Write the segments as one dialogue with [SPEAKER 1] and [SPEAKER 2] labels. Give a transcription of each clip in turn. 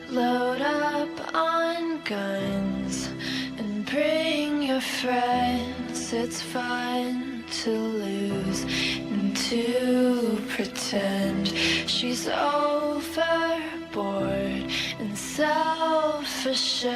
[SPEAKER 1] Load up on guns and bring your friends. It's fun to lose and to pretend she's overboard and self-assured.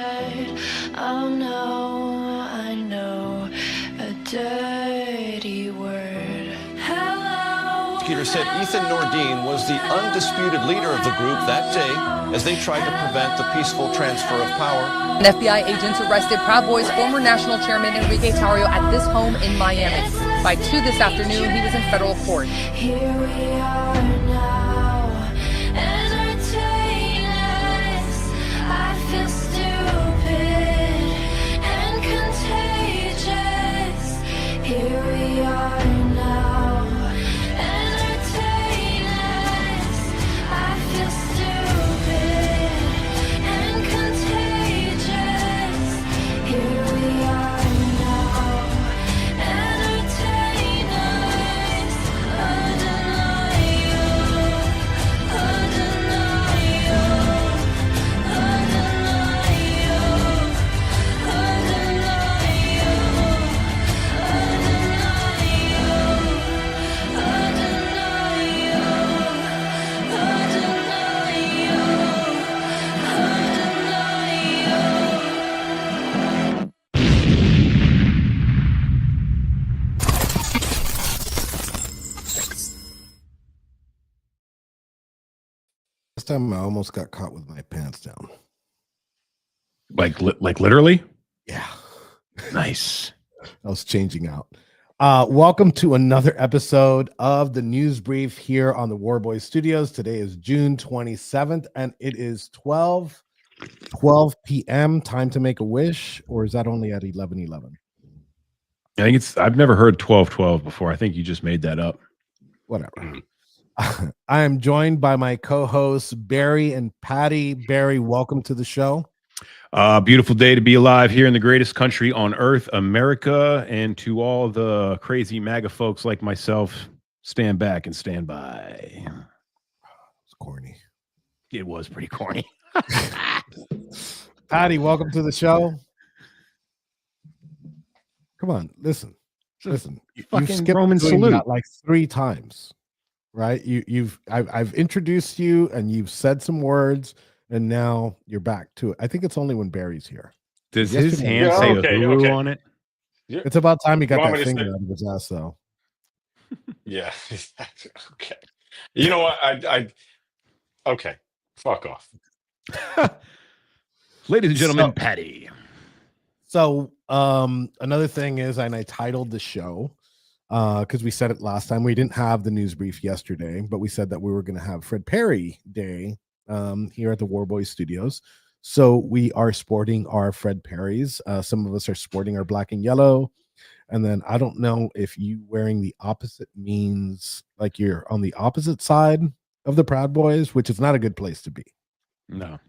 [SPEAKER 1] Oh no, I know a dirty word. Hello.
[SPEAKER 2] Prosecutor said Ethan Nordine was the undisputed leader of the group that day as they tried to prevent the peaceful transfer of power.
[SPEAKER 3] An FBI agents arrested Proud Boys former national chairman Enrique Tarrio at this home in Miami. By 2 this afternoon, he was in federal court.
[SPEAKER 1] Here we are now, entertainers. I feel stupid and contagious. Here we are now, entertainers. I feel stupid and contagious. Here we are now, entertainers.
[SPEAKER 4] This time I almost got caught with my pants down.
[SPEAKER 5] Like literally?
[SPEAKER 4] Yeah.
[SPEAKER 5] Nice.
[SPEAKER 4] I was changing out. Welcome to another episode of the News Brief here on the Warboy Studios. Today is June 27th, and it is 12 p.m. Time to make a wish, or is that only at 11:11?
[SPEAKER 5] I think I've never heard 12:12 before. I think you just made that up.
[SPEAKER 4] Whatever. I am joined by my co-hosts Barry and Patty. Barry, welcome to the show.
[SPEAKER 5] Beautiful day to be alive here in the greatest country on earth, America. And to all the crazy MAGA folks like myself, stand back and stand by.
[SPEAKER 4] It's corny.
[SPEAKER 5] It was pretty corny.
[SPEAKER 4] Patty, welcome to the show. Come on, listen.
[SPEAKER 5] You fucking
[SPEAKER 4] skipped
[SPEAKER 5] Roman
[SPEAKER 4] doing
[SPEAKER 5] salute.
[SPEAKER 4] that like 3 times, right? I've introduced you and you've said some words, and now you're back to it. I think it's only when Barry's here.
[SPEAKER 5] Does
[SPEAKER 4] Yes,
[SPEAKER 5] his
[SPEAKER 4] you
[SPEAKER 5] hand
[SPEAKER 4] may.
[SPEAKER 5] say
[SPEAKER 6] Okay,
[SPEAKER 5] Uhuru
[SPEAKER 6] okay.
[SPEAKER 5] on it?
[SPEAKER 4] It's about time he got
[SPEAKER 6] want
[SPEAKER 4] that
[SPEAKER 6] me to
[SPEAKER 4] finger
[SPEAKER 6] say-
[SPEAKER 4] out of his ass, though.
[SPEAKER 6] Yeah. Okay. You know what? Okay. Fuck off.
[SPEAKER 5] Ladies and gentlemen,
[SPEAKER 4] So-
[SPEAKER 5] Patty.
[SPEAKER 4] So, another thing is, and I titled the show because we said it last time. We didn't have the news brief yesterday, but we said that we were going to have Fred Perry Day here at the Warboy Studios. So we are sporting our Fred Perrys. Some of us are sporting our black and yellow. And then I don't know if you wearing the opposite means like you're on the opposite side of the Proud Boys, which is not a good place to be.
[SPEAKER 5] No.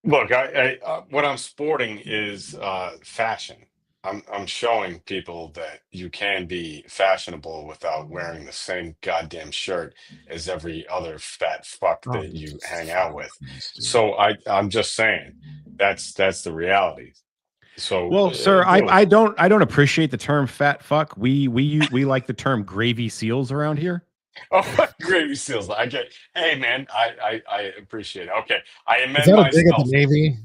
[SPEAKER 6] Look, I what I'm sporting is fashion. I'm showing people that you can be fashionable without wearing the same goddamn shirt as every other fat fuck that you hang out with. So I'm just saying that's the reality. So
[SPEAKER 5] Well, sir,
[SPEAKER 6] really,
[SPEAKER 5] I don't appreciate the term fat fuck. We like the term gravy seals around here.
[SPEAKER 6] oh, gravy seals. I get. Hey, man, I appreciate it. Okay, I
[SPEAKER 4] Is
[SPEAKER 6] amend
[SPEAKER 4] that a dig at
[SPEAKER 6] myself.
[SPEAKER 4] the Navy?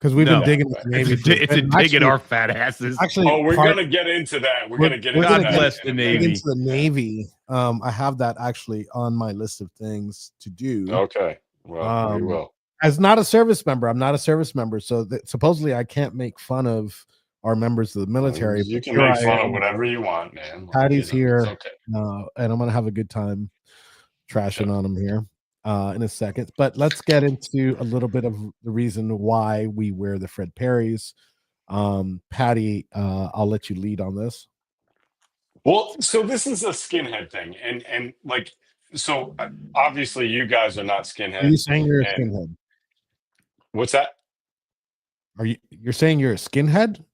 [SPEAKER 4] Because we've
[SPEAKER 5] No.
[SPEAKER 4] been digging at the Navy.
[SPEAKER 5] It's a dig at our fat asses.
[SPEAKER 4] Actually,
[SPEAKER 6] Oh, we're
[SPEAKER 4] part-
[SPEAKER 6] gonna get into that. We're
[SPEAKER 4] We're-
[SPEAKER 6] gonna get
[SPEAKER 4] we're
[SPEAKER 6] into
[SPEAKER 4] gonna
[SPEAKER 6] that.
[SPEAKER 4] get-
[SPEAKER 5] bless the
[SPEAKER 6] in a
[SPEAKER 4] dig
[SPEAKER 5] Navy.
[SPEAKER 6] minute.
[SPEAKER 4] into the Navy. I have that actually on my list of things to do.
[SPEAKER 6] Okay. Well, we will.
[SPEAKER 4] As not a service member, I'm not a service member, so that supposedly I can't make fun of our members of the military.
[SPEAKER 6] You
[SPEAKER 4] but
[SPEAKER 6] can
[SPEAKER 4] here
[SPEAKER 6] make
[SPEAKER 4] I
[SPEAKER 6] fun
[SPEAKER 4] am,
[SPEAKER 6] of whatever you want, man. Like,
[SPEAKER 4] Patty's here.
[SPEAKER 6] It's okay.
[SPEAKER 4] and I'm gonna have a good time trashing on him here in a second. But let's get into a little bit of the reason why we wear the Fred Perrys. Patty, I'll let you lead on this.
[SPEAKER 6] Well, so this is a skinhead thing, and like, so obviously you guys are not skinheads.
[SPEAKER 4] Are you saying you're a
[SPEAKER 6] and-
[SPEAKER 4] skinhead?
[SPEAKER 6] What's that?
[SPEAKER 4] You're saying you're a skinhead?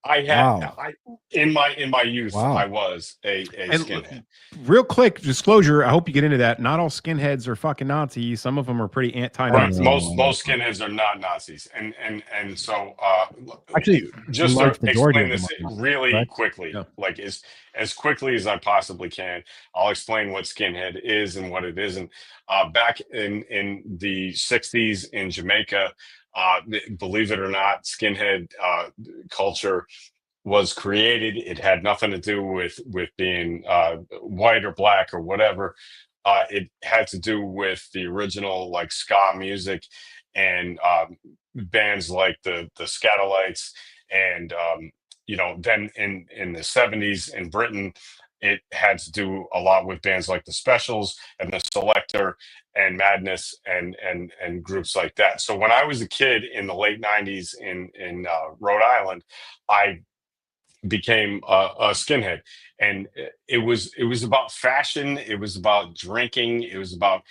[SPEAKER 6] I had
[SPEAKER 4] Wow.
[SPEAKER 6] in my youth,
[SPEAKER 4] Wow.
[SPEAKER 6] I was a
[SPEAKER 5] And
[SPEAKER 6] skinhead.
[SPEAKER 5] real quick disclosure, I hope you get into that. Not all skinheads are fucking Nazis. Some of them are pretty
[SPEAKER 6] Right.
[SPEAKER 5] anti-Nazi.
[SPEAKER 6] Most skinheads are not Nazis, and so
[SPEAKER 4] Actually,
[SPEAKER 6] just
[SPEAKER 4] a large
[SPEAKER 6] to
[SPEAKER 4] majority
[SPEAKER 6] explain
[SPEAKER 4] of
[SPEAKER 6] this
[SPEAKER 4] them are,
[SPEAKER 6] really
[SPEAKER 4] correct?
[SPEAKER 6] quickly,
[SPEAKER 5] Yeah.
[SPEAKER 6] like as quickly as I possibly can, I'll explain what skinhead is and what it isn't. Back in the 60s in Jamaica, believe it or not, skinhead culture was created. It had nothing to do with being white or black or whatever. It had to do with the original like ska music and bands like the Scatolites, and then in the 70s in Britain, it had to do a lot with bands like the Specials and the Selector and Madness and groups like that. So when I was a kid in the late 90s in Rhode Island, I became a skinhead, and it was about fashion, it was about drinking, it was about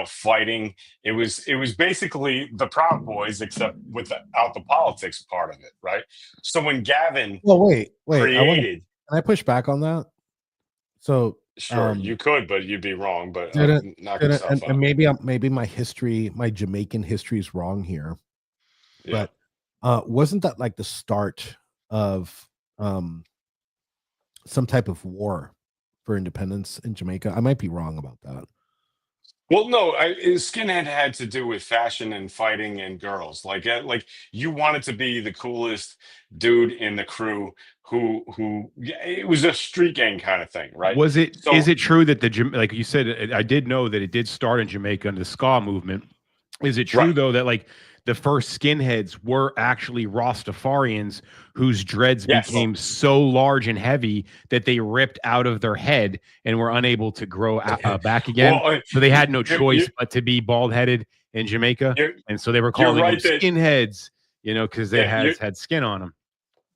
[SPEAKER 6] fighting. It was basically the Proud Boys, except without the politics part of it, right? So when Gavin
[SPEAKER 4] Well, wait.
[SPEAKER 6] created,
[SPEAKER 4] Can I push back on that? So
[SPEAKER 6] sure,
[SPEAKER 4] um,
[SPEAKER 6] you could, but you'd be wrong. But knock
[SPEAKER 4] and,
[SPEAKER 6] yourself out.
[SPEAKER 4] and maybe my history, my Jamaican history is wrong here.
[SPEAKER 6] Yeah.
[SPEAKER 4] But wasn't that like the start of some type of war for independence in Jamaica? I might be wrong about that.
[SPEAKER 6] Well, no, skinhead had to do with fashion and fighting and girls. Like you wanted to be the coolest dude in the crew. It was a street gang kind of thing, right?
[SPEAKER 5] Was it?
[SPEAKER 6] So-
[SPEAKER 5] Is it true that like you said? I did know that it did start in Jamaica under the ska movement. Is it true
[SPEAKER 6] Right.
[SPEAKER 5] though that like the first skinheads were actually Rastafarians whose dreads
[SPEAKER 6] Yes.
[SPEAKER 5] became so large and heavy that they ripped out of their head and were unable to grow back again?
[SPEAKER 6] Well,
[SPEAKER 5] So they had no
[SPEAKER 6] you're-
[SPEAKER 5] choice
[SPEAKER 6] you're-
[SPEAKER 5] but to be bald headed in Jamaica,
[SPEAKER 6] You're-
[SPEAKER 5] and so they were calling
[SPEAKER 6] right
[SPEAKER 5] them
[SPEAKER 6] that-
[SPEAKER 5] skinheads, because they
[SPEAKER 6] Yeah,
[SPEAKER 5] had skin on them.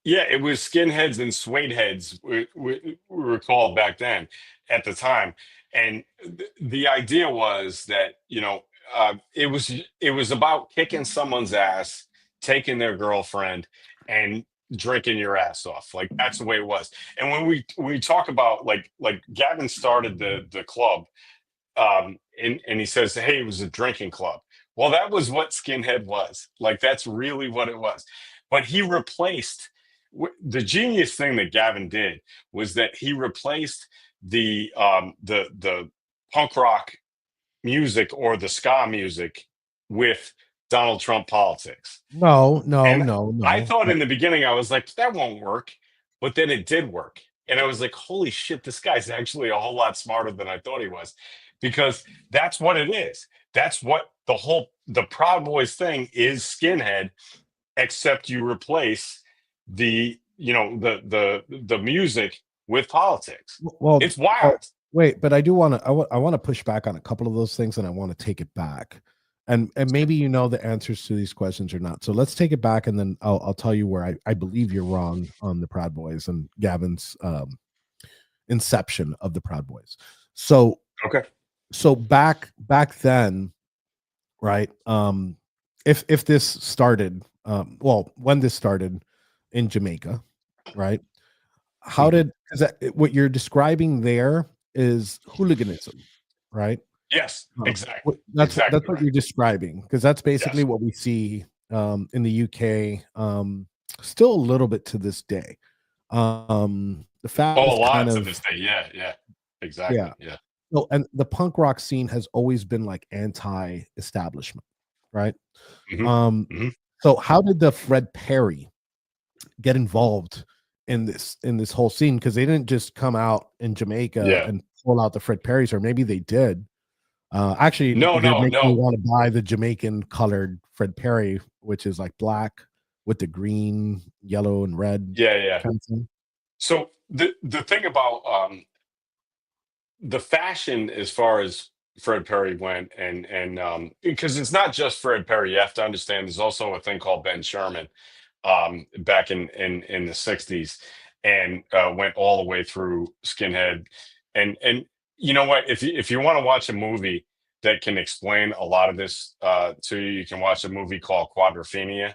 [SPEAKER 6] Yeah, it was skinheads and suede heads we were called back then at the time. And the idea was that, it was about kicking someone's ass, taking their girlfriend, and drinking your ass off. Like that's the way it was. And when we talk about like Gavin started the club, and he says, hey, it was a drinking club. Well, that was what skinhead was. Like that's really what it was. But he replaced the genius thing that Gavin did was that he replaced the punk rock music or the ska music with Donald Trump politics.
[SPEAKER 4] No, no,
[SPEAKER 6] And
[SPEAKER 4] no, no.
[SPEAKER 6] I thought in the beginning, I was like, that won't work. But then it did work. And I was like, holy shit, this guy's actually a whole lot smarter than I thought he was. Because that's what it is. That's what the Proud Boys thing is skinhead, except you replace the the music with politics.
[SPEAKER 4] Well,
[SPEAKER 6] It's wild.
[SPEAKER 4] wait, but I do want to. I want to push back on a couple of those things, and I want to take it back. And maybe you know the answers to these questions or not. So let's take it back, and then I'll tell you where I believe you're wrong on the Proud Boys and Gavin's inception of the Proud Boys. So
[SPEAKER 6] Okay.
[SPEAKER 4] so back then, right? If this started, when this started in Jamaica, right? How did, because what you're describing there is hooliganism, right?
[SPEAKER 6] Yes, exactly.
[SPEAKER 4] That's
[SPEAKER 6] Exactly
[SPEAKER 4] what
[SPEAKER 6] right.
[SPEAKER 4] you're describing, because that's basically
[SPEAKER 6] Yes.
[SPEAKER 4] what we see in the UK, still a little bit to this day. The fact
[SPEAKER 6] Oh, a
[SPEAKER 4] is
[SPEAKER 6] lot
[SPEAKER 4] kind
[SPEAKER 6] to
[SPEAKER 4] of
[SPEAKER 6] this day. Yeah, yeah. Exactly.
[SPEAKER 4] yeah.
[SPEAKER 6] Yeah.
[SPEAKER 4] So, and the punk rock scene has always been like anti-establishment, right?
[SPEAKER 6] Mhm,
[SPEAKER 4] Um,
[SPEAKER 6] mhm.
[SPEAKER 4] so how did the Fred Perry get involved in this whole scene? Because they didn't just come out in Jamaica
[SPEAKER 6] Yeah.
[SPEAKER 4] and pull out the Fred Perrys, or maybe they did. Actually,
[SPEAKER 6] No,
[SPEAKER 4] you're
[SPEAKER 6] no,
[SPEAKER 4] making me
[SPEAKER 6] no.
[SPEAKER 4] want to buy the Jamaican colored Fred Perry, which is like black with the green, yellow, and red
[SPEAKER 6] Yeah, yeah.
[SPEAKER 4] kind of thing.
[SPEAKER 6] So the thing about the fashion as far as Fred Perry went, and because it's not just Fred Perry, you have to understand there's also a thing called Ben Sherman back in the 60s, and went all the way through Skinhead. And you know what, if you want to watch a movie that can explain a lot of this to you, you can watch a movie called Quadrophenia,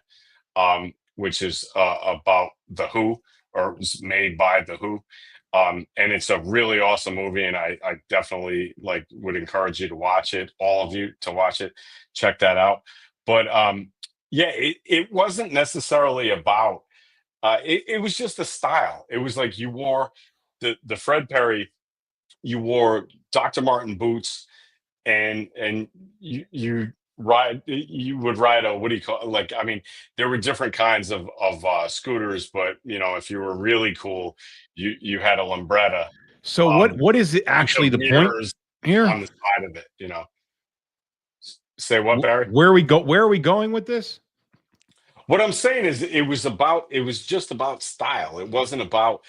[SPEAKER 6] which is about the Who, or was made by the Who. And it's a really awesome movie, and I definitely would encourage you to watch it, all of you to watch it, check that out. But yeah, it wasn't necessarily about it was just a style. It was like you wore the Fred Perry, you wore Dr. Martin boots, and you would ride a, what do you call, like, I mean, there were different kinds of scooters, but if you were really cool, you had a Lambretta
[SPEAKER 5] So what is it actually
[SPEAKER 6] the
[SPEAKER 5] the point
[SPEAKER 6] mirrors
[SPEAKER 5] here?
[SPEAKER 6] on the side of it. Say what, Barry?
[SPEAKER 5] Where are we going with this?
[SPEAKER 6] What I'm saying is it was just about style. It wasn't about,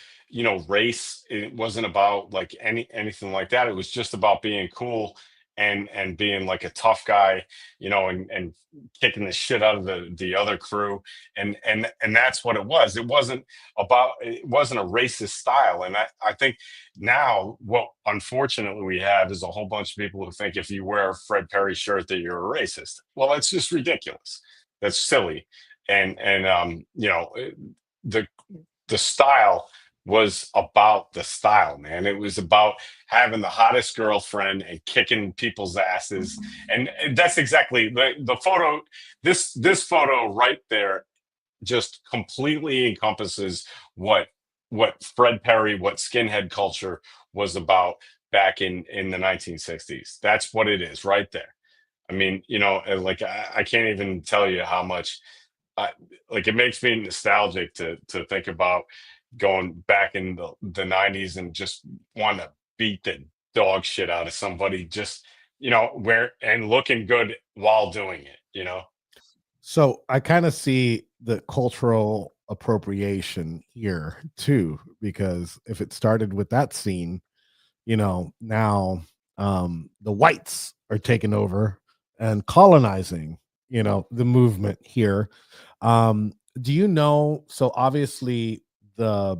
[SPEAKER 6] race. It wasn't about like anything like that. It was just about being cool and being like a tough guy, and kicking the shit out of the other crew. And that's what it was. It wasn't a racist style. And I think now what unfortunately we have is a whole bunch of people who think if you wear a Fred Perry shirt that you're a racist. Well, that's just ridiculous. That's silly. And the style was about the style, man. It was about having the hottest girlfriend and kicking people's asses. And that's exactly the photo. This photo right there just completely encompasses what Fred Perry, what skinhead culture was about back in the 1960s. That's what it is right there. I mean, like I can't even tell you how much it makes me nostalgic to think about going back in the 90s and just want to beat the dog shit out of somebody, just where and looking good while doing it.
[SPEAKER 4] So I kind of see the cultural appropriation here too, because if it started with that scene, now the whites are taking over and colonizing, the movement here. Do you know? So obviously I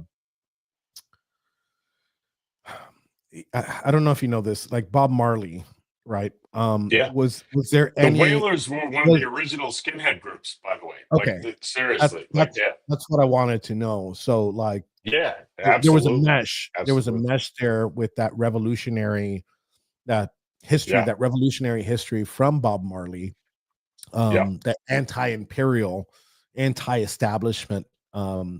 [SPEAKER 4] don't know if you know this, like Bob Marley, right?
[SPEAKER 6] Yeah.
[SPEAKER 4] Was there
[SPEAKER 6] The
[SPEAKER 4] any?
[SPEAKER 6] Wailers were one of the original skinhead groups, by the way.
[SPEAKER 4] Okay.
[SPEAKER 6] Seriously.
[SPEAKER 4] That's what I wanted to know. So like,
[SPEAKER 6] Yeah,
[SPEAKER 4] there was a
[SPEAKER 6] absolutely.
[SPEAKER 4] mesh. There was a
[SPEAKER 6] Absolutely.
[SPEAKER 4] mesh there with that history,
[SPEAKER 6] Yeah.
[SPEAKER 4] that revolutionary history from Bob Marley,
[SPEAKER 6] Yeah.
[SPEAKER 4] that anti-imperial, anti-establishment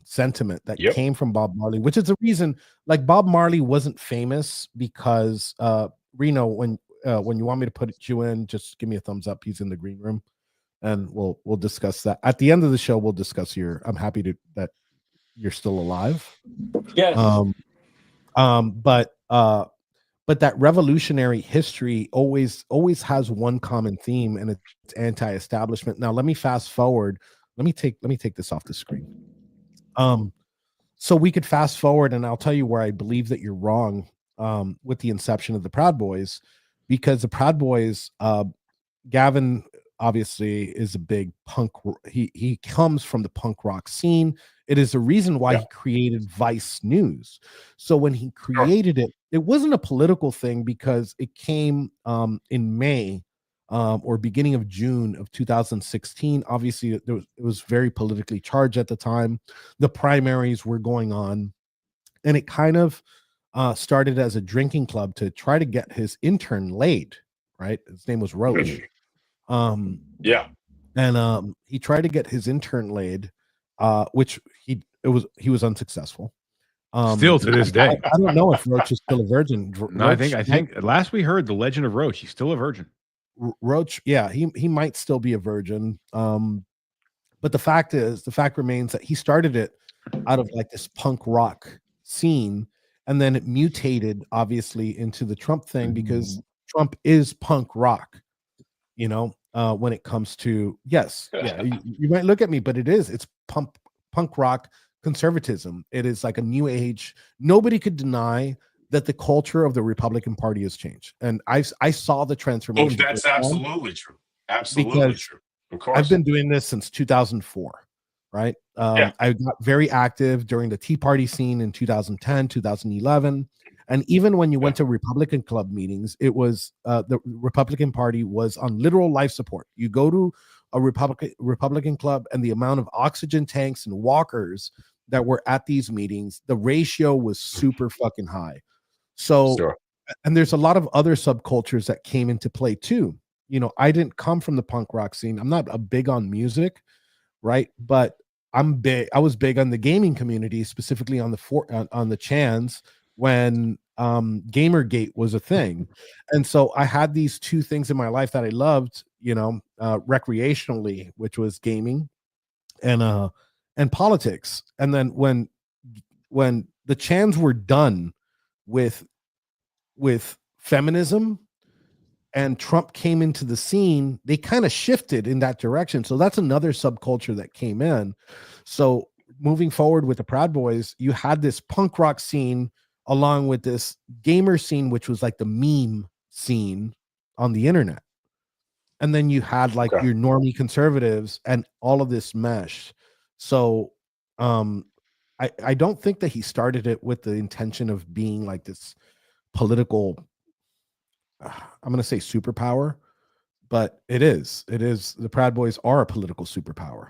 [SPEAKER 4] sentiment that
[SPEAKER 6] Yep.
[SPEAKER 4] came from Bob Marley, which is the reason like Bob Marley wasn't famous because Reno, when you want me to put you in, just give me a thumbs up. He's in the green room. and we'll discuss that at the end of the show. We'll discuss your. I'm happy that you're still alive.
[SPEAKER 6] Yes.
[SPEAKER 4] But that revolutionary history always has one common theme, and it's anti-establishment. Now let me fast forward. Let me take this off the screen. So we could fast forward, and I'll tell you where I believe that you're wrong with the inception of the Proud Boys, because the Proud Boys, Gavin obviously is a big punk. He comes from the punk rock scene. It is the reason why he created Vice News. So when he created it, it wasn't a political thing, because it came in May or beginning of June of 2016. Obviously, it was very politically charged at the time. The primaries were going on, and it kind of started as a drinking club to try to get his intern laid. Right, his name was Roach. And he tried to get his intern laid, which he was unsuccessful.
[SPEAKER 5] Still to this day.
[SPEAKER 4] I don't know if Roach is still a virgin.
[SPEAKER 5] No, I think last we heard the legend of Roach, he's still a virgin.
[SPEAKER 4] Roach, yeah, he might still be a virgin. But the fact remains that he started it out of like this punk rock scene, and then it mutated obviously into the Trump thing, because Trump is punk rock, when it comes to, you might look at me, but it's punk rock conservatism. It is like a new age. Nobody could deny that the culture of the Republican Party has changed, and I saw the transformation.
[SPEAKER 6] Oh, that's absolutely true. Absolutely true. Of course,
[SPEAKER 4] I've been doing this since 2004, right? I got very active during the Tea Party scene in 2010, 2011, and even when you went to Republican club meetings, it was the Republican Party was on literal life support. You go to a Republican club, and the amount of oxygen tanks and walkers that were at these meetings, the ratio was super fucking high. So, and there's a lot of other subcultures that came into play too. I didn't come from the punk rock scene. I'm not a big on music, right? But I was big on the gaming community, specifically on the Chans, when Gamergate was a thing. And so I had these two things in my life that I loved, recreationally, which was gaming and politics. And then when the Chans were done with feminism and Trump came into the scene, they kind of shifted in that direction. So that's another subculture that came in. So moving forward with the Proud Boys, you had this punk rock scene along with this gamer scene, which was like the meme scene on the internet. And then you had like your normie conservatives and all of this mesh. So I don't think that he started it with the intention of being like this political, I'm going to say superpower, but it is the Proud Boys are a political superpower.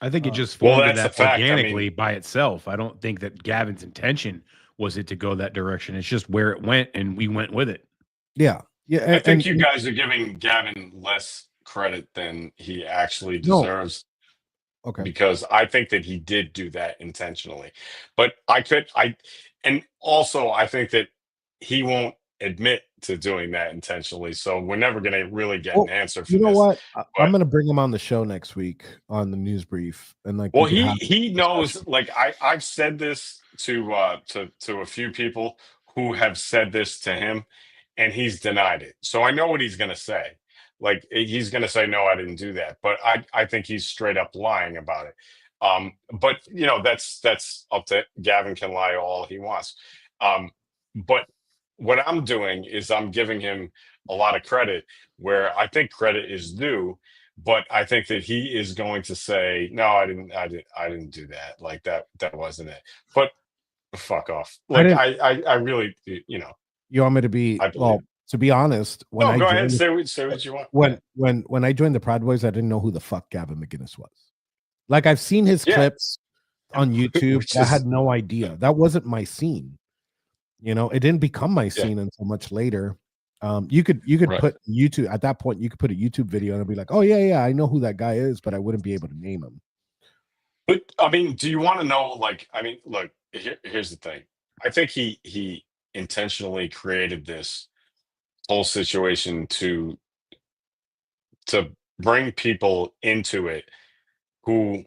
[SPEAKER 5] I think it just formed
[SPEAKER 6] that's
[SPEAKER 5] that organically by itself. I don't think that Gavin's intention was it to go that direction. It's just where it went, and we went with it.
[SPEAKER 4] Yeah.
[SPEAKER 6] I think you guys are giving Gavin less credit than he actually deserves.
[SPEAKER 4] No. Okay.
[SPEAKER 6] Because I think that he did do that intentionally. But I think that he won't admit to doing that intentionally. So we're never going to really get an answer for this.
[SPEAKER 4] You know what? I'm going to bring him on the show next week on the news brief, and like,
[SPEAKER 6] well, he knows. Like I've said this to a few people who have said this to him, and he's denied it. So I know what he's going to say. Like he's going to say, no, I didn't do that. But I think he's straight up lying about it. But that's up to Gavin. Can lie all he wants. But what I'm doing is I'm giving him a lot of credit where I think credit is due. But I think that he is going to say, no, I didn't do that. Like that wasn't it. But fuck off. Like I really,
[SPEAKER 4] You want me to be to be honest, when
[SPEAKER 6] go ahead, say what you want.
[SPEAKER 4] When I joined the Proud Boys, I didn't know who the fuck Gavin McInnes was. Like I've seen his clips on YouTube. I had no idea. That wasn't my scene. It didn't become my scene until much later. You could put YouTube at that point. You could put a YouTube video and it'd be like, oh yeah, I know who that guy is, but I wouldn't be able to name him.
[SPEAKER 6] But I mean, do you want to know? Like, I mean, look, here's the thing. I think he intentionally created this whole situation to bring people into it who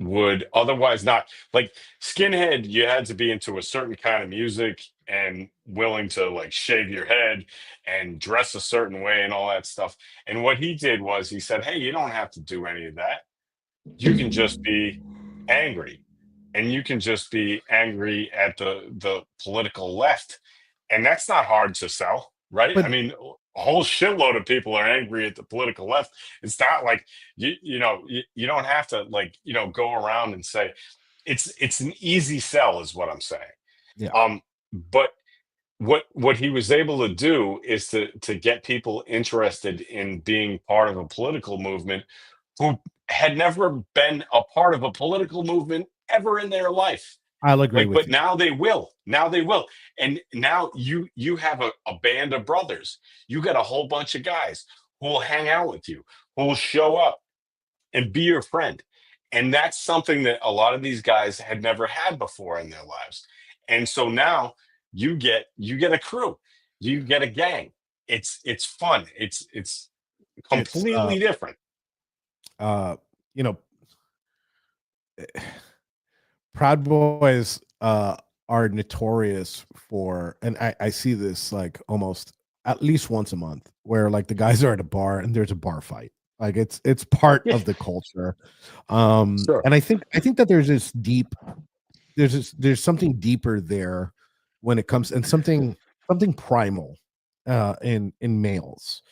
[SPEAKER 6] would otherwise not. Like Skinhead, you had to be into a certain kind of music and willing to like shave your head and dress a certain way and all that stuff. And what he did was he said, hey, you don't have to do any of that. You can just be angry, and you can just be angry at the political left, and that's not hard to sell, right?
[SPEAKER 4] But
[SPEAKER 6] I mean, a whole shitload of people are angry at the political left. It's not like you don't have to like go around and say it's an easy sell is what I'm saying.
[SPEAKER 4] yeah,
[SPEAKER 6] But what he was able to do is to get people interested in being part of a political movement who had never been a part of a political movement ever in their life.
[SPEAKER 4] I'll agree
[SPEAKER 6] Like,
[SPEAKER 4] with
[SPEAKER 6] but
[SPEAKER 4] you.
[SPEAKER 6] now they will. Now they will. And now you have a band of brothers. You got a whole bunch of guys who will hang out with you, who will show up and be your friend. And that's something that a lot of these guys had never had before in their lives. And so now you get a crew, you get a gang. It's fun. It's
[SPEAKER 4] It's
[SPEAKER 6] completely different.
[SPEAKER 4] you know, Proud Boys are notorious for, and I see this like almost at least once a month, where like the guys are at a bar and there's a bar fight. Like it's part
[SPEAKER 6] Yeah.
[SPEAKER 4] of the culture.
[SPEAKER 6] Sure.
[SPEAKER 4] And I think that there's something deeper there when it comes, and something primal in males,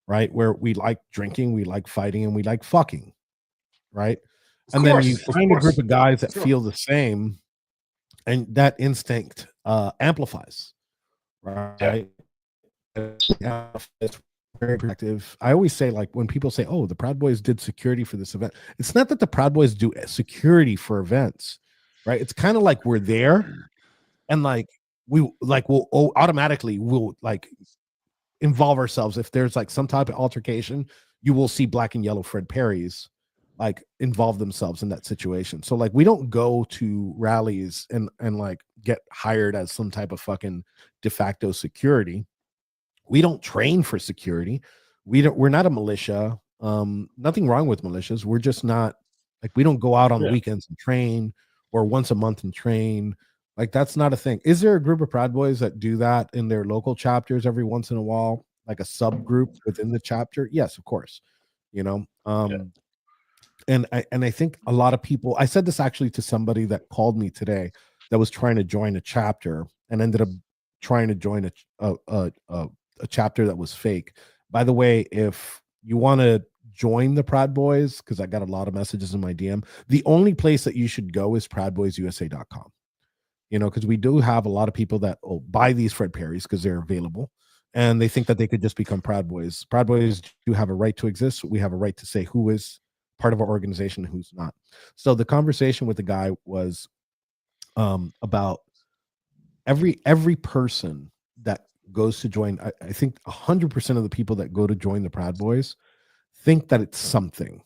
[SPEAKER 4] right? Where we like drinking, we like fighting, and we like fucking, right? And then you
[SPEAKER 6] Of
[SPEAKER 4] find a group
[SPEAKER 6] course.
[SPEAKER 4] of guys that
[SPEAKER 6] Sure.
[SPEAKER 4] feel the same, and that instinct amplifies, right? Yeah, it's very protective. I always say, like, when people say, "Oh, the Proud Boys did security for this event," it's not that the Proud Boys do security for events, right? It's kind of like we're there, and like we'll automatically will like involve ourselves if there's like some type of altercation. You will see black and yellow Fred Perry's like involve themselves in that situation. So like we don't go to rallies and like get hired as some type of fucking de facto security. We don't train for security. We're not a militia. Nothing wrong with militias. We're just not like, we don't go out on the
[SPEAKER 6] Yeah.
[SPEAKER 4] weekends and train, or once a month and train. Like that's not a thing. Is there a group of Proud Boys that do that in their local chapters every once in a while, like a subgroup within the chapter? Yes, of course. You know, and I think a lot of people, I said this actually to somebody that called me today that was trying to join a chapter and ended up trying to join a chapter that was fake. By the way, if you want to join the Proud Boys, because I got a lot of messages in my DM, the only place that you should go is proudboysusa.com. You know, because we do have a lot of people that buy these Fred Perrys because they're available, and they think that they could just become Proud Boys. Proud Boys do have a right to exist. We have a right to say who is part of our organization, who's not. So the conversation with the guy was about every person that goes to join. I think 100% of the people that go to join the Proud Boys think that it's something,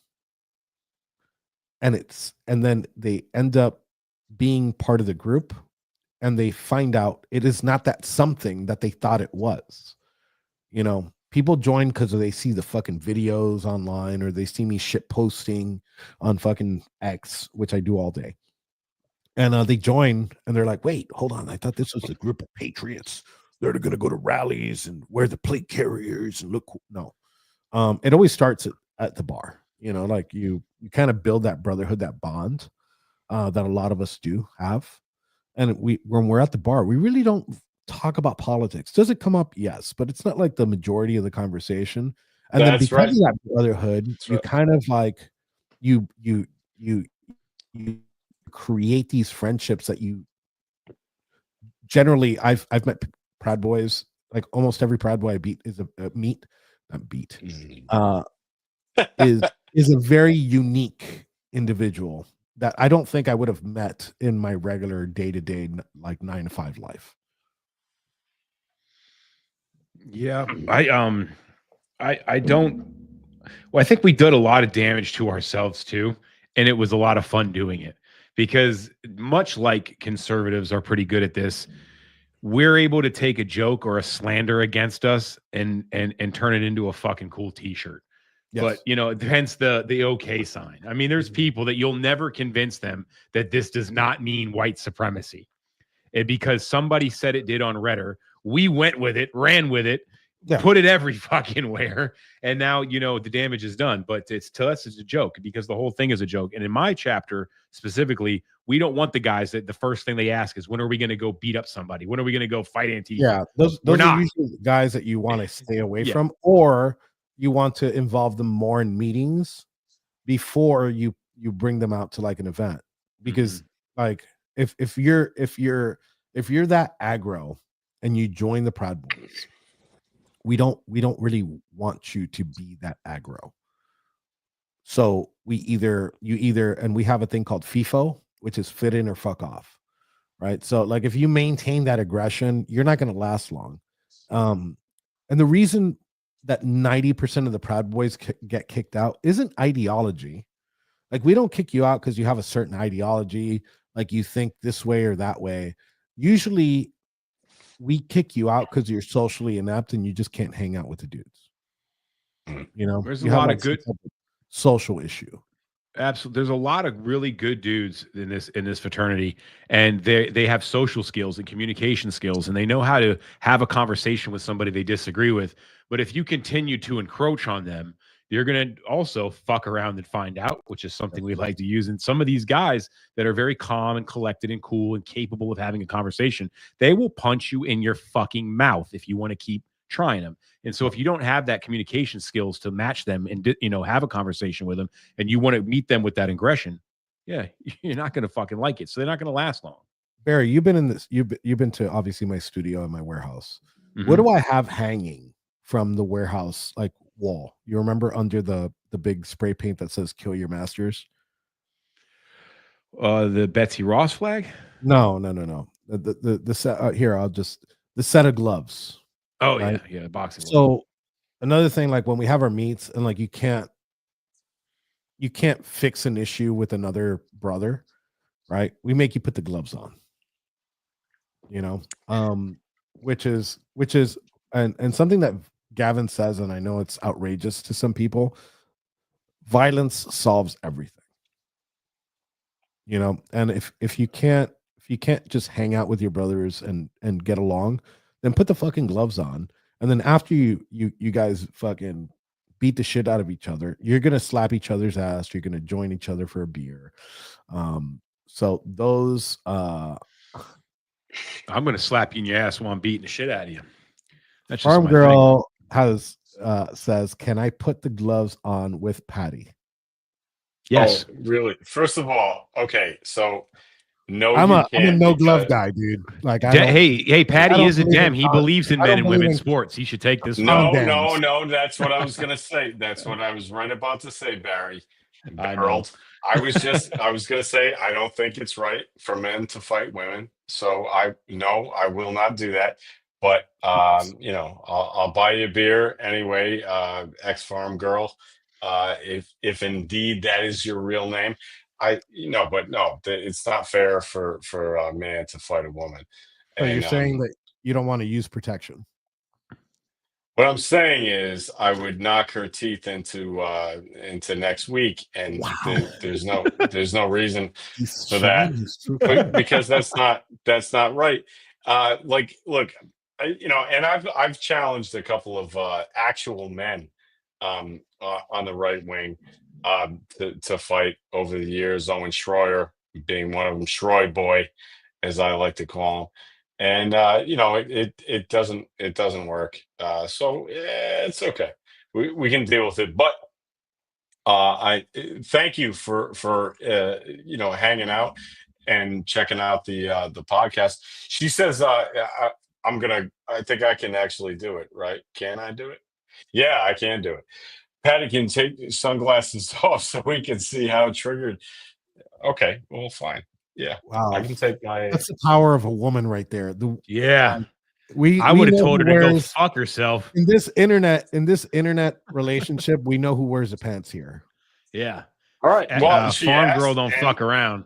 [SPEAKER 4] and then they end up being part of the group, and they find out it is not that something that they thought it was. You know, people join because they see the fucking videos online, or they see me shit posting on fucking X, which I do all day. And they join and they're like, wait, hold on. I thought this was a group of patriots. They're going to go to rallies and wear the plate carriers and look. No, it always starts at the bar. You know, like you kind of build that brotherhood, that bond that a lot of us do have. And when we're at the bar, we really don't talk about politics. Does it come up? Yes, but it's not like the majority of the conversation. And then
[SPEAKER 6] That's
[SPEAKER 4] because
[SPEAKER 6] right.
[SPEAKER 4] of that brotherhood,
[SPEAKER 6] That's
[SPEAKER 4] you
[SPEAKER 6] right.
[SPEAKER 4] kind of like you create these friendships that you generally. I've met Proud Boys. Like almost every Proud Boy I beat is is a very unique individual that I don't think I would have met in my regular day-to-day like 9-to-5 life.
[SPEAKER 5] Yeah, I don't. Well, I think we did a lot of damage to ourselves too, and it was a lot of fun doing it because, much like conservatives are pretty good at this, we're able to take a joke or a slander against us and turn it into a fucking cool T-shirt.
[SPEAKER 4] Yes.
[SPEAKER 5] But hence the okay sign. I mean, there's people that you'll never convince them that this does not mean white supremacy. And because somebody said it did on Reddit, we went with it, ran with it,
[SPEAKER 4] Yeah.
[SPEAKER 5] put it every fucking where, and now the damage is done. But to us it's a joke because the whole thing is a joke. And in my chapter specifically, we don't want the guys that the first thing they ask is, when are we going to go beat up somebody? When are we going to go fight Antifa?
[SPEAKER 4] Yeah, those
[SPEAKER 5] We're
[SPEAKER 4] are
[SPEAKER 5] not.
[SPEAKER 4] usually the guys that you want to stay away
[SPEAKER 5] Yeah.
[SPEAKER 4] from, or you want to involve them more in meetings before you bring them out to like an event. Because like if you're that aggro and you join the Proud Boys, we don't really want you to be that aggro. So you either and we have a thing called FIFO, which is fit in or fuck off. Right. So like if you maintain that aggression, you're not going to last long. And the reason that 90% of the Proud Boys get kicked out isn't ideology. Like we don't kick you out because you have a certain ideology, like you think this way or that way. Usually we kick you out because you're socially inept and you just can't hang out with the dudes.
[SPEAKER 5] There's
[SPEAKER 4] you
[SPEAKER 5] a
[SPEAKER 4] have,
[SPEAKER 5] lot
[SPEAKER 4] like,
[SPEAKER 5] of good
[SPEAKER 4] some type of social issue.
[SPEAKER 5] Absolutely. There's a lot of really good dudes in this fraternity, and they have social skills and communication skills, and they know how to have a conversation with somebody they disagree with. But if you continue to encroach on them, you're going to also fuck around and find out, which is something we like to use. And some of these guys that are very calm and collected and cool and capable of having a conversation, they will punch you in your fucking mouth if you want to keep trying them. And so if you don't have that communication skills to match them and have a conversation with them, and you want to meet them with that aggression, yeah, you're not going to fucking like it. So they're not going to last long.
[SPEAKER 4] Barry, you've been in this. You've been to obviously my studio and my warehouse.
[SPEAKER 5] Mhm.
[SPEAKER 4] What do I have hanging from the warehouse like wall? You remember under the big spray paint that says "Kill Your Masters"?
[SPEAKER 5] The Betsy Ross flag?
[SPEAKER 4] No. The set here. The set of gloves.
[SPEAKER 5] Oh
[SPEAKER 4] Right.
[SPEAKER 5] yeah, boxing.
[SPEAKER 4] So another thing, like when we have our meets and like you can't fix an issue with another brother, right? We make you put the gloves on. Which is and something that Gavin says, and I know it's outrageous to some people, violence solves everything. And if you can't just hang out with your brothers and get along, then put the fucking gloves on. And then after you guys fucking beat the shit out of each other, you're gonna slap each other's ass, you're gonna join each other for a beer. So those
[SPEAKER 5] I'm gonna slap you in your ass while I'm beating the shit out of you. That's just
[SPEAKER 4] Farm
[SPEAKER 5] my
[SPEAKER 4] Girl says, can I put the gloves on with Patty?
[SPEAKER 5] thing. Yes.
[SPEAKER 6] Oh, really? First of all, okay, so no,
[SPEAKER 4] I'm
[SPEAKER 6] you
[SPEAKER 4] a
[SPEAKER 6] can't
[SPEAKER 4] no glove
[SPEAKER 6] because-
[SPEAKER 4] guy, dude. Like
[SPEAKER 5] Hey,
[SPEAKER 4] I
[SPEAKER 5] Patty
[SPEAKER 4] don't
[SPEAKER 5] is a
[SPEAKER 4] believe
[SPEAKER 5] dem.
[SPEAKER 4] in
[SPEAKER 5] He
[SPEAKER 4] God.
[SPEAKER 5] believes in
[SPEAKER 4] I
[SPEAKER 5] men
[SPEAKER 4] don't
[SPEAKER 5] and
[SPEAKER 4] believe
[SPEAKER 5] women's
[SPEAKER 4] in-
[SPEAKER 5] sports. He should take this.
[SPEAKER 6] No,
[SPEAKER 4] Dams.
[SPEAKER 6] that's what I was gonna say. That's what I was right about to say, Barry.
[SPEAKER 5] I know.
[SPEAKER 6] Harold. I was gonna say I don't think it's right for men to fight women. So I will not do that. But I'll buy you a beer anyway, ex farm girl. If indeed that is your real name. It's not fair for a man to fight a woman.
[SPEAKER 4] So you're
[SPEAKER 6] And,
[SPEAKER 4] saying that you don't want to use protection.
[SPEAKER 6] what I'm saying is, I would knock her teeth into next week, and
[SPEAKER 4] Wow.
[SPEAKER 6] there's no reason
[SPEAKER 4] He's
[SPEAKER 6] for that.
[SPEAKER 4] showing his true colors.
[SPEAKER 6] because that's not right. Look, and I've challenged a couple of actual men on the right wing to fight over the years. Owen Schroyer being one of them, Schroy boy, as I like to call him. And it doesn't work. So it's okay. We can deal with it. But I thank you for hanging out and checking out the podcast. She says I think I can actually do it, right? Can I do it? Yeah, I can do it. Patty can take sunglasses off so we can see how triggered. Okay, well, fine. Yeah,
[SPEAKER 4] Wow.
[SPEAKER 6] I can take my.
[SPEAKER 4] That's the power of a woman right there.
[SPEAKER 5] Yeah.
[SPEAKER 4] We
[SPEAKER 5] I would have
[SPEAKER 4] know
[SPEAKER 5] told her
[SPEAKER 4] who
[SPEAKER 5] to go
[SPEAKER 4] wears-
[SPEAKER 5] fuck herself.
[SPEAKER 4] in this internet relationship, we know who wears the pants here.
[SPEAKER 5] Yeah.
[SPEAKER 6] All right. Well, she
[SPEAKER 5] Farm
[SPEAKER 6] asked,
[SPEAKER 5] girl don't
[SPEAKER 6] and
[SPEAKER 5] fuck around.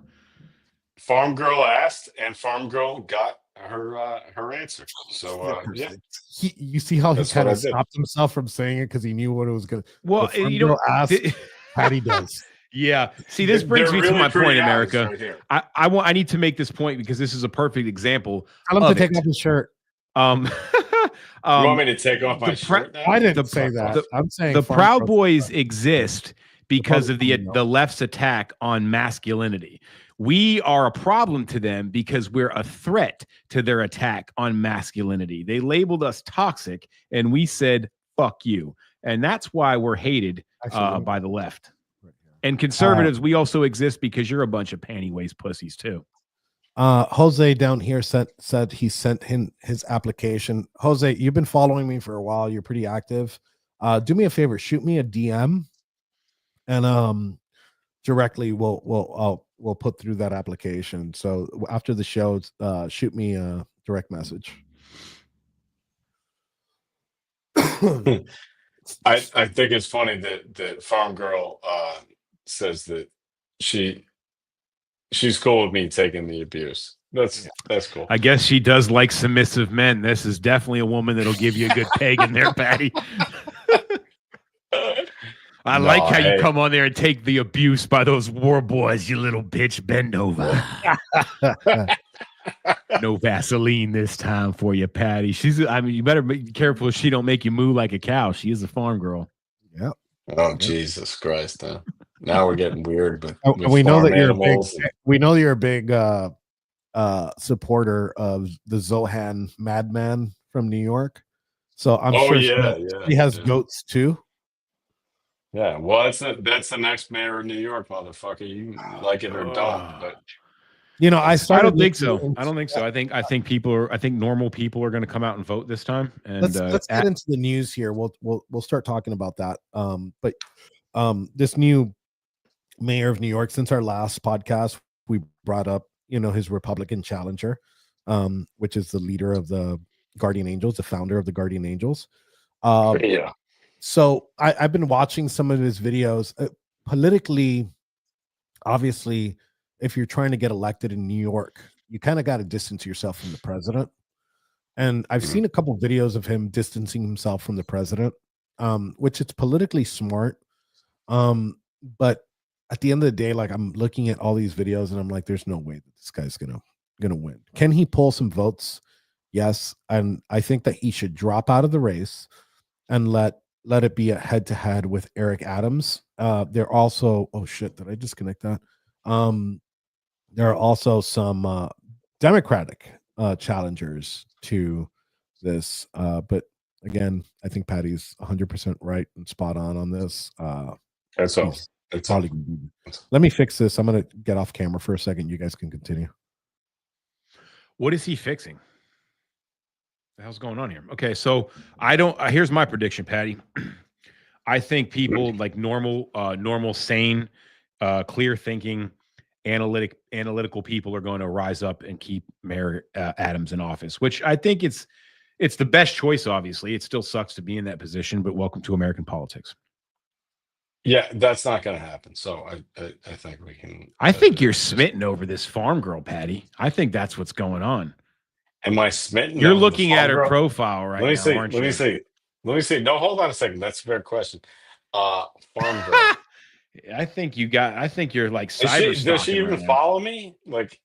[SPEAKER 6] Farm girl asked, and Farm girl got her answer. So yeah,
[SPEAKER 4] You see how he
[SPEAKER 6] That's
[SPEAKER 4] kind
[SPEAKER 6] what
[SPEAKER 4] of
[SPEAKER 6] I did.
[SPEAKER 4] stopped himself from saying it because he knew what it was gonna.
[SPEAKER 5] Well,
[SPEAKER 4] The
[SPEAKER 5] you know,
[SPEAKER 4] girl asked, Patty does.
[SPEAKER 5] yeah. See, this brings
[SPEAKER 6] They're
[SPEAKER 5] me to
[SPEAKER 6] really
[SPEAKER 5] my
[SPEAKER 6] pretty
[SPEAKER 5] point,
[SPEAKER 6] eyes
[SPEAKER 5] America.
[SPEAKER 6] right here.
[SPEAKER 5] I need to make this point because this is a perfect example
[SPEAKER 4] Tell him to
[SPEAKER 5] of
[SPEAKER 4] take
[SPEAKER 5] it.
[SPEAKER 4] off his shirt.
[SPEAKER 5] Um,
[SPEAKER 6] You want me to take off my
[SPEAKER 5] the
[SPEAKER 6] shirt now?
[SPEAKER 4] I didn't
[SPEAKER 5] the-
[SPEAKER 4] say that.
[SPEAKER 5] the-
[SPEAKER 4] I'm saying
[SPEAKER 5] the
[SPEAKER 4] Farm
[SPEAKER 5] Proud
[SPEAKER 4] Girl-
[SPEAKER 5] Boys exist because of
[SPEAKER 4] public
[SPEAKER 5] the left's attack on masculinity. We are a problem to them because we're a threat to their attack on masculinity. They labeled us toxic, and we said "fuck you," and that's why we're hated
[SPEAKER 4] Actually,
[SPEAKER 5] by the left.
[SPEAKER 4] right here.
[SPEAKER 5] And conservatives, we also exist because you're a bunch of panty waist pussies too.
[SPEAKER 4] Jose down here said he sent him his application. Jose, you've been following me for a while. You're pretty active. Do me a favor, shoot me a DM, and directly we'll put through that application. So after the show, shoot me a direct message.
[SPEAKER 6] I think it's funny that Farm Girl says that she's cool with me taking the abuse. That's cool.
[SPEAKER 5] I guess she does like submissive men. This is definitely a woman that'll give you a good peg in there, Patty. I like how you come on there and take the abuse by those war boys, you little bitch. Bend over. No Vaseline this time for you, Patty. You better be careful she don't make you moo like a cow. She is a farm girl.
[SPEAKER 4] Yep.
[SPEAKER 6] Oh Jesus Christ! Now we're getting weird, but
[SPEAKER 4] We know that you're
[SPEAKER 6] animals.
[SPEAKER 4] we know you're a big supporter of the Zohan Madman from New York. So I'm
[SPEAKER 6] Oh,
[SPEAKER 4] sure
[SPEAKER 6] yeah,
[SPEAKER 4] she has
[SPEAKER 6] yeah.
[SPEAKER 4] goats too.
[SPEAKER 6] Yeah, well, that's the next mayor of New York, motherfucker. You like it or don't, but
[SPEAKER 4] You know,
[SPEAKER 5] I don't think so.
[SPEAKER 4] looking
[SPEAKER 5] I don't think so. I think normal people are going to come out and vote this time. And
[SPEAKER 4] let's get into the news here. We'll start talking about that. But this new mayor of New York, since our last podcast, we brought up, his Republican challenger, which is the leader of the Guardian Angels, the founder of the Guardian Angels.
[SPEAKER 6] yeah.
[SPEAKER 4] So I've been watching some of his videos. Politically, obviously, if you're trying to get elected in New York, you kind of got to distance yourself from the president. And I've seen a couple of videos of him distancing himself from the president, which it's politically smart. But at the end of the day, like, I'm looking at all these videos and I'm like, there's no way that this guy's gonna win. Can he pull some votes? Yes. And I think that he should drop out of the race and let it be a head-to-head with Eric Adams. They're also, oh shit, did I disconnect that? There are also some Democratic challengers to this, but again, I think Patty's 100% right and spot on this.
[SPEAKER 6] That's all.
[SPEAKER 4] He's
[SPEAKER 6] That's all.
[SPEAKER 4] probably gonna be- Let me fix this. I'm gonna get off camera for a second. You guys can continue.
[SPEAKER 5] what is he fixing? The hell's going on here? Okay, so here's my prediction, Patty. I think people like normal, sane, clear thinking, analytical people are going to rise up and keep Mayor Adams in office, which I think it's the best choice. Obviously, it still sucks to be in that position, but welcome to American politics.
[SPEAKER 6] Yeah, that's not going to happen. So I think we can.
[SPEAKER 5] I think you're smitten over this farm girl, Patty. I think that's what's going on.
[SPEAKER 6] Am I smitten?
[SPEAKER 5] You're
[SPEAKER 6] over the
[SPEAKER 5] looking at
[SPEAKER 6] farm
[SPEAKER 5] her
[SPEAKER 6] girl?
[SPEAKER 5] profile right
[SPEAKER 6] Let me
[SPEAKER 5] now,
[SPEAKER 6] see.
[SPEAKER 5] aren't
[SPEAKER 6] Let
[SPEAKER 5] you?
[SPEAKER 6] me see. Let me see. No, hold on a second. That's a fair question. Farm girl.
[SPEAKER 5] I think you're like
[SPEAKER 6] Does
[SPEAKER 5] cyber
[SPEAKER 6] she even
[SPEAKER 5] right now.
[SPEAKER 6] follow me? Like,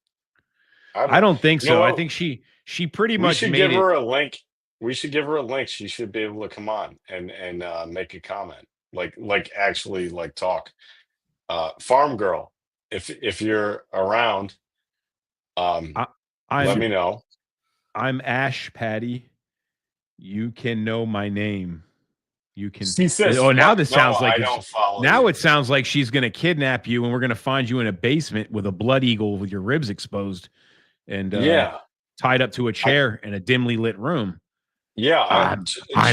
[SPEAKER 5] I don't think
[SPEAKER 6] You
[SPEAKER 5] so.
[SPEAKER 6] know
[SPEAKER 5] I
[SPEAKER 6] what?
[SPEAKER 5] think she pretty
[SPEAKER 6] we
[SPEAKER 5] much
[SPEAKER 6] should
[SPEAKER 5] made
[SPEAKER 6] give
[SPEAKER 5] it.
[SPEAKER 6] her a link. We should give her a link. She should be able to come on and make a comment. Like actually like talk. Farm girl, if you're around, let me know.
[SPEAKER 5] I'm Ash, Patty. You can know my name. You can.
[SPEAKER 6] She says,
[SPEAKER 5] Oh, now
[SPEAKER 6] "Fuck
[SPEAKER 5] this
[SPEAKER 6] no,
[SPEAKER 5] sounds like
[SPEAKER 6] I don't follow
[SPEAKER 5] now
[SPEAKER 6] you."
[SPEAKER 5] it sounds like she's going to kidnap you, and we're going to find you in a basement with a blood eagle with your ribs exposed, and
[SPEAKER 6] Yeah.
[SPEAKER 5] tied up to a chair in a dimly lit room.
[SPEAKER 6] Yeah,
[SPEAKER 5] I'm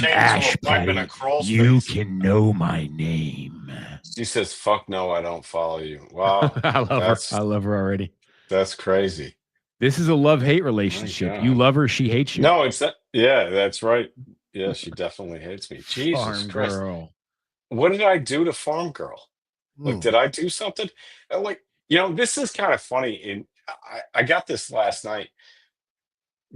[SPEAKER 5] Ash, Patty. You can know my name.
[SPEAKER 6] She says, "Fuck no, I don't follow you." Wow,
[SPEAKER 5] I love her. I love her already.
[SPEAKER 6] that's crazy.
[SPEAKER 5] This is a love-hate relationship.
[SPEAKER 6] God.
[SPEAKER 5] You love her, she hates you.
[SPEAKER 6] No, it's that. Yeah, that's right. Yeah, she definitely hates me. Jesus
[SPEAKER 5] Farm
[SPEAKER 6] Christ,
[SPEAKER 5] girl.
[SPEAKER 6] what did I do to Farm Girl? Like, did I do something? Like, this is kind of funny. I got this last night.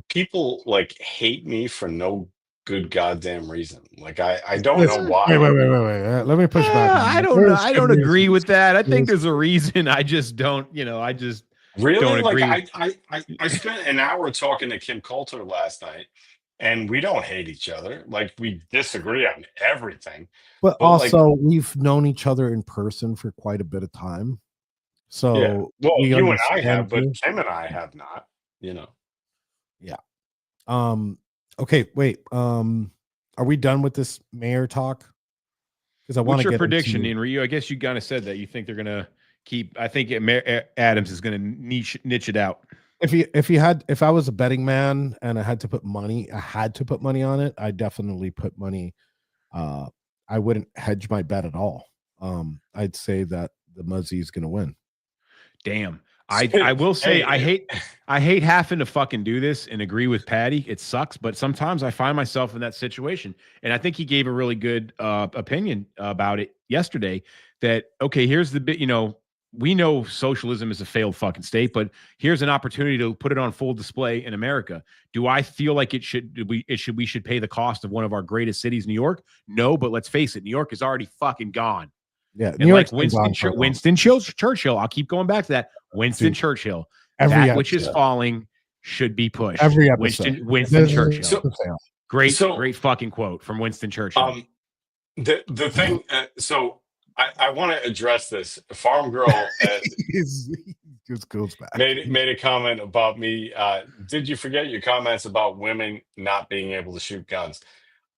[SPEAKER 6] people like hate me for no good goddamn reason. Like I don't know
[SPEAKER 4] Listen,
[SPEAKER 6] why.
[SPEAKER 4] wait. Let me push back. on
[SPEAKER 5] I
[SPEAKER 4] you.
[SPEAKER 5] don't know.
[SPEAKER 4] There's
[SPEAKER 5] I
[SPEAKER 4] good
[SPEAKER 5] don't agree
[SPEAKER 4] reasons.
[SPEAKER 5] with that. I think
[SPEAKER 4] There's-
[SPEAKER 5] there's a reason. I just don't. I just
[SPEAKER 6] Really?
[SPEAKER 5] don't
[SPEAKER 6] Like
[SPEAKER 5] agree.
[SPEAKER 6] I spent an hour talking to Kim Coulter last night, and we don't hate each other. Like we disagree on everything.
[SPEAKER 4] But
[SPEAKER 6] But like,
[SPEAKER 4] also, we've known each other in person for quite a bit of time,
[SPEAKER 6] yeah.
[SPEAKER 4] so
[SPEAKER 6] Well,
[SPEAKER 4] we
[SPEAKER 6] you and I
[SPEAKER 4] understand
[SPEAKER 6] have, but
[SPEAKER 4] you.
[SPEAKER 6] Kim and I have not. You know.
[SPEAKER 4] Yeah. Okay. Wait. Are we done with this mayor talk? Because I want
[SPEAKER 5] What's
[SPEAKER 4] to
[SPEAKER 5] your
[SPEAKER 4] get
[SPEAKER 5] prediction,
[SPEAKER 4] into.
[SPEAKER 5] Ryu? I guess you kind of said that you think they're gonna keep. I think Adams is gonna niche it out.
[SPEAKER 4] If I was a betting man and I had to put money on it, I definitely put money. I wouldn't hedge my bet at all. I'd say that the Muzzy is going to win.
[SPEAKER 5] Damn. I will say
[SPEAKER 6] Hey,
[SPEAKER 5] I hate having to fucking do this and agree with Patty. It sucks, but sometimes I find myself in that situation. And I think he gave a really good opinion about it yesterday. That okay, here's the bit. We know socialism is a failed fucking state, but here's an opportunity to put it on full display in America. Do I feel like we should pay the cost of one of our greatest cities, New York? No, but let's face it, New York is already fucking gone.
[SPEAKER 4] Yeah,
[SPEAKER 5] And like
[SPEAKER 4] York's been gone for a while.
[SPEAKER 5] Winston Churchill, I'll keep going back to that. Winston
[SPEAKER 4] Dude,
[SPEAKER 5] Churchill,
[SPEAKER 4] every
[SPEAKER 5] that which is
[SPEAKER 4] episode.
[SPEAKER 5] falling should be pushed.
[SPEAKER 4] Every episode.
[SPEAKER 5] Winston
[SPEAKER 4] This is
[SPEAKER 5] Churchill.
[SPEAKER 4] the sale.
[SPEAKER 5] Great fucking quote from Winston Churchill.
[SPEAKER 6] The thing. So I want to address this. Farm Girl
[SPEAKER 4] He just goes back.
[SPEAKER 6] made a comment about me. Did you forget your comments about women not being able to shoot guns?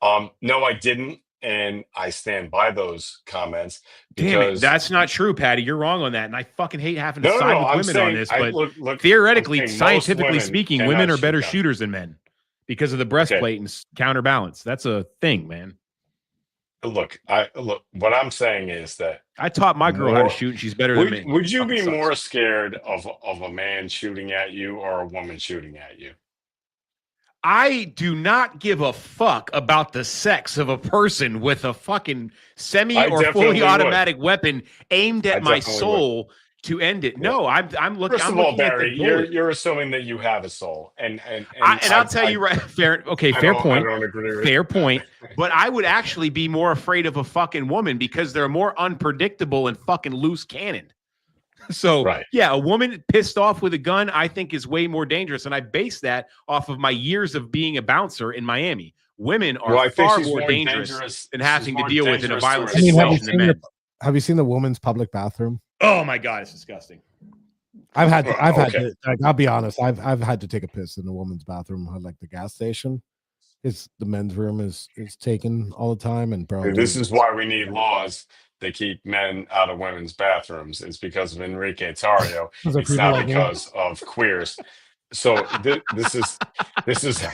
[SPEAKER 6] No, I didn't, and I stand by those comments.
[SPEAKER 5] Damn it,
[SPEAKER 6] Because
[SPEAKER 5] that's not true, Patty. You're wrong on that, and I fucking hate having to
[SPEAKER 6] no,
[SPEAKER 5] side with
[SPEAKER 6] I'm
[SPEAKER 5] women
[SPEAKER 6] saying,
[SPEAKER 5] on this. But
[SPEAKER 6] look,
[SPEAKER 5] theoretically,
[SPEAKER 6] I'm saying most
[SPEAKER 5] scientifically
[SPEAKER 6] women
[SPEAKER 5] speaking,
[SPEAKER 6] cannot
[SPEAKER 5] women are
[SPEAKER 6] shoot
[SPEAKER 5] better
[SPEAKER 6] guns.
[SPEAKER 5] shooters than men because of the breastplate and counterbalance. That's a thing, man.
[SPEAKER 6] Look, what I'm saying is that
[SPEAKER 5] I taught my girl how to
[SPEAKER 6] More-
[SPEAKER 5] shoot, and she's better than me.
[SPEAKER 6] would you be
[SPEAKER 5] Fucking sucks.
[SPEAKER 6] more scared of a man shooting at you or a woman shooting at you?
[SPEAKER 5] I do not give a fuck about the sex of a person with a fucking semi
[SPEAKER 6] I
[SPEAKER 5] or
[SPEAKER 6] definitely
[SPEAKER 5] fully
[SPEAKER 6] would.
[SPEAKER 5] automatic weapon aimed
[SPEAKER 6] I
[SPEAKER 5] at my
[SPEAKER 6] definitely
[SPEAKER 5] soul to end it.
[SPEAKER 6] Yeah.
[SPEAKER 5] No, I'm looking.
[SPEAKER 6] First
[SPEAKER 5] I'm
[SPEAKER 6] of all,
[SPEAKER 5] looking at
[SPEAKER 6] Barry,
[SPEAKER 5] the bullet.
[SPEAKER 6] you're assuming that you have a soul, and
[SPEAKER 5] I'll tell you right. Fair. Okay.
[SPEAKER 6] I
[SPEAKER 5] Fair
[SPEAKER 6] don't-
[SPEAKER 5] point.
[SPEAKER 6] I don't agree with
[SPEAKER 5] Fair
[SPEAKER 6] that.
[SPEAKER 5] point. But I would actually be more afraid of a fucking woman because they're more unpredictable and fucking loose cannon. So
[SPEAKER 6] Right.
[SPEAKER 5] yeah, a woman pissed off with a gun, I think is way more dangerous. And I base that off of my years of being a bouncer in Miami. Women are
[SPEAKER 6] Well, I think
[SPEAKER 5] far
[SPEAKER 6] she's
[SPEAKER 5] more
[SPEAKER 6] more
[SPEAKER 5] dangerous
[SPEAKER 6] dangerous
[SPEAKER 5] than
[SPEAKER 6] she's
[SPEAKER 5] having to
[SPEAKER 6] more
[SPEAKER 5] deal with in a
[SPEAKER 6] dangerous
[SPEAKER 5] violent
[SPEAKER 6] to
[SPEAKER 4] I mean,
[SPEAKER 5] situation than men.
[SPEAKER 4] have you seen the women's public bathroom?
[SPEAKER 5] Oh my God, it's disgusting.
[SPEAKER 4] I've had
[SPEAKER 6] Okay.
[SPEAKER 4] to, like, I'll be honest, I've had to take a piss in the woman's bathroom at like the gas station. It's the men's room is taken all the time, and bro,
[SPEAKER 6] This is why we need laws that keep men out of women's bathrooms. It's because of Enrique Tario.
[SPEAKER 4] Those are
[SPEAKER 6] It's
[SPEAKER 4] people
[SPEAKER 6] not
[SPEAKER 4] like me.
[SPEAKER 6] because of queers. So this is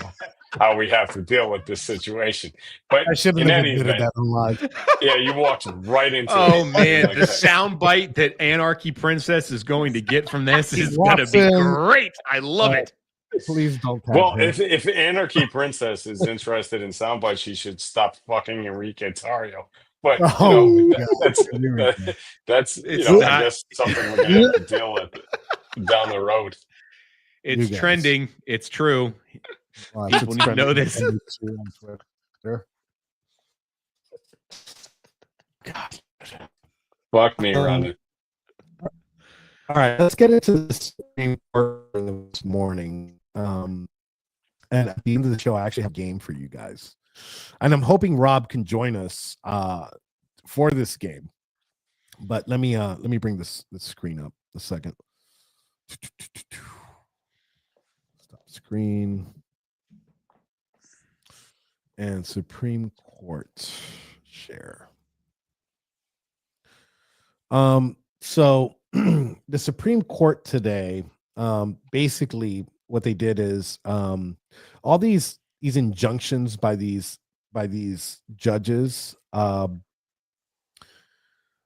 [SPEAKER 6] how we have to deal with this situation. But
[SPEAKER 4] I shouldn't
[SPEAKER 6] in
[SPEAKER 4] have
[SPEAKER 6] any
[SPEAKER 4] admitted
[SPEAKER 6] event,
[SPEAKER 4] that on live.
[SPEAKER 6] yeah, you walked right into
[SPEAKER 5] Oh
[SPEAKER 6] it.
[SPEAKER 5] man,
[SPEAKER 6] Like
[SPEAKER 5] the
[SPEAKER 6] that.
[SPEAKER 5] sound bite that Anarchy Princess is going to get from this
[SPEAKER 4] He
[SPEAKER 5] is gonna
[SPEAKER 4] walks
[SPEAKER 5] be
[SPEAKER 4] in.
[SPEAKER 5] great. I love
[SPEAKER 4] Oh,
[SPEAKER 5] it.
[SPEAKER 4] Please don't. Tag
[SPEAKER 6] Well,
[SPEAKER 4] him.
[SPEAKER 6] if Anarchy Princess is interested in soundbite, she should stop fucking Enrique Tario. But
[SPEAKER 4] Oh,
[SPEAKER 6] you know,
[SPEAKER 4] God.
[SPEAKER 6] that's
[SPEAKER 4] Here we go.
[SPEAKER 6] that's
[SPEAKER 5] It's
[SPEAKER 6] I
[SPEAKER 5] not-
[SPEAKER 6] guess something we're gonna have to deal with down the road.
[SPEAKER 5] It's
[SPEAKER 4] guys.
[SPEAKER 5] trending. It's true.
[SPEAKER 4] Watch,
[SPEAKER 5] people
[SPEAKER 4] it's
[SPEAKER 5] need to know
[SPEAKER 4] trending
[SPEAKER 5] this.
[SPEAKER 4] on Twitter. God.
[SPEAKER 6] Fuck me,
[SPEAKER 4] Um,
[SPEAKER 6] Rhonda.
[SPEAKER 4] All right, let's get into the Supreme Court this morning. And at the end of the show, I actually have a game for you guys, and I'm hoping Rob can join us for this game. But let me bring this screen up a second. Stop screen and Supreme Court share. So the Supreme Court today, basically what they did is all these injunctions by these judges,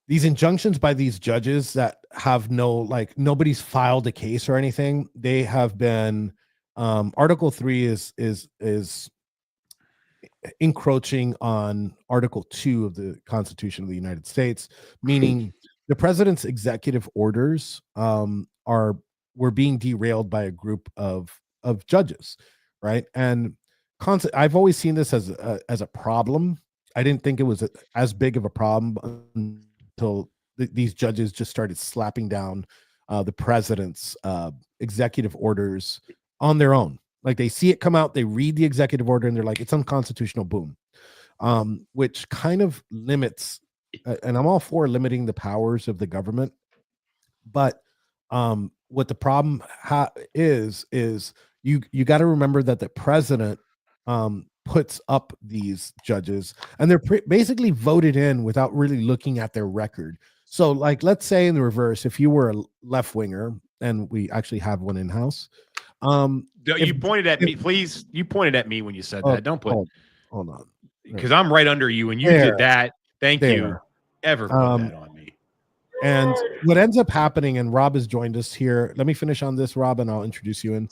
[SPEAKER 4] these injunctions by these judges that have nobody's filed a case or anything. They have been Article 3 is encroaching on Article 2 of the Constitution of the United States, meaning the president's executive orders were being derailed by a group of judges. right? And I've always seen this as a problem. I didn't think it was as big of a problem until these judges just started slapping down the president's executive orders on their own. Like they see it come out, they read the executive order, and they're like, it's unconstitutional. Boom. Which kind of limits, and I'm all for limiting the powers of the government, but what the problem is you got to remember that the president puts up these judges, and they're basically voted in without really looking at their record. So, like, let's say in the reverse, if you were a left winger, and we actually have one in house.
[SPEAKER 5] You pointed at me, please. You pointed at me when you said that. Don't put.
[SPEAKER 4] Hold on,
[SPEAKER 5] because I'm right under you, and you did that. Thank you. Ever put that on me?
[SPEAKER 4] And what ends up happening, and Rob has joined us here. Let me finish on this, Rob, and I'll introduce you in.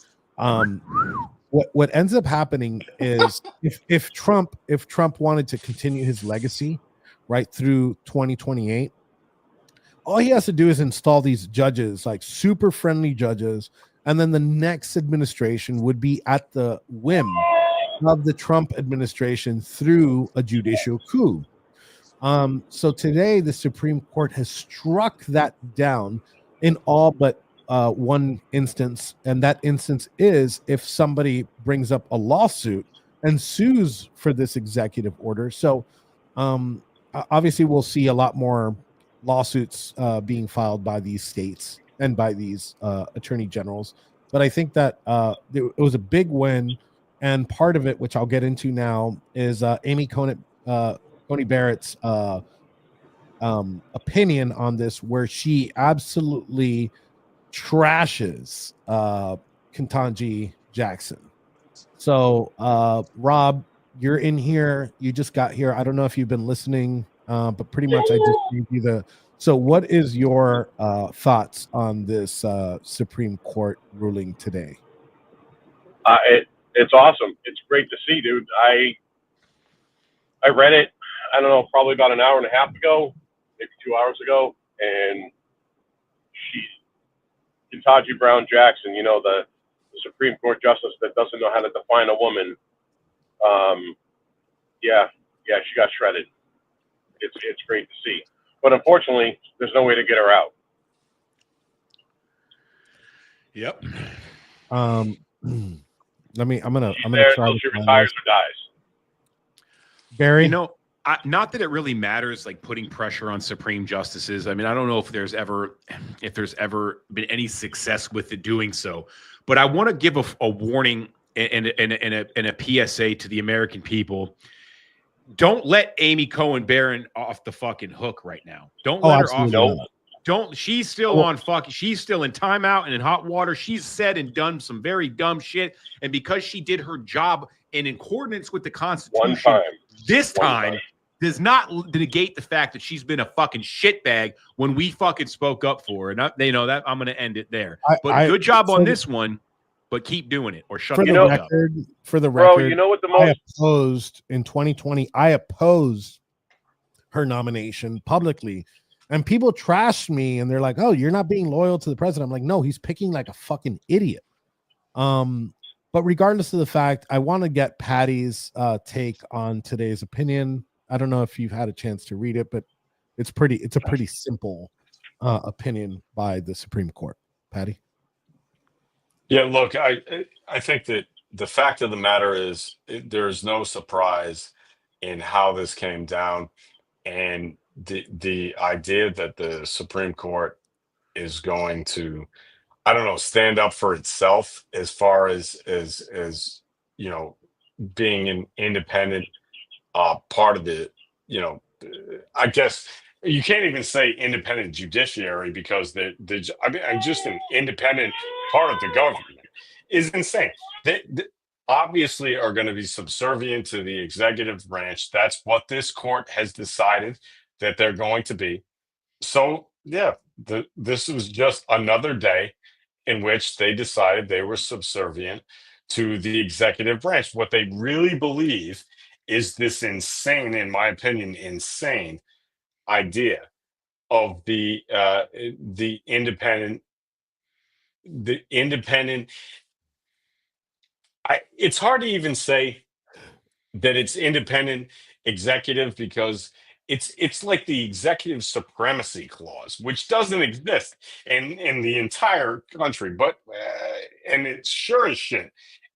[SPEAKER 4] What ends up happening is if Trump wanted to continue his legacy right through 2028, all he has to do is install these judges, like super friendly judges, and then the next administration would be at the whim of the Trump administration through a judicial coup. So today the Supreme Court has struck that down in all but one instance, and that instance is if somebody brings up a lawsuit and sues for this executive order. So obviously we'll see a lot more lawsuits being filed by these states and by these attorney generals. But I think that it was a big win, and part of it, which I'll get into now, is Amy Coney Barrett's opinion on this, where she absolutely trashes Ketanji Jackson. So Rob, you're in here. You just got here. I don't know if you've been listening, but pretty much I just gave you the. So what is your thoughts on this Supreme Court ruling today?
[SPEAKER 7] It's awesome. It's great to see, dude. I read it, I don't know, probably about an hour and a half ago, maybe 2 hours ago, and Ketanji Brown Jackson, you know, the Supreme Court justice that doesn't know how to define a woman. She got shredded. It's great to see, but unfortunately, there's no way to get her out.
[SPEAKER 5] Yep.
[SPEAKER 4] I'm gonna
[SPEAKER 7] there
[SPEAKER 4] try
[SPEAKER 7] until
[SPEAKER 4] to
[SPEAKER 7] she
[SPEAKER 4] find
[SPEAKER 7] retires
[SPEAKER 4] this.
[SPEAKER 7] or dies.
[SPEAKER 4] Barry,
[SPEAKER 5] You know, not that it really matters, like putting pressure on Supreme justices. I mean, I don't know if there's ever been any success with it doing so, but I want to give a warning and a PSA to the American people. Don't let Amy Coney Barrett off the fucking hook right now. Don't let her off.
[SPEAKER 4] absolutely not.
[SPEAKER 5] Don't. She's still on fucking. She's still in timeout and in hot water. She's said and done some very dumb shit, and because she did her job in accordance with the Constitution,
[SPEAKER 7] One time.
[SPEAKER 5] this time does not negate the fact that she's been a fucking shitbag when we fucking spoke up for her. And they know that I'm going to end it there. But good job on this one. But keep doing it or shut
[SPEAKER 4] For
[SPEAKER 5] the
[SPEAKER 4] the
[SPEAKER 5] fuck up.
[SPEAKER 4] record,
[SPEAKER 7] Bro, you know what the
[SPEAKER 4] I
[SPEAKER 7] most
[SPEAKER 4] opposed in 2020. I opposed her nomination publicly, and people trashed me, and they're like, "Oh, you're not being loyal to the president." I'm like, "No, he's picking like a fucking idiot." But regardless of the fact, I want to get Patty's take on today's opinion. I don't know if you've had a chance to read it, but it's a pretty simple opinion by the Supreme Court. Patty.
[SPEAKER 6] Yeah, look, I think that the fact of the matter is there is no surprise in how this came down, and the idea that the Supreme Court is going to, I don't know, stand up for itself as far as you know, being an independent part of the, you know, I guess you can't even say independent judiciary because I mean, just an independent part of the government is insane. They obviously are going to be subservient to the executive branch. That's what this court has decided that they're going to be. So yeah, this was just another day in which they decided they were subservient to the executive branch. What they really believe is this insane, in my opinion, insane idea of the independent It's hard to even say that it's independent executive because it's like the executive supremacy clause, which doesn't exist in the entire country, but and it sure as shit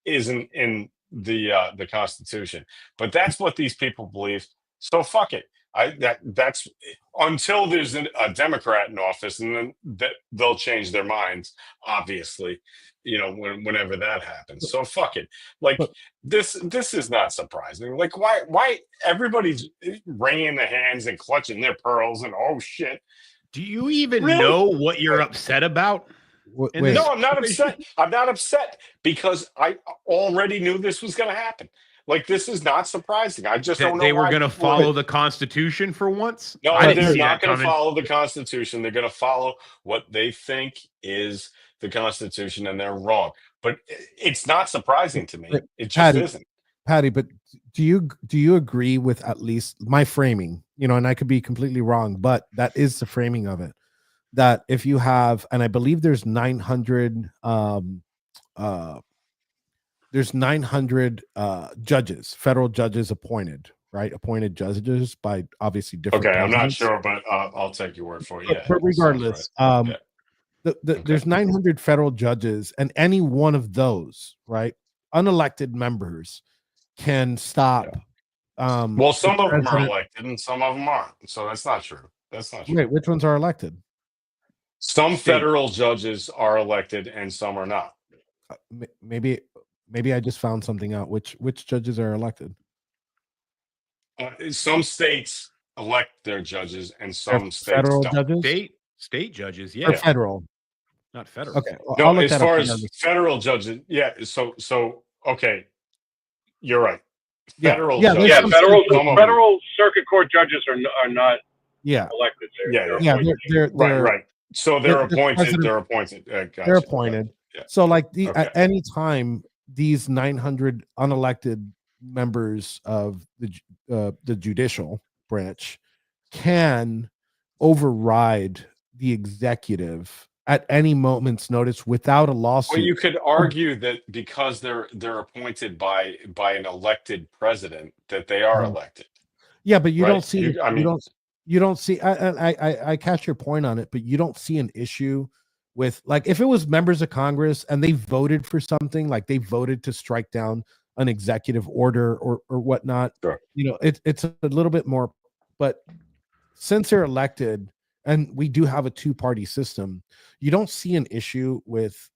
[SPEAKER 6] isn't in the Constitution. But that's what these people believe. So fuck it. That's until there's a Democrat in office, and then they'll change their minds. Obviously, whenever that happens. So fuck it. Like this is not surprising. Like why everybody's wringing their hands and clutching their pearls and oh shit.
[SPEAKER 5] Do you even
[SPEAKER 6] Really?
[SPEAKER 5] know what you're upset about?
[SPEAKER 4] Wait,
[SPEAKER 6] No, I'm not upset. I'm not upset because I already knew this was going to happen. Like this is not surprising. I just don't know
[SPEAKER 5] They were
[SPEAKER 6] why
[SPEAKER 5] going to
[SPEAKER 6] people-
[SPEAKER 5] follow the Constitution for once?
[SPEAKER 6] No,
[SPEAKER 5] I didn't
[SPEAKER 6] they're
[SPEAKER 5] see
[SPEAKER 6] not
[SPEAKER 5] that
[SPEAKER 6] going to
[SPEAKER 5] coming.
[SPEAKER 6] follow the Constitution. They're going to follow what they think is the Constitution, and they're wrong. But it's not surprising to me.
[SPEAKER 4] But,
[SPEAKER 6] It just
[SPEAKER 4] Patty,
[SPEAKER 6] isn't.
[SPEAKER 4] Patty, but do you agree with at least my framing? And I could be completely wrong, but that is the framing of it. That if you have, and I believe there's 900 judges, federal judges appointed, right? Appointed judges by obviously different.
[SPEAKER 6] Okay, I'm not
[SPEAKER 4] presidents.
[SPEAKER 6] sure, but I'll take your word for it.
[SPEAKER 4] But,
[SPEAKER 6] Yeah,
[SPEAKER 4] but
[SPEAKER 6] sounds
[SPEAKER 4] regardless,
[SPEAKER 6] right. Yeah.
[SPEAKER 4] there's 900 federal judges, and any one of those, right, unelected members can stop.
[SPEAKER 6] Well, some
[SPEAKER 4] the
[SPEAKER 6] of them are
[SPEAKER 4] president-
[SPEAKER 6] elected, and some of them aren't. So that's not true. That's not true.
[SPEAKER 4] Wait, which ones are elected?
[SPEAKER 6] Some
[SPEAKER 5] State.
[SPEAKER 6] federal judges are elected, and some are not.
[SPEAKER 4] Maybe I just found something out. Which judges are elected?
[SPEAKER 6] Some states elect their judges, and
[SPEAKER 4] They're
[SPEAKER 6] some states
[SPEAKER 4] federal
[SPEAKER 6] don't.
[SPEAKER 4] judges
[SPEAKER 5] State judges,
[SPEAKER 4] or
[SPEAKER 5] yeah.
[SPEAKER 4] federal?
[SPEAKER 5] Not federal.
[SPEAKER 4] Okay, well,
[SPEAKER 6] No,
[SPEAKER 4] I'll look
[SPEAKER 6] as
[SPEAKER 4] that
[SPEAKER 6] far
[SPEAKER 4] up
[SPEAKER 6] as
[SPEAKER 4] later.
[SPEAKER 6] federal judges, yeah. So okay, you're right.
[SPEAKER 4] Yeah,
[SPEAKER 6] Federal
[SPEAKER 4] yeah,
[SPEAKER 6] judges,
[SPEAKER 7] Yeah,
[SPEAKER 4] some
[SPEAKER 7] federal
[SPEAKER 6] some of them-
[SPEAKER 7] federal circuit court judges are not
[SPEAKER 4] yeah,
[SPEAKER 7] elected.
[SPEAKER 6] Yeah,
[SPEAKER 4] yeah,
[SPEAKER 7] appointed.
[SPEAKER 4] they're
[SPEAKER 6] right. So they're
[SPEAKER 4] the
[SPEAKER 6] appointed.
[SPEAKER 4] president-
[SPEAKER 6] They're appointed. Gotcha.
[SPEAKER 4] they're appointed.
[SPEAKER 6] Yeah.
[SPEAKER 4] So like
[SPEAKER 6] Okay.
[SPEAKER 4] at any time, these 900 unelected members of the judicial branch can override the executive at any moment's notice without a lawsuit.
[SPEAKER 6] Well, you could argue that because they're appointed by an elected president, that they are
[SPEAKER 4] Mhm.
[SPEAKER 6] elected.
[SPEAKER 4] Yeah, but you
[SPEAKER 6] Right.
[SPEAKER 4] don't see.
[SPEAKER 6] I mean-
[SPEAKER 4] You don't see. I catch your point on it, but you don't see an issue with, like, if it was members of Congress and they voted for something, like they voted to strike down an executive order or whatnot.
[SPEAKER 6] Sure.
[SPEAKER 4] It's a little bit more. But since they're elected, and we do have a two-party system, you don't see an issue with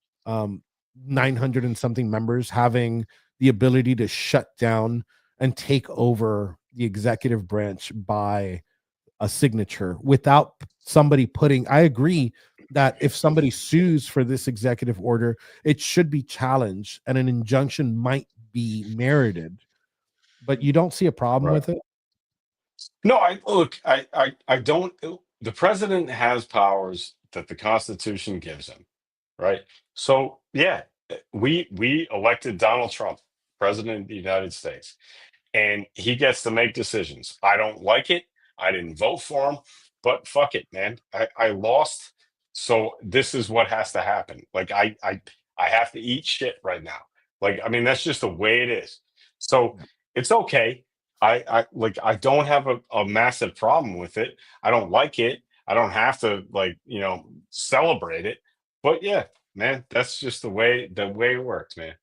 [SPEAKER 4] 900 and something members having the ability to shut down and take over the executive branch by a signature without somebody putting. I agree that if somebody sues for this executive order, it should be challenged and an injunction might be merited, but you don't see a problem
[SPEAKER 6] Right.
[SPEAKER 4] with it.
[SPEAKER 6] No, I don't. The president has powers that the Constitution gives him, right? So yeah, we elected Donald Trump, president of the United States, and he gets to make decisions. I don't like it. I didn't vote for him, but fuck it, man. I lost, so this is what has to happen. Like I have to eat shit right now. Like, I mean, that's just the way it is. So it's okay. I don't have a massive problem with it. I don't like it. I don't have to celebrate it. But yeah, man, that's just the way it works, man.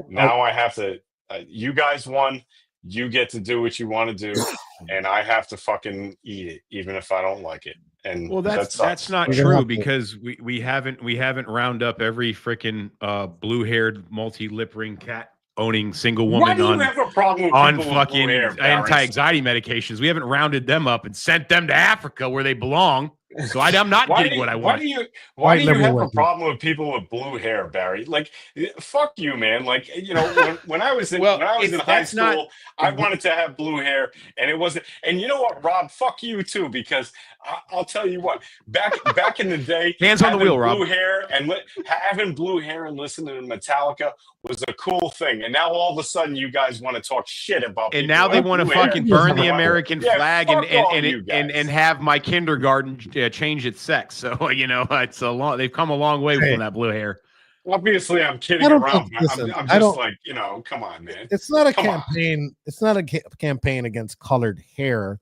[SPEAKER 6] Now I have to. You guys won. You get to do what you want to do, and I have to fucking eat it, even if I don't like it. And
[SPEAKER 5] Well, that's
[SPEAKER 6] sucks.
[SPEAKER 5] not
[SPEAKER 4] We're gonna
[SPEAKER 5] true
[SPEAKER 4] have to-
[SPEAKER 5] because we haven't round up every freaking blue-haired multi-lip ring cat owning single
[SPEAKER 6] Why
[SPEAKER 5] woman
[SPEAKER 6] do you
[SPEAKER 5] on
[SPEAKER 6] have a problem with
[SPEAKER 5] on
[SPEAKER 6] people with blue
[SPEAKER 5] fucking
[SPEAKER 6] hair, Barry?
[SPEAKER 5] anti-anxiety medications. We haven't rounded them up and sent them to Africa where they belong. So I'm not
[SPEAKER 6] Why
[SPEAKER 5] getting
[SPEAKER 6] do
[SPEAKER 5] what I
[SPEAKER 6] why
[SPEAKER 5] want.
[SPEAKER 6] do you
[SPEAKER 4] White liberal
[SPEAKER 6] have a
[SPEAKER 4] women.
[SPEAKER 6] problem with people with blue hair, Barry? Like, fuck you, man. Like, when I was in
[SPEAKER 5] Well,
[SPEAKER 6] when I was in
[SPEAKER 5] it's-
[SPEAKER 6] high
[SPEAKER 5] that's not-
[SPEAKER 6] school, I wanted to have blue hair, and it wasn't. And you know what, Rob? Fuck you too, because I'll tell you what. Back in the day,
[SPEAKER 5] Hands on the
[SPEAKER 6] having
[SPEAKER 5] wheel, Rob.
[SPEAKER 6] Blue hair and having blue hair and listening to Metallica was a cool thing. And now all of a sudden, you guys want to talk shit about.
[SPEAKER 5] And
[SPEAKER 6] people
[SPEAKER 5] now
[SPEAKER 6] who
[SPEAKER 5] they
[SPEAKER 6] have
[SPEAKER 5] want to
[SPEAKER 6] blue hair.
[SPEAKER 5] fucking burn the
[SPEAKER 6] Yeah,
[SPEAKER 5] American
[SPEAKER 6] yeah,
[SPEAKER 5] flag and
[SPEAKER 6] fuck all
[SPEAKER 5] and,
[SPEAKER 6] you
[SPEAKER 5] and,
[SPEAKER 6] guys.
[SPEAKER 5] and have my kindergarten change its sex. So it's a long. They've come a long way
[SPEAKER 4] Hey.
[SPEAKER 5] from that blue hair.
[SPEAKER 6] Obviously, I'm kidding
[SPEAKER 4] I don't
[SPEAKER 6] around.
[SPEAKER 4] think-
[SPEAKER 6] But
[SPEAKER 4] listen,
[SPEAKER 6] I'm
[SPEAKER 4] I
[SPEAKER 6] just
[SPEAKER 4] don't-
[SPEAKER 6] like, come on, man.
[SPEAKER 4] It's not a
[SPEAKER 6] Come on.
[SPEAKER 4] campaign. It's not a campaign against colored hair,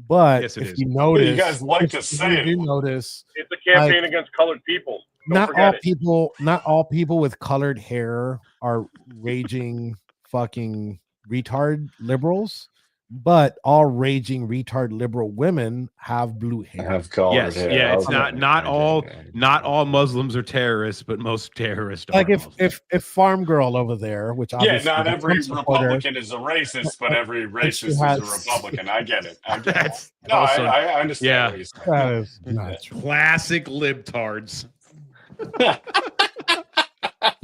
[SPEAKER 4] but
[SPEAKER 5] Yes, it
[SPEAKER 4] if
[SPEAKER 5] is.
[SPEAKER 4] you notice,
[SPEAKER 6] you guys like to
[SPEAKER 4] if
[SPEAKER 6] say
[SPEAKER 4] you
[SPEAKER 6] it.
[SPEAKER 4] do notice,
[SPEAKER 7] It's a campaign against colored people. Don't
[SPEAKER 4] not
[SPEAKER 7] forget
[SPEAKER 4] all
[SPEAKER 7] it.
[SPEAKER 4] people, not all people with colored hair are raging fucking retard liberals, but all raging retard liberal women have blue
[SPEAKER 6] I
[SPEAKER 4] hair.
[SPEAKER 6] have colored
[SPEAKER 5] Yes,
[SPEAKER 6] hair.
[SPEAKER 5] yeah, it's
[SPEAKER 6] Okay.
[SPEAKER 5] not all
[SPEAKER 6] Okay.
[SPEAKER 5] not all Muslims are terrorists, but most terrorists
[SPEAKER 4] Like
[SPEAKER 5] are.
[SPEAKER 4] if Farm Girl over there, which
[SPEAKER 6] Yeah,
[SPEAKER 4] obviously
[SPEAKER 6] not
[SPEAKER 4] is a
[SPEAKER 6] every
[SPEAKER 4] Trump supporter,
[SPEAKER 6] Republican is a racist, but every
[SPEAKER 4] she
[SPEAKER 6] racist is a
[SPEAKER 4] has-
[SPEAKER 6] Republican. I get it. I get it.
[SPEAKER 5] That's
[SPEAKER 6] No,
[SPEAKER 5] also
[SPEAKER 6] I understand
[SPEAKER 5] yeah.
[SPEAKER 6] what you're saying.
[SPEAKER 4] that is not true.
[SPEAKER 5] classic libtards.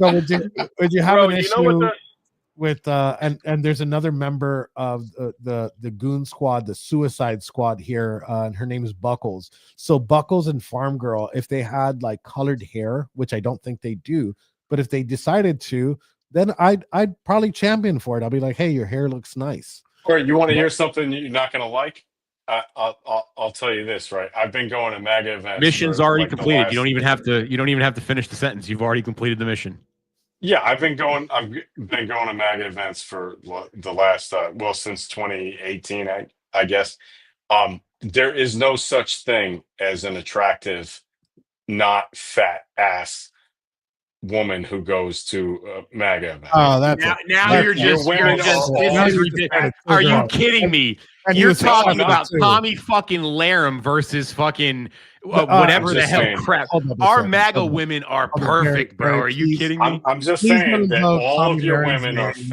[SPEAKER 4] So would you have
[SPEAKER 7] Bro,
[SPEAKER 4] an
[SPEAKER 7] you
[SPEAKER 4] issue
[SPEAKER 7] know what the
[SPEAKER 4] with and there's another member of the goon squad, the suicide squad here, and her name is Buckles. So Buckles and Farm Girl, if they had like colored hair, which I don't think they do, but if they decided to, then I'd probably champion for it. I'll be like, hey, your hair looks nice.
[SPEAKER 6] Or you want to hear something you're not going to like? I'll tell you this, right? I've been going to MAGA events.
[SPEAKER 5] Mission's
[SPEAKER 6] for,
[SPEAKER 5] already
[SPEAKER 6] like, the
[SPEAKER 5] completed.
[SPEAKER 6] last-
[SPEAKER 5] You don't even have to finish the sentence. You've already completed the mission.
[SPEAKER 6] Yeah, I've been going to MAGA events for the last since 2018, I guess. There is no such thing as an attractive, not fat ass woman who goes to a MAGA event.
[SPEAKER 4] Oh, that's
[SPEAKER 5] Now you're just
[SPEAKER 6] women
[SPEAKER 5] this
[SPEAKER 6] are-
[SPEAKER 5] is ridiculous. Are you kidding me?
[SPEAKER 4] And
[SPEAKER 5] You're
[SPEAKER 4] you're
[SPEAKER 5] talking
[SPEAKER 6] saying
[SPEAKER 5] about
[SPEAKER 4] too.
[SPEAKER 5] Tommy fucking Laram versus fucking
[SPEAKER 4] I'm
[SPEAKER 5] whatever the
[SPEAKER 6] just
[SPEAKER 5] hell
[SPEAKER 6] saying.
[SPEAKER 5] crap.
[SPEAKER 4] Hold up a
[SPEAKER 5] Our
[SPEAKER 4] second.
[SPEAKER 5] MAGA
[SPEAKER 4] Hold up.
[SPEAKER 5] women are
[SPEAKER 4] Hold up,
[SPEAKER 5] perfect,
[SPEAKER 4] Barry,
[SPEAKER 5] bro.
[SPEAKER 4] Barry,
[SPEAKER 5] Are you
[SPEAKER 4] please.
[SPEAKER 5] kidding me?
[SPEAKER 6] I'm just
[SPEAKER 4] Please
[SPEAKER 6] saying
[SPEAKER 4] don't
[SPEAKER 6] that
[SPEAKER 4] invoke
[SPEAKER 6] all
[SPEAKER 4] Tommy
[SPEAKER 6] of your
[SPEAKER 4] Laren's
[SPEAKER 6] women are
[SPEAKER 4] name.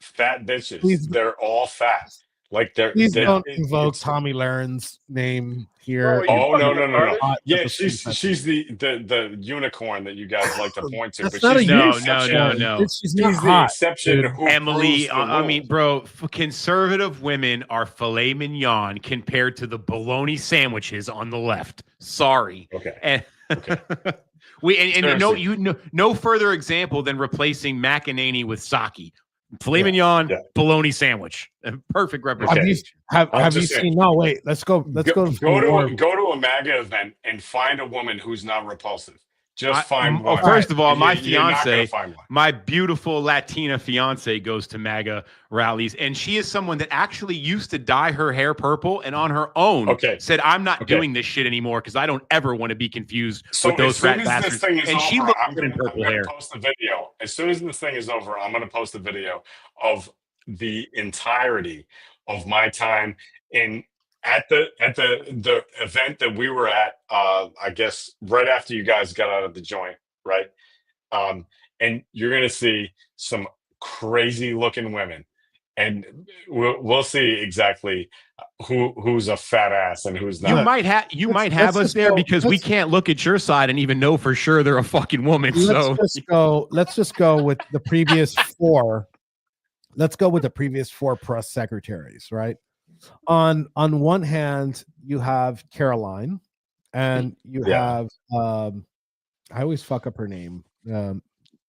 [SPEAKER 6] fat bitches.
[SPEAKER 4] Please-
[SPEAKER 6] They're all fat. Like
[SPEAKER 4] Please don't
[SPEAKER 6] it-
[SPEAKER 4] invoke
[SPEAKER 6] it's-
[SPEAKER 4] Tommy Laren's name here.
[SPEAKER 7] Bro, you
[SPEAKER 6] Oh no
[SPEAKER 7] fucking
[SPEAKER 6] no no no!
[SPEAKER 7] retarded.
[SPEAKER 6] Yeah,
[SPEAKER 4] That's a
[SPEAKER 6] she's the unicorn that you guys like to point to.
[SPEAKER 4] That's
[SPEAKER 6] But
[SPEAKER 4] not
[SPEAKER 6] she's
[SPEAKER 4] a
[SPEAKER 6] the
[SPEAKER 5] No,
[SPEAKER 6] exception.
[SPEAKER 5] no.
[SPEAKER 4] She's not
[SPEAKER 6] She's the
[SPEAKER 4] hot.
[SPEAKER 6] exception.
[SPEAKER 4] dude.
[SPEAKER 6] Who
[SPEAKER 5] Emily,
[SPEAKER 6] proves the
[SPEAKER 5] I mean,
[SPEAKER 6] rule.
[SPEAKER 5] bro, conservative women are filet mignon compared to the bologna sandwiches on the left. Sorry.
[SPEAKER 6] Okay.
[SPEAKER 5] And
[SPEAKER 6] Okay.
[SPEAKER 5] and no further example than replacing McEnany with Saki. Filet mignon,
[SPEAKER 6] yeah.
[SPEAKER 5] bologna sandwich. Perfect
[SPEAKER 6] Okay.
[SPEAKER 5] representation.
[SPEAKER 4] Have
[SPEAKER 6] I'm
[SPEAKER 4] you
[SPEAKER 6] just saying.
[SPEAKER 4] seen? No, wait. Let's go. Let's go.
[SPEAKER 6] Go
[SPEAKER 4] more.
[SPEAKER 6] to a MAGA event and find a woman who's not repulsive. Just find one.
[SPEAKER 5] First of all, my
[SPEAKER 6] You're not gonna
[SPEAKER 5] fiance,
[SPEAKER 6] find one.
[SPEAKER 5] my beautiful Latina fiance goes to MAGA rallies, and she is someone that actually used to dye her hair purple and on her own said, I'm not doing this shit anymore because I don't ever want to be confused
[SPEAKER 6] So
[SPEAKER 5] with those
[SPEAKER 6] as soon
[SPEAKER 5] rat
[SPEAKER 6] as
[SPEAKER 5] bastards.
[SPEAKER 6] this thing is
[SPEAKER 5] And she
[SPEAKER 6] over,
[SPEAKER 5] looks
[SPEAKER 6] I'm
[SPEAKER 5] good in
[SPEAKER 6] gonna
[SPEAKER 5] purple hair.
[SPEAKER 6] post a video. As soon as this thing is over, I'm gonna post a video of the entirety of my time at the event that we were at. I guess right after you guys got out of the joint, right? And you're gonna see some crazy looking women, and we'll see exactly who's a fat ass and who's
[SPEAKER 5] You
[SPEAKER 6] not.
[SPEAKER 5] might have
[SPEAKER 4] let's
[SPEAKER 5] us
[SPEAKER 4] just
[SPEAKER 5] there
[SPEAKER 4] go-
[SPEAKER 5] because we
[SPEAKER 4] let's-
[SPEAKER 5] can't look at your side and even know for sure they're a fucking woman.
[SPEAKER 4] Let's just go with the previous four. Let's go with the previous four press secretaries, right? On one hand, you have Caroline, and you have I always fuck up her name.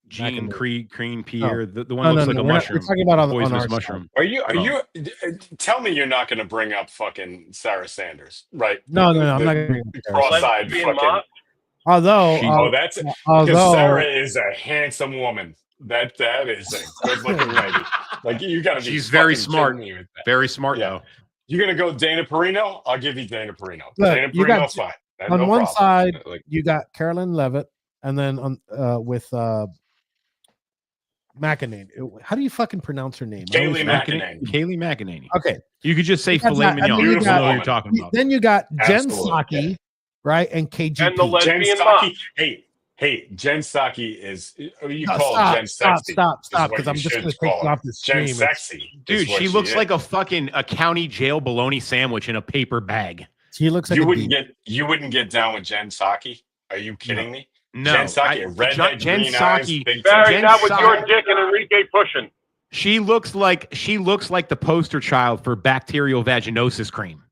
[SPEAKER 5] Jean
[SPEAKER 4] McEnany.
[SPEAKER 5] Crean Pierre, the one looks like a
[SPEAKER 4] we're not-
[SPEAKER 5] mushroom.
[SPEAKER 4] We're talking about on
[SPEAKER 5] poisonous
[SPEAKER 4] our
[SPEAKER 5] mushroom.
[SPEAKER 6] Are you tell me you're not going to bring up fucking Sarah Sanders, right?
[SPEAKER 4] No, I'm not
[SPEAKER 6] The
[SPEAKER 4] gonna bring up Sarah.
[SPEAKER 6] cross-eyed
[SPEAKER 7] Lesbian
[SPEAKER 6] fucking.
[SPEAKER 7] mock?
[SPEAKER 4] Although,
[SPEAKER 6] Oh, that's because
[SPEAKER 4] although
[SPEAKER 6] Sarah is a handsome woman. That is a good-looking lady. Like you got to be.
[SPEAKER 5] She's very
[SPEAKER 6] fucking
[SPEAKER 5] smart.
[SPEAKER 6] kidding me with that.
[SPEAKER 5] Very smart
[SPEAKER 6] Yeah.
[SPEAKER 5] though.
[SPEAKER 6] You're gonna go Dana Perino? I'll give you Dana Perino.
[SPEAKER 4] Look,
[SPEAKER 6] Dana
[SPEAKER 4] you got-
[SPEAKER 6] Perino's fine. That's
[SPEAKER 4] on
[SPEAKER 6] no
[SPEAKER 4] one
[SPEAKER 6] problem.
[SPEAKER 4] side,
[SPEAKER 6] Like,
[SPEAKER 4] you got Carolyn Levitt, and then on with McEnany. How do you fucking pronounce her name? I always
[SPEAKER 6] Kayleigh
[SPEAKER 4] forget.
[SPEAKER 6] McEnany.
[SPEAKER 5] Kayleigh McEnany.
[SPEAKER 4] Okay,
[SPEAKER 5] You could just say
[SPEAKER 4] You got
[SPEAKER 5] filet
[SPEAKER 4] that, and
[SPEAKER 5] mignon.
[SPEAKER 4] then you
[SPEAKER 5] Beautiful.
[SPEAKER 6] got-
[SPEAKER 5] know what you're talking about.
[SPEAKER 4] then you got Jen
[SPEAKER 6] Absolutely,
[SPEAKER 4] Psaki,
[SPEAKER 6] yeah.
[SPEAKER 4] right, and KGP.
[SPEAKER 7] And the
[SPEAKER 6] Jen
[SPEAKER 7] lesbian mock.
[SPEAKER 6] Psaki. Hey, Jen Psaki is. You
[SPEAKER 4] No,
[SPEAKER 6] call Jen sexy.
[SPEAKER 4] stop,
[SPEAKER 6] is what
[SPEAKER 4] because
[SPEAKER 6] you
[SPEAKER 4] I'm just
[SPEAKER 6] should
[SPEAKER 4] going to
[SPEAKER 6] call
[SPEAKER 4] take you
[SPEAKER 6] her.
[SPEAKER 4] off the stream.
[SPEAKER 6] Jen sexy. is
[SPEAKER 5] Dude,
[SPEAKER 6] what
[SPEAKER 5] she looks
[SPEAKER 6] is.
[SPEAKER 5] like a county jail bologna sandwich in a paper bag.
[SPEAKER 4] She looks like
[SPEAKER 6] You
[SPEAKER 4] a
[SPEAKER 6] wouldn't
[SPEAKER 4] diva.
[SPEAKER 6] you wouldn't get down with Jen Psaki? Are you kidding me?
[SPEAKER 5] No,
[SPEAKER 6] Jen Psaki, redhead,
[SPEAKER 5] Jen
[SPEAKER 6] green eyes,
[SPEAKER 5] Psaki.
[SPEAKER 6] big
[SPEAKER 7] Barry,
[SPEAKER 5] Jen
[SPEAKER 7] not with
[SPEAKER 5] Psaki-
[SPEAKER 7] your dick and Enrique pushing.
[SPEAKER 5] She looks like the poster child for bacterial vaginosis cream.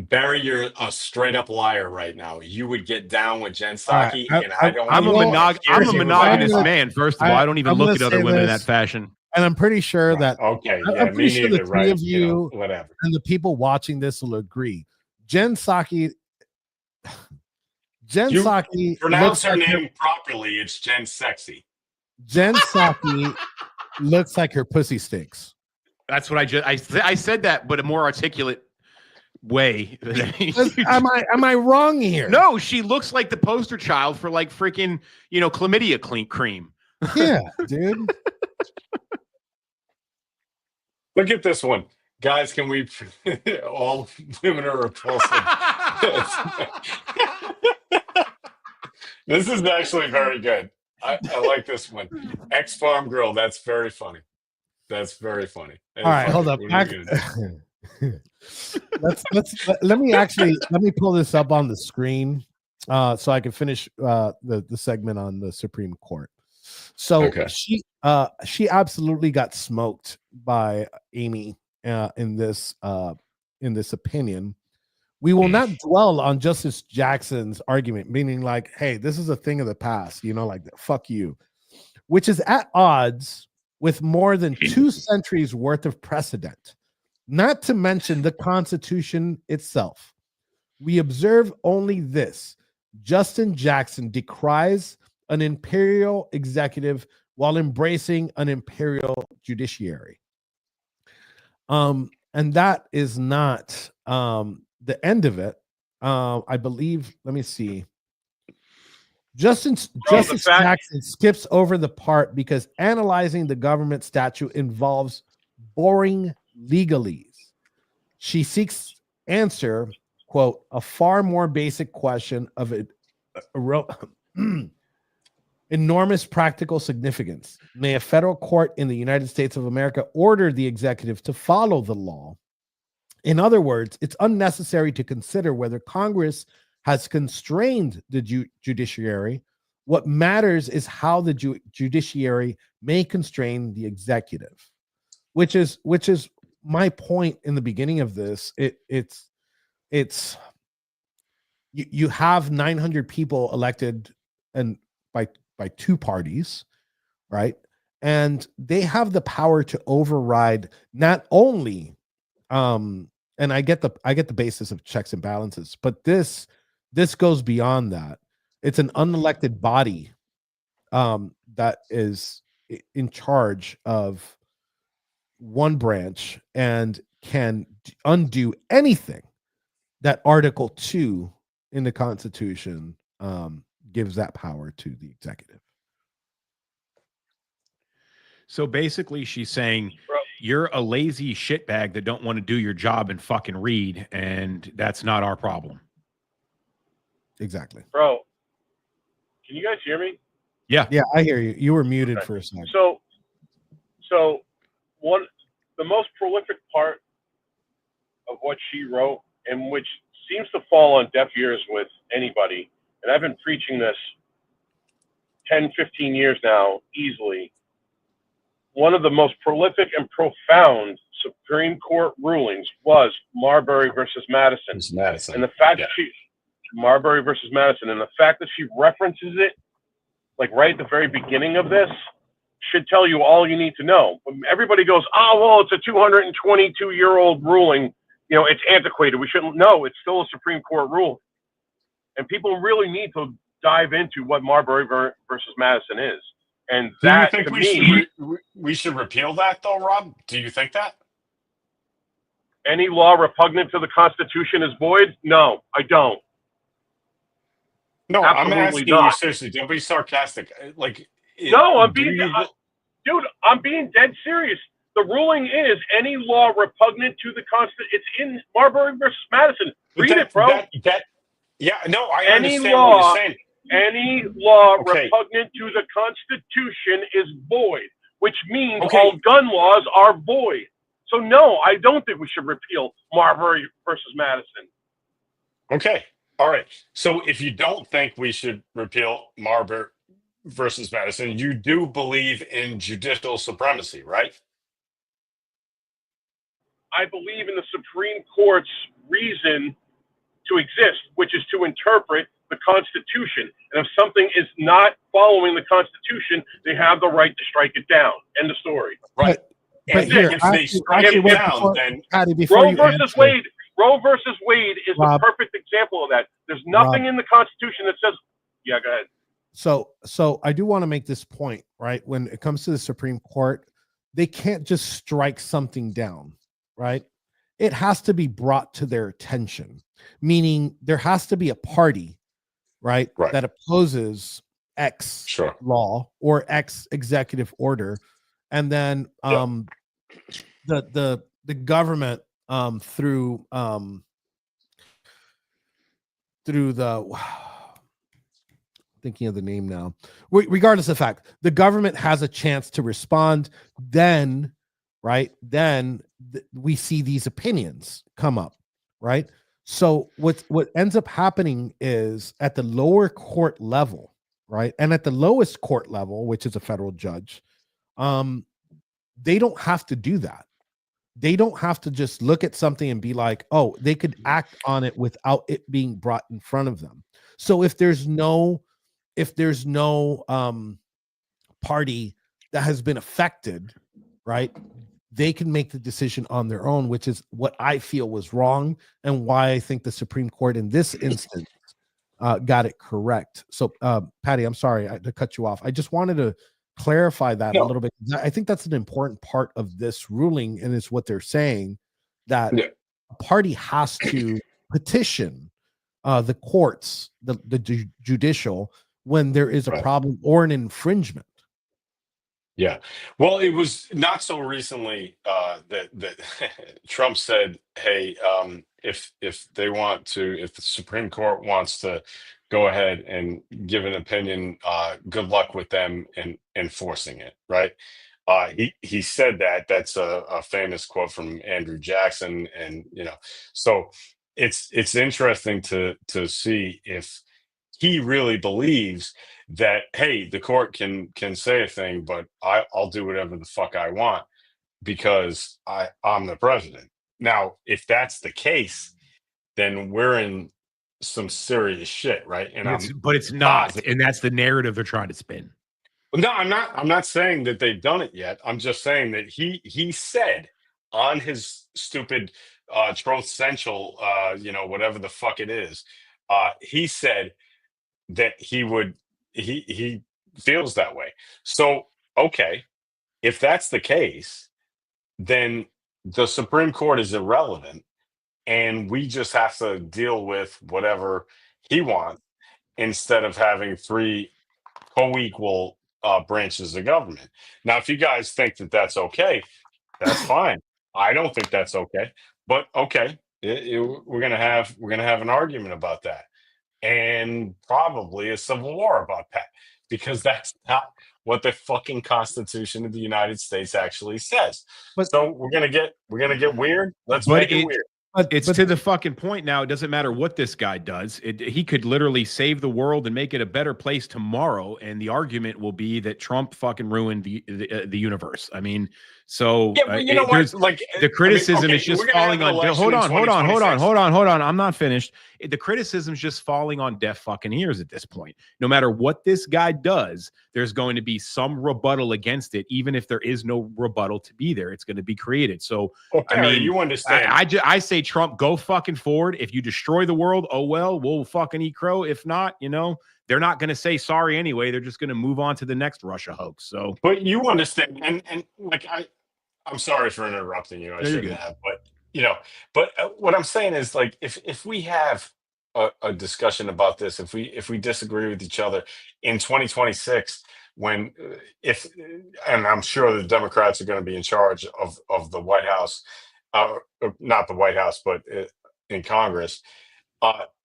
[SPEAKER 6] Barry, you're a straight up liar right now. You would get down with Jen
[SPEAKER 4] All right,
[SPEAKER 6] Psaki,
[SPEAKER 4] I-
[SPEAKER 6] and I don't.
[SPEAKER 5] I'm a
[SPEAKER 6] want to
[SPEAKER 5] I'm a
[SPEAKER 6] hear you
[SPEAKER 5] monogamous
[SPEAKER 6] about
[SPEAKER 5] man. First of all, I don't even
[SPEAKER 4] I'm
[SPEAKER 5] look
[SPEAKER 4] gonna
[SPEAKER 5] at other
[SPEAKER 4] say
[SPEAKER 5] women in
[SPEAKER 4] this.
[SPEAKER 5] that fashion.
[SPEAKER 4] And I'm pretty sure that,
[SPEAKER 6] Okay,
[SPEAKER 4] I'm
[SPEAKER 6] yeah,
[SPEAKER 4] pretty
[SPEAKER 6] me
[SPEAKER 4] sure the
[SPEAKER 6] neither.
[SPEAKER 4] three
[SPEAKER 6] Right?
[SPEAKER 4] of you-
[SPEAKER 6] Whatever.
[SPEAKER 4] and the people watching this will agree. Jen Psaki Jen
[SPEAKER 6] You
[SPEAKER 4] Psaki
[SPEAKER 6] pronounce
[SPEAKER 4] looks
[SPEAKER 6] her
[SPEAKER 4] like
[SPEAKER 6] name properly. It's Jen Sexy.
[SPEAKER 4] Jen Psaki looks like her pussy stinks.
[SPEAKER 5] That's what I said that, but a more articulate way.
[SPEAKER 4] Am I wrong here?
[SPEAKER 5] No, she looks like the poster child for like freaking, chlamydia cream.
[SPEAKER 4] Yeah, dude.
[SPEAKER 6] Look at this one. Guys, can we all women are repulsive. This is actually very good. I like this one. X Farm Girl. That's very funny. That's very funny.
[SPEAKER 4] All right, hold up.
[SPEAKER 6] What are you gonna do?
[SPEAKER 4] Let me pull this up on the screen so I can finish the segment on the Supreme Court. So
[SPEAKER 6] Okay.
[SPEAKER 4] she absolutely got smoked by Amy in this opinion. We will not dwell on Justice Jackson's argument, meaning like, hey, this is a thing of the past, like fuck you, which is at odds with more than 2 centuries worth of precedent, not to mention the Constitution itself. We observe only this: Justin Jackson decries an imperial executive while embracing an imperial judiciary. And that is not the end of it. I believe, let me see. Justice Jackson skips over the part because analyzing the government statute involves boring legalese. She seeks answer, quote, a far more basic question of enormous practical significance. May a federal court in the United States of America order the executive to follow the law? In other words, it's unnecessary to consider whether Congress has constrained the judiciary. What matters is how the judiciary may constrain the executive, which is my point in the beginning of this. It's you have 900 people elected and by 2 parties, right? And they have the power to override not only and I get the basis of checks and balances, but this goes beyond that. It's an unelected body that is in charge of one branch and can undo anything that Article 2 in the Constitution gives that power to the executive.
[SPEAKER 5] So basically she's saying, you're a lazy shitbag that don't want to do your job and fucking read, and that's not our problem.
[SPEAKER 4] Exactly.
[SPEAKER 7] Bro, can you guys hear me?
[SPEAKER 5] Yeah,
[SPEAKER 4] I hear you. You were muted
[SPEAKER 7] Okay.
[SPEAKER 4] for a second.
[SPEAKER 7] So the most prolific part of what she wrote, and which seems to fall on deaf ears with anybody, and I've been preaching this 10, 15 years now, easily. One of the most prolific and profound Supreme Court rulings was Marbury versus Madison.
[SPEAKER 6] It's Madison.
[SPEAKER 7] And the fact that Marbury versus Madison, and the fact that she references it, like right at the very beginning of this, should tell you all you need to know. Everybody goes, oh, well, it's a 222-year-old ruling. It's antiquated. We shouldn't. No, it's still a Supreme Court ruling. And people really need to dive into what Marbury versus Madison is. And that,
[SPEAKER 6] do you
[SPEAKER 7] to
[SPEAKER 6] think
[SPEAKER 7] me,
[SPEAKER 6] we should repeal that, though, Rob? Do you think that?
[SPEAKER 7] any law repugnant to the Constitution is void? No, I don't.
[SPEAKER 6] No, I'm
[SPEAKER 7] Absolutely
[SPEAKER 6] asking you
[SPEAKER 7] not.
[SPEAKER 6] seriously. Don't be sarcastic.
[SPEAKER 7] No, I'm being, dude, I'm being dead serious. The ruling is any law repugnant to the Constitution. It's in Marbury versus Madison. Read it, bro.
[SPEAKER 6] I
[SPEAKER 7] Any
[SPEAKER 6] understand
[SPEAKER 7] law,
[SPEAKER 6] what you're saying.
[SPEAKER 7] Any law
[SPEAKER 6] Okay.
[SPEAKER 7] repugnant to the Constitution is void, which means
[SPEAKER 6] Okay.
[SPEAKER 7] all gun laws are void. So no, I don't think we should repeal Marbury versus Madison.
[SPEAKER 6] Okay. All right. So if you don't think we should repeal Marbury versus Madison, you do believe in judicial supremacy, right?
[SPEAKER 7] I believe in the Supreme Court's reason to exist, which is to interpret the Constitution. And if something is not following the Constitution, they have the right to strike it down. End of story.
[SPEAKER 6] Right.
[SPEAKER 4] But
[SPEAKER 6] And
[SPEAKER 4] here,
[SPEAKER 6] if they strike
[SPEAKER 7] actually,
[SPEAKER 6] it
[SPEAKER 7] wait,
[SPEAKER 6] down, then
[SPEAKER 4] Patty, before
[SPEAKER 7] Roe
[SPEAKER 4] you
[SPEAKER 7] versus
[SPEAKER 4] answer,
[SPEAKER 7] Wade. Roe versus Wade is
[SPEAKER 4] Rob,
[SPEAKER 7] the perfect example of that. There's nothing in the Constitution that says, yeah, go ahead.
[SPEAKER 4] So I do want to make this point, right? When it comes to the Supreme Court, they can't just strike something down, right? It has to be brought to their attention, meaning there has to be a party, right,
[SPEAKER 6] Right.
[SPEAKER 4] that opposes X
[SPEAKER 6] Sure.
[SPEAKER 4] law or X executive order, and then the government through the thinking of the name now, regardless of the fact, the government has a chance to respond. Then we see these opinions come up, right? So what ends up happening is at the lower court level, right, and at the lowest court level, which is a federal judge, they don't have to do that. They don't have to just look at something and be like, oh, they could act on it without it being brought in front of them. So if there's no party that has been affected, right, they can make the decision on their own, which is what I feel was wrong and why I think the Supreme Court in this instance got it correct. So, Patty, I'm sorry to cut you off. I just wanted to clarify that a little bit. I think that's an important part of this ruling, and it's what they're saying, that a party has to petition the courts, the judicial, when there is a problem or an infringement.
[SPEAKER 6] Yeah. Well, it was not so recently that Trump said, hey, if the Supreme Court wants to go ahead and give an opinion, good luck with them in enforcing it, right? He said that. That's a famous quote from Andrew Jackson, and so it's interesting to see if he really believes that, hey, the court can say a thing, but I'll do whatever the fuck I want because I'm the president. Now, if that's the case, then we're in some serious shit, right? And
[SPEAKER 5] but it's not, and that's the narrative they're trying to spin.
[SPEAKER 6] No, I'm not saying that they've done it yet. I'm just saying that he said on his stupid Truth Central, whatever the fuck it is, he said that he feels that way. So, okay, if that's the case, then the Supreme Court is irrelevant, and we just have to deal with whatever he wants instead of having three co-equal branches of government. Now, if you guys think that that's okay, that's fine. I don't think that's okay, but okay, we're gonna have an argument about that, and probably a civil war about that, because that's not what the fucking Constitution of the United States actually says. So we're gonna get weird. Let's make it weird.
[SPEAKER 5] It's to the fucking point now. It doesn't matter what this guy does. He could literally save the world and make it a better place tomorrow, and the argument will be that Trump fucking ruined the universe. I mean, so
[SPEAKER 6] you know what? Like,
[SPEAKER 5] the criticism is just
[SPEAKER 6] we're gonna
[SPEAKER 5] falling
[SPEAKER 6] have an
[SPEAKER 5] on.
[SPEAKER 6] election in
[SPEAKER 5] Hold on.
[SPEAKER 6] 2026.
[SPEAKER 5] I'm not finished. The criticism's just falling on deaf fucking ears at this point. No matter what this guy does, there's going to be some rebuttal against it, even if there is no rebuttal to be there. It's going to be created. So, I mean,
[SPEAKER 6] you understand?
[SPEAKER 5] I say, Trump, go fucking forward. If you destroy the world, oh well, we'll fucking eat crow. If not, they're not going to say sorry anyway. They're just going to move on to the next Russia hoax. So,
[SPEAKER 6] but you understand, and like I'm sorry for interrupting you. I shouldn't have, but what I'm saying is, like, if we have a discussion about this, if we disagree with each other in 2026, when and I'm sure the Democrats are going to be in charge of the White House, not the White House, but in Congress,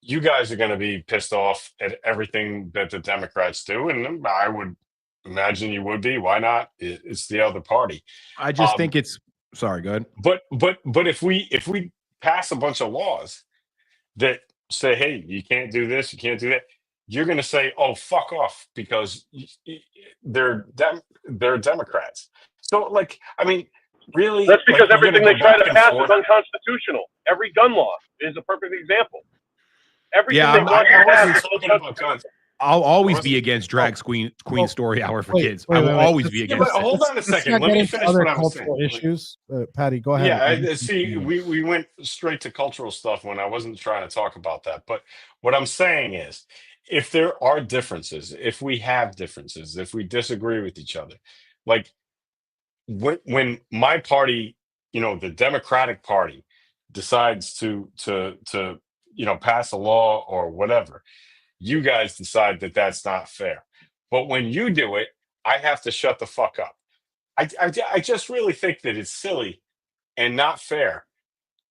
[SPEAKER 6] you guys are going to be pissed off at everything that the Democrats do, and I would imagine you would be. Why not? It's the other party.
[SPEAKER 5] I just think it's sorry. Go ahead.
[SPEAKER 6] But if we pass a bunch of laws that say, hey, you can't do this, you can't do that, you're going to say, oh, fuck off, because they're Democrats. So, like, I mean, really,
[SPEAKER 7] That's because
[SPEAKER 6] like,
[SPEAKER 7] everything they try to pass
[SPEAKER 6] forth?
[SPEAKER 7] is unconstitutional. Every gun law is a perfect example. Everything
[SPEAKER 5] Yeah,
[SPEAKER 7] they
[SPEAKER 5] I'm
[SPEAKER 7] want
[SPEAKER 6] I
[SPEAKER 7] to pass
[SPEAKER 6] wasn't
[SPEAKER 7] is
[SPEAKER 6] talking about guns.
[SPEAKER 5] I'll always be against drag queen story hour for kids. I will always be
[SPEAKER 6] Yeah,
[SPEAKER 5] against
[SPEAKER 6] but
[SPEAKER 5] it.
[SPEAKER 6] hold on a
[SPEAKER 4] Let's
[SPEAKER 6] second.
[SPEAKER 4] not
[SPEAKER 6] Let
[SPEAKER 4] get
[SPEAKER 6] me
[SPEAKER 4] into
[SPEAKER 6] finish
[SPEAKER 4] other
[SPEAKER 6] what I was saying.
[SPEAKER 4] cultural issues. Patty, go ahead.
[SPEAKER 6] Yeah, see, we went straight to cultural stuff when I wasn't trying to talk about that. But what I'm saying is, if there are differences, if we have differences, if we disagree with each other, like when my party, the Democratic Party, decides to pass a law or whatever, you guys decide that that's not fair. But when you do it, I have to shut the fuck up. I just really think that it's silly and not fair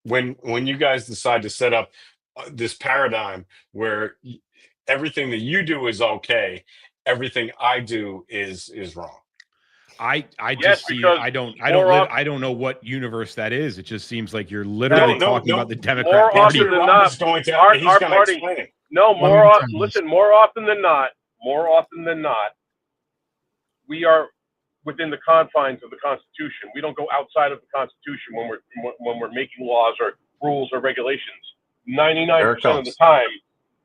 [SPEAKER 6] when you guys decide to set up this paradigm where everything that you do is okay, everything I do is wrong.
[SPEAKER 5] I
[SPEAKER 7] Yes,
[SPEAKER 5] just see
[SPEAKER 7] because
[SPEAKER 5] I don't
[SPEAKER 7] more
[SPEAKER 5] live,
[SPEAKER 7] often-
[SPEAKER 5] I don't know what universe that is. It just seems like you're literally
[SPEAKER 6] No,
[SPEAKER 5] talking about the
[SPEAKER 7] more
[SPEAKER 5] Democrat
[SPEAKER 7] often
[SPEAKER 5] Party.
[SPEAKER 7] than
[SPEAKER 6] Rob
[SPEAKER 7] not,
[SPEAKER 6] is going to
[SPEAKER 7] our
[SPEAKER 6] he's going to
[SPEAKER 7] party-
[SPEAKER 6] explain it.
[SPEAKER 7] No,
[SPEAKER 4] Let me try this.
[SPEAKER 7] listen, more often than not, we are within the confines of the Constitution. We don't go outside of the Constitution when we're making laws or rules or regulations. 99% of the time,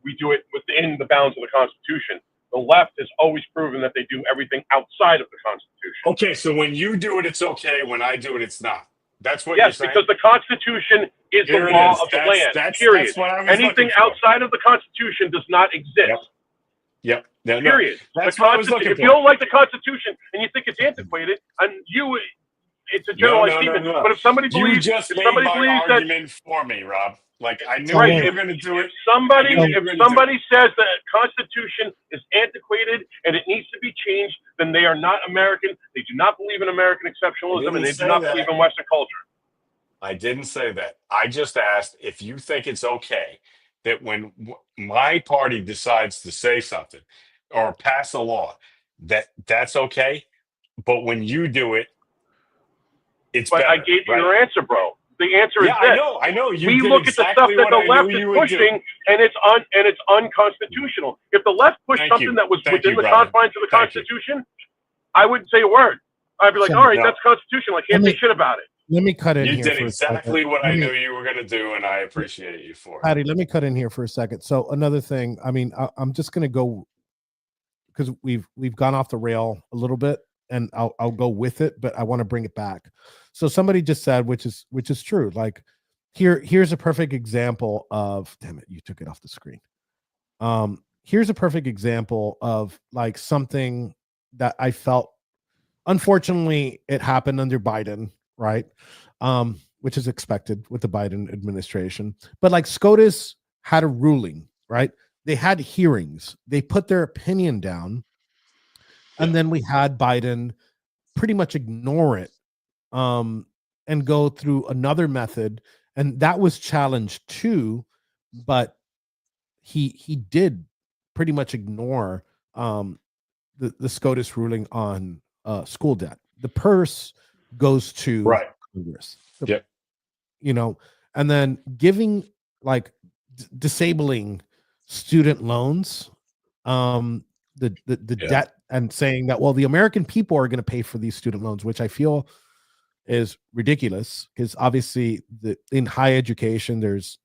[SPEAKER 7] we do it within the bounds of the Constitution. The left has always proven that they do everything outside of the Constitution.
[SPEAKER 6] Okay, so when you do it, it's okay. When I do it, it's not. That's what
[SPEAKER 7] Yes,
[SPEAKER 6] you're saying.
[SPEAKER 7] because the Constitution is
[SPEAKER 6] Here
[SPEAKER 7] the
[SPEAKER 6] it
[SPEAKER 7] law
[SPEAKER 6] is.
[SPEAKER 7] of the
[SPEAKER 6] That's-
[SPEAKER 7] land.
[SPEAKER 6] that's-
[SPEAKER 7] Period.
[SPEAKER 6] that's what I was
[SPEAKER 7] Anything
[SPEAKER 6] looking for.
[SPEAKER 7] outside of the Constitution does not exist.
[SPEAKER 6] Yep. No,
[SPEAKER 7] Period.
[SPEAKER 6] that's
[SPEAKER 7] The
[SPEAKER 6] what I was looking
[SPEAKER 7] If
[SPEAKER 6] for.
[SPEAKER 7] you don't like the Constitution and you think it's antiquated, and it's a generalized
[SPEAKER 6] No.
[SPEAKER 7] statement. But if somebody
[SPEAKER 6] You
[SPEAKER 7] believes,
[SPEAKER 6] just
[SPEAKER 7] if
[SPEAKER 6] made
[SPEAKER 7] somebody
[SPEAKER 6] my
[SPEAKER 7] believes that,
[SPEAKER 6] argument for me, Rob. Like I knew
[SPEAKER 7] right,
[SPEAKER 6] you were
[SPEAKER 7] if,
[SPEAKER 6] going to do it.
[SPEAKER 7] if somebody
[SPEAKER 6] I knew you were gonna do
[SPEAKER 7] somebody says the Constitution is antiquated and it needs to be changed, then they are not American. They do not believe in American exceptionalism, and they do not believe in Western culture.
[SPEAKER 6] I didn't say that. I just asked if you think it's okay that when my party decides to say something or pass a law, that's okay. But when you do it, it's
[SPEAKER 7] But
[SPEAKER 6] better.
[SPEAKER 7] I gave you
[SPEAKER 6] right?
[SPEAKER 7] your answer, bro. The answer
[SPEAKER 6] Yeah,
[SPEAKER 7] is this.
[SPEAKER 6] I know. You
[SPEAKER 7] We
[SPEAKER 6] did
[SPEAKER 7] look
[SPEAKER 6] exactly
[SPEAKER 7] at the stuff that
[SPEAKER 6] what
[SPEAKER 7] the
[SPEAKER 6] I
[SPEAKER 7] left
[SPEAKER 6] knew
[SPEAKER 7] is
[SPEAKER 6] you would do.
[SPEAKER 7] pushing, and it's unconstitutional. If the left pushed
[SPEAKER 6] Thank
[SPEAKER 7] something
[SPEAKER 6] you.
[SPEAKER 7] that was
[SPEAKER 6] Thank
[SPEAKER 7] within
[SPEAKER 6] you,
[SPEAKER 7] the
[SPEAKER 6] brother.
[SPEAKER 7] confines of the
[SPEAKER 6] Thank you.
[SPEAKER 7] Constitution, I wouldn't say a word. I'd be like,
[SPEAKER 4] So-
[SPEAKER 7] all right,
[SPEAKER 6] No.
[SPEAKER 7] that's constitutional. I can't say shit about it.
[SPEAKER 4] Let me cut in
[SPEAKER 6] You
[SPEAKER 4] here
[SPEAKER 6] did
[SPEAKER 4] for a
[SPEAKER 6] exactly
[SPEAKER 4] second.
[SPEAKER 6] what
[SPEAKER 4] Let
[SPEAKER 6] I
[SPEAKER 4] me-
[SPEAKER 6] knew you were going to do, and I appreciate you for it.
[SPEAKER 4] Patty, let me cut in here for a second. So another thing, I mean, I'm just going to go because we've gone off the rail a little bit, and I'll go with it, but I want to bring it back. So somebody just said, which is true. Like here's a perfect example of. Damn it, you took it off the screen. Here's a perfect example of like something that I felt. Unfortunately, it happened under Biden, right? Which is expected with the Biden administration. But like SCOTUS had a ruling, right? They had hearings. They put their opinion down. And then we had Biden pretty much ignore it and go through another method. And that was challenged too. But he did pretty much ignore the SCOTUS ruling on school debt. The purse goes to
[SPEAKER 6] Right.
[SPEAKER 4] Congress.
[SPEAKER 6] Yep.
[SPEAKER 4] And then giving like disabling student loans, the
[SPEAKER 6] Yeah.
[SPEAKER 4] debt, and saying that, well, the American people are going to pay for these student loans, which I feel is ridiculous because obviously in higher education, there's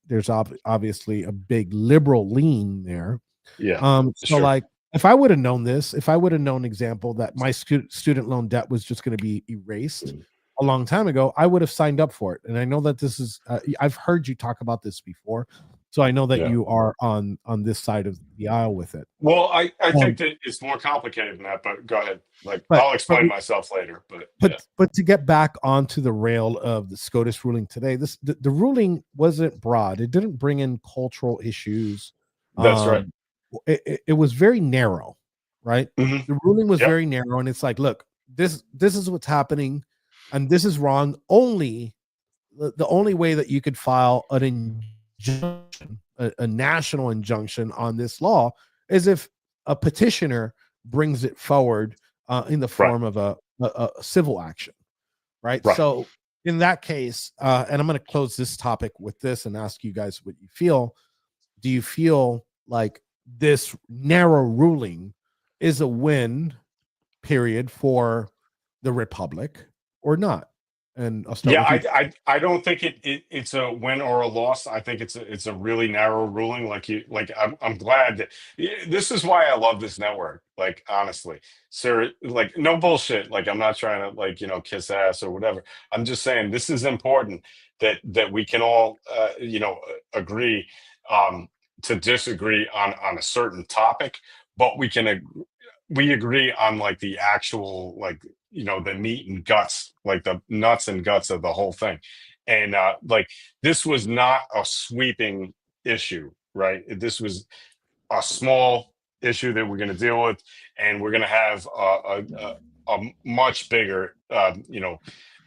[SPEAKER 4] obviously a big liberal lean there.
[SPEAKER 6] Yeah.
[SPEAKER 4] So
[SPEAKER 6] sure.
[SPEAKER 4] like, if I would have known this, if I would have known example that my student loan debt was just going to be erased a long time ago, I would have signed up for it. And I know that this is, I've heard you talk about this before. So I know that
[SPEAKER 6] Yeah.
[SPEAKER 4] you are on this side of the aisle with it.
[SPEAKER 6] Well, I think that it's more complicated than that, but go ahead. Like
[SPEAKER 4] But-
[SPEAKER 6] I'll explain
[SPEAKER 4] but-
[SPEAKER 6] myself later. But
[SPEAKER 4] But to get back onto the rail of the SCOTUS ruling today, the ruling wasn't broad. It didn't bring in cultural issues.
[SPEAKER 6] That's right.
[SPEAKER 4] It was very narrow, right?
[SPEAKER 6] Mhm.
[SPEAKER 4] The ruling was
[SPEAKER 6] Yep.
[SPEAKER 4] very narrow, and it's like, look, this is what's happening, and this is wrong. Only the only way that you could file an injunction, a national injunction on this law, is if a petitioner brings it forward in the form of a civil action, right?
[SPEAKER 6] Right.
[SPEAKER 4] So in that case, and I'm going to close this topic with this and ask you guys what you feel. Do you feel like this narrow ruling is a win period for the Republic or not? And I'll start
[SPEAKER 6] Yeah,
[SPEAKER 4] with you.
[SPEAKER 6] I don't think it's a win or a loss. I think it's a really narrow ruling. I'm glad that this is why I love this network. Like honestly, sir, like no bullshit. Like I'm not trying to kiss ass or whatever. I'm just saying this is important that we can all agree to disagree on a certain topic, but we agree on like the actual the meat and guts, like the nuts and guts of the whole thing. And like this was not a sweeping issue, right? This was a small issue that we're going to deal with, and we're going to have a much bigger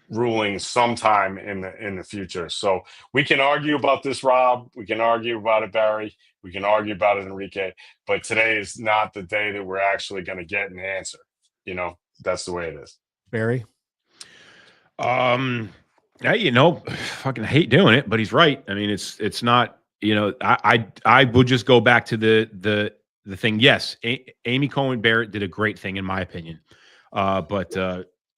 [SPEAKER 6] ruling sometime in the future. So we can argue about this, Rob. We can argue about it, Barry. We can argue about it, Enrique. But today is not the day that we're actually going to get an answer. That's the way it is.
[SPEAKER 4] Barry.
[SPEAKER 5] Fucking hate doing it, but he's right. I mean, it's not. I would just go back to the thing. Yes, Amy Coney Barrett did a great thing in my opinion, but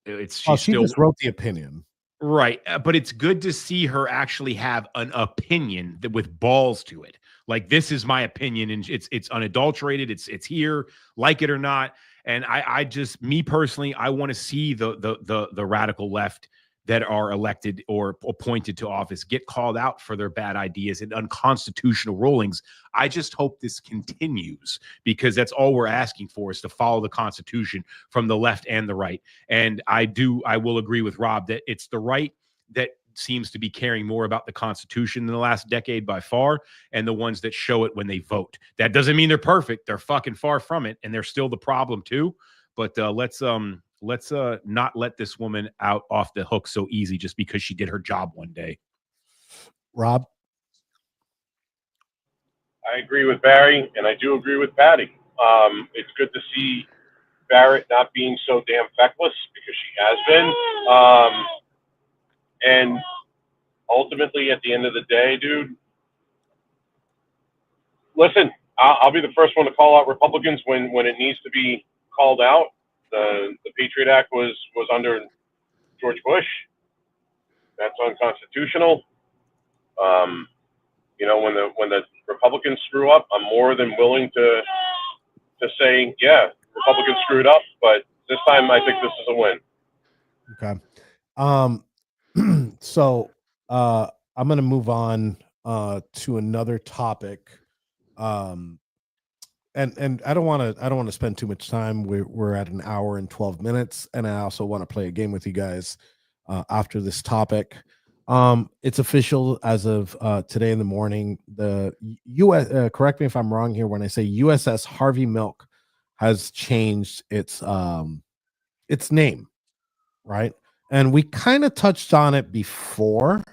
[SPEAKER 5] she still
[SPEAKER 4] just wrote the opinion.
[SPEAKER 5] Right. But it's good to see her actually have an opinion with balls to it. Like, this is my opinion, and it's unadulterated. It's here, like it or not. And I just, me personally, I want to see the radical left that are elected or appointed to office get called out for their bad ideas and unconstitutional rulings. I just hope this continues, because that's all we're asking for, is to follow the Constitution from the left and the right. And I will agree with Rob that it's the right that seems to be caring more about the Constitution in the last decade by far, and the ones that show it when they vote. That doesn't mean they're perfect. They're fucking far from it, and they're still the problem too. But let's not let this woman out off the hook so easy just because she did her job one day.
[SPEAKER 4] Rob?
[SPEAKER 7] I agree with Barry, and I do agree with Patty. It's good to see Barrett not being so damn feckless, because she has been. And ultimately, at the end of the day, dude, listen, I'll be the first one to call out Republicans when it needs to be called out. The Patriot Act was under George Bush. That's unconstitutional. When the Republicans screw up, I'm more than willing to say, yeah, Republicans screwed up, but this time I think this is a win.
[SPEAKER 4] Okay. So I'm going to move on to another topic. And I don't want to spend too much time. We're at an hour and 12 minutes, and I also want to play a game with you guys after this topic. It's official as of today in the morning. The U.S. Correct me if I'm wrong here when I say USS Harvey Milk has changed its name, right? And we kind of touched on it before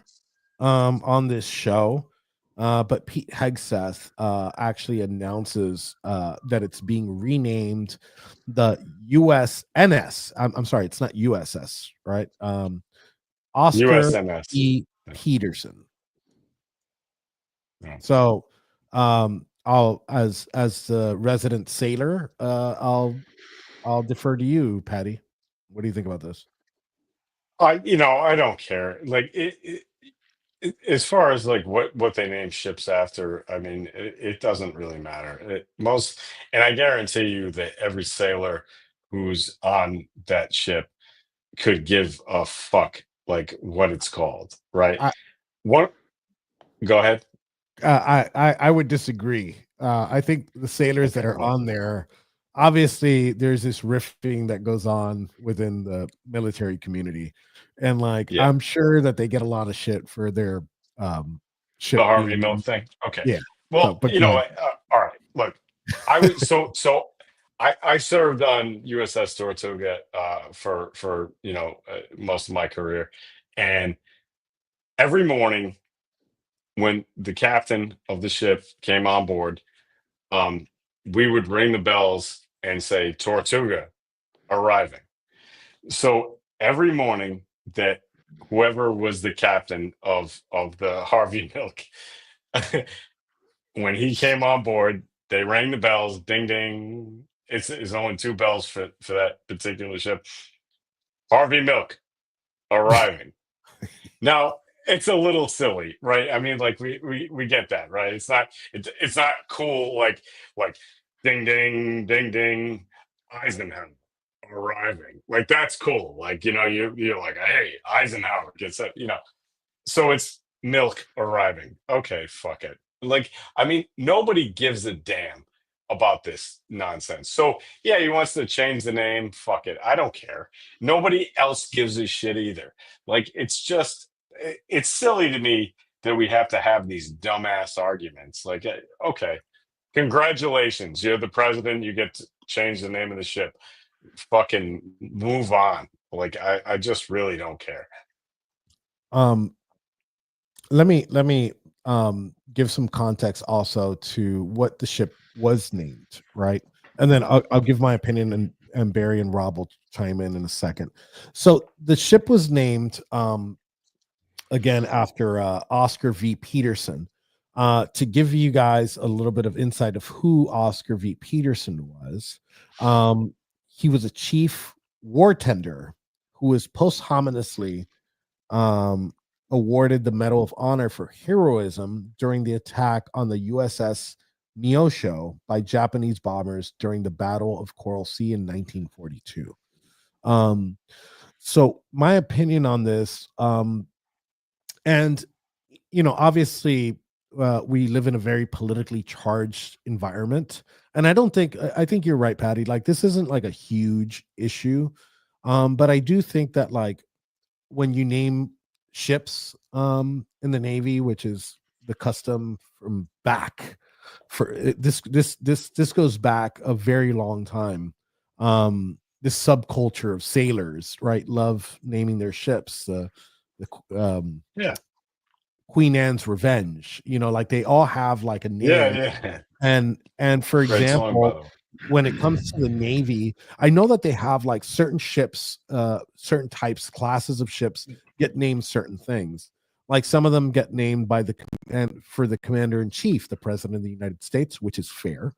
[SPEAKER 4] on this show. But Pete Hegseth actually announces that it's being renamed the USNS. I'm sorry, it's not USS, right? Oscar
[SPEAKER 6] USNS.
[SPEAKER 4] E. Peterson.
[SPEAKER 6] Yeah.
[SPEAKER 4] So I'll, as the resident sailor, I'll defer to you, Patty. What do you think about this?
[SPEAKER 6] I don't care. Like as far as like what they name ships after, I mean, it doesn't really matter. And I guarantee you that every sailor who's on that ship could give a fuck like what it's called, right? Go ahead.
[SPEAKER 4] I would disagree. I think the sailors that are on there, obviously there's this rifting that goes on within the military community, and I'm sure that they get a lot of shit for their ship.
[SPEAKER 6] The Harvey Milk thing. Okay.
[SPEAKER 4] Yeah.
[SPEAKER 6] Well, all right. Look, I was so I served on USS Tortuga for most of my career, and every morning when the captain of the ship came on board, we would ring the bells and say Tortuga arriving. So every morning that whoever was the captain of the Harvey Milk, when he came on board, they rang the bells, ding ding. It's only two bells for that particular ship. Harvey Milk arriving. Now, it's a little silly, right? I mean, like we get that, right? It's not cool like ding ding ding ding Eisenhower arriving. Like that's cool. Like, you're like, hey, Eisenhower gets it, So it's milk arriving. Okay, fuck it. Like, I mean, nobody gives a damn about this nonsense. So yeah, he wants to change the name. Fuck it. I don't care. Nobody else gives a shit either. Like, it's silly to me that we have to have these dumbass arguments. Like, okay, congratulations, you're the president. You get to change the name of the ship. Fucking move on. Like, I just really don't care.
[SPEAKER 4] Let me give some context also to what the ship was named, right? And then I'll give my opinion, and Barry and Rob will chime in a second. So the ship was named again after Oscar V. Peterson. To give you guys a little bit of insight of who Oscar V. Peterson was, he was a chief war tender who was posthumously awarded the Medal of Honor for heroism during the attack on the USS Neosho by Japanese bombers during the Battle of Coral Sea in 1942. So my opinion on this, and obviously we live in a very politically charged environment, and I think you're right, Patty. Like, this isn't like a huge issue, but I do think that, like, when you name ships in the Navy, which is the custom from back for this goes back a very long time. This subculture of sailors, right, love naming their ships.
[SPEAKER 6] Yeah.
[SPEAKER 4] Queen Anne's Revenge, like they all have like a name.
[SPEAKER 6] Yeah.
[SPEAKER 4] And for
[SPEAKER 6] Great song, by
[SPEAKER 4] example,
[SPEAKER 6] the way.
[SPEAKER 4] when it comes to the Navy, I know that they have like certain ships, certain types, classes of ships get named certain things. Like some of them get named by for the commander in chief, the president of the United States, which is fair.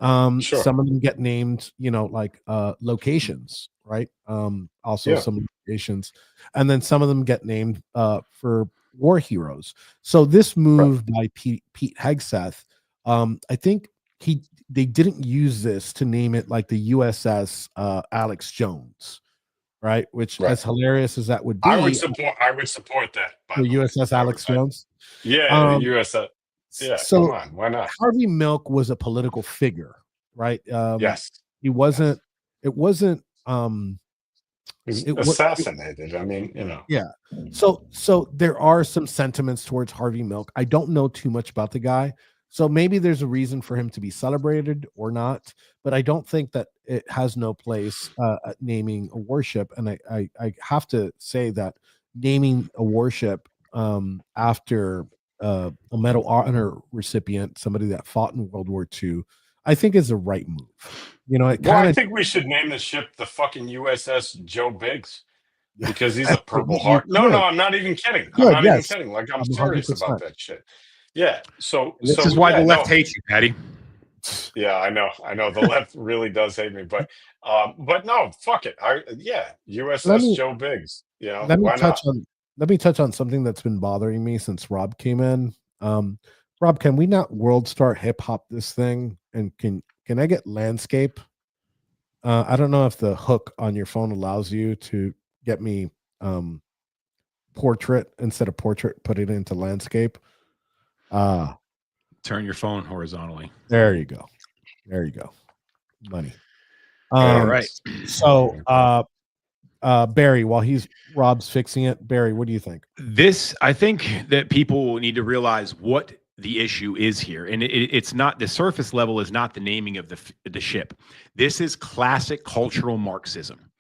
[SPEAKER 6] Sure.
[SPEAKER 4] Some of them get named, like locations, right? Also some locations, and then some of them get named for war heroes. So this move by Pete Hegseth, I think they didn't use this to name it like the USS Alex Jones, right? Which, as hilarious as that would be,
[SPEAKER 6] I would support that.
[SPEAKER 4] The USS Alex Jones.
[SPEAKER 6] Yeah, the USS. Yeah,
[SPEAKER 4] so
[SPEAKER 6] come on, why not?
[SPEAKER 4] Harvey Milk was a political figure, right?
[SPEAKER 6] Yes,
[SPEAKER 4] he wasn't. It wasn't.
[SPEAKER 6] Assassinated. I mean,
[SPEAKER 4] Yeah. So there are some sentiments towards Harvey Milk. I don't know too much about the guy, so maybe there's a reason for him to be celebrated or not. But I don't think that it has no place naming a warship. And I have to say that naming a warship after a Medal of Honor recipient, somebody that fought in World War II, I think is the right move.
[SPEAKER 6] I think we should name the ship the fucking USS Joe Biggs because he's a Purple Heart. No, I'm not even kidding. I'm not even kidding. Like, I'm serious
[SPEAKER 4] 100%.
[SPEAKER 6] about that shit. Yeah. So
[SPEAKER 5] this is why the left hates you, Patty.
[SPEAKER 6] Yeah, I know. The left really does hate me, but no, fuck it. USS Joe Biggs.
[SPEAKER 4] Let me touch on something that's been bothering me since Rob came in. Rob, can we not world star hip hop this thing? And can I get landscape? I don't know if the hook on your phone allows you to get me portrait instead of portrait, put it into landscape.
[SPEAKER 5] Turn your phone horizontally.
[SPEAKER 4] There you go. Money.
[SPEAKER 5] All right.
[SPEAKER 4] So Barry, while Rob's fixing it, Barry, what do you think?
[SPEAKER 5] I think that people need to realize what the issue is here, and it's not the surface level is not the naming of the ship. This is classic cultural Marxism.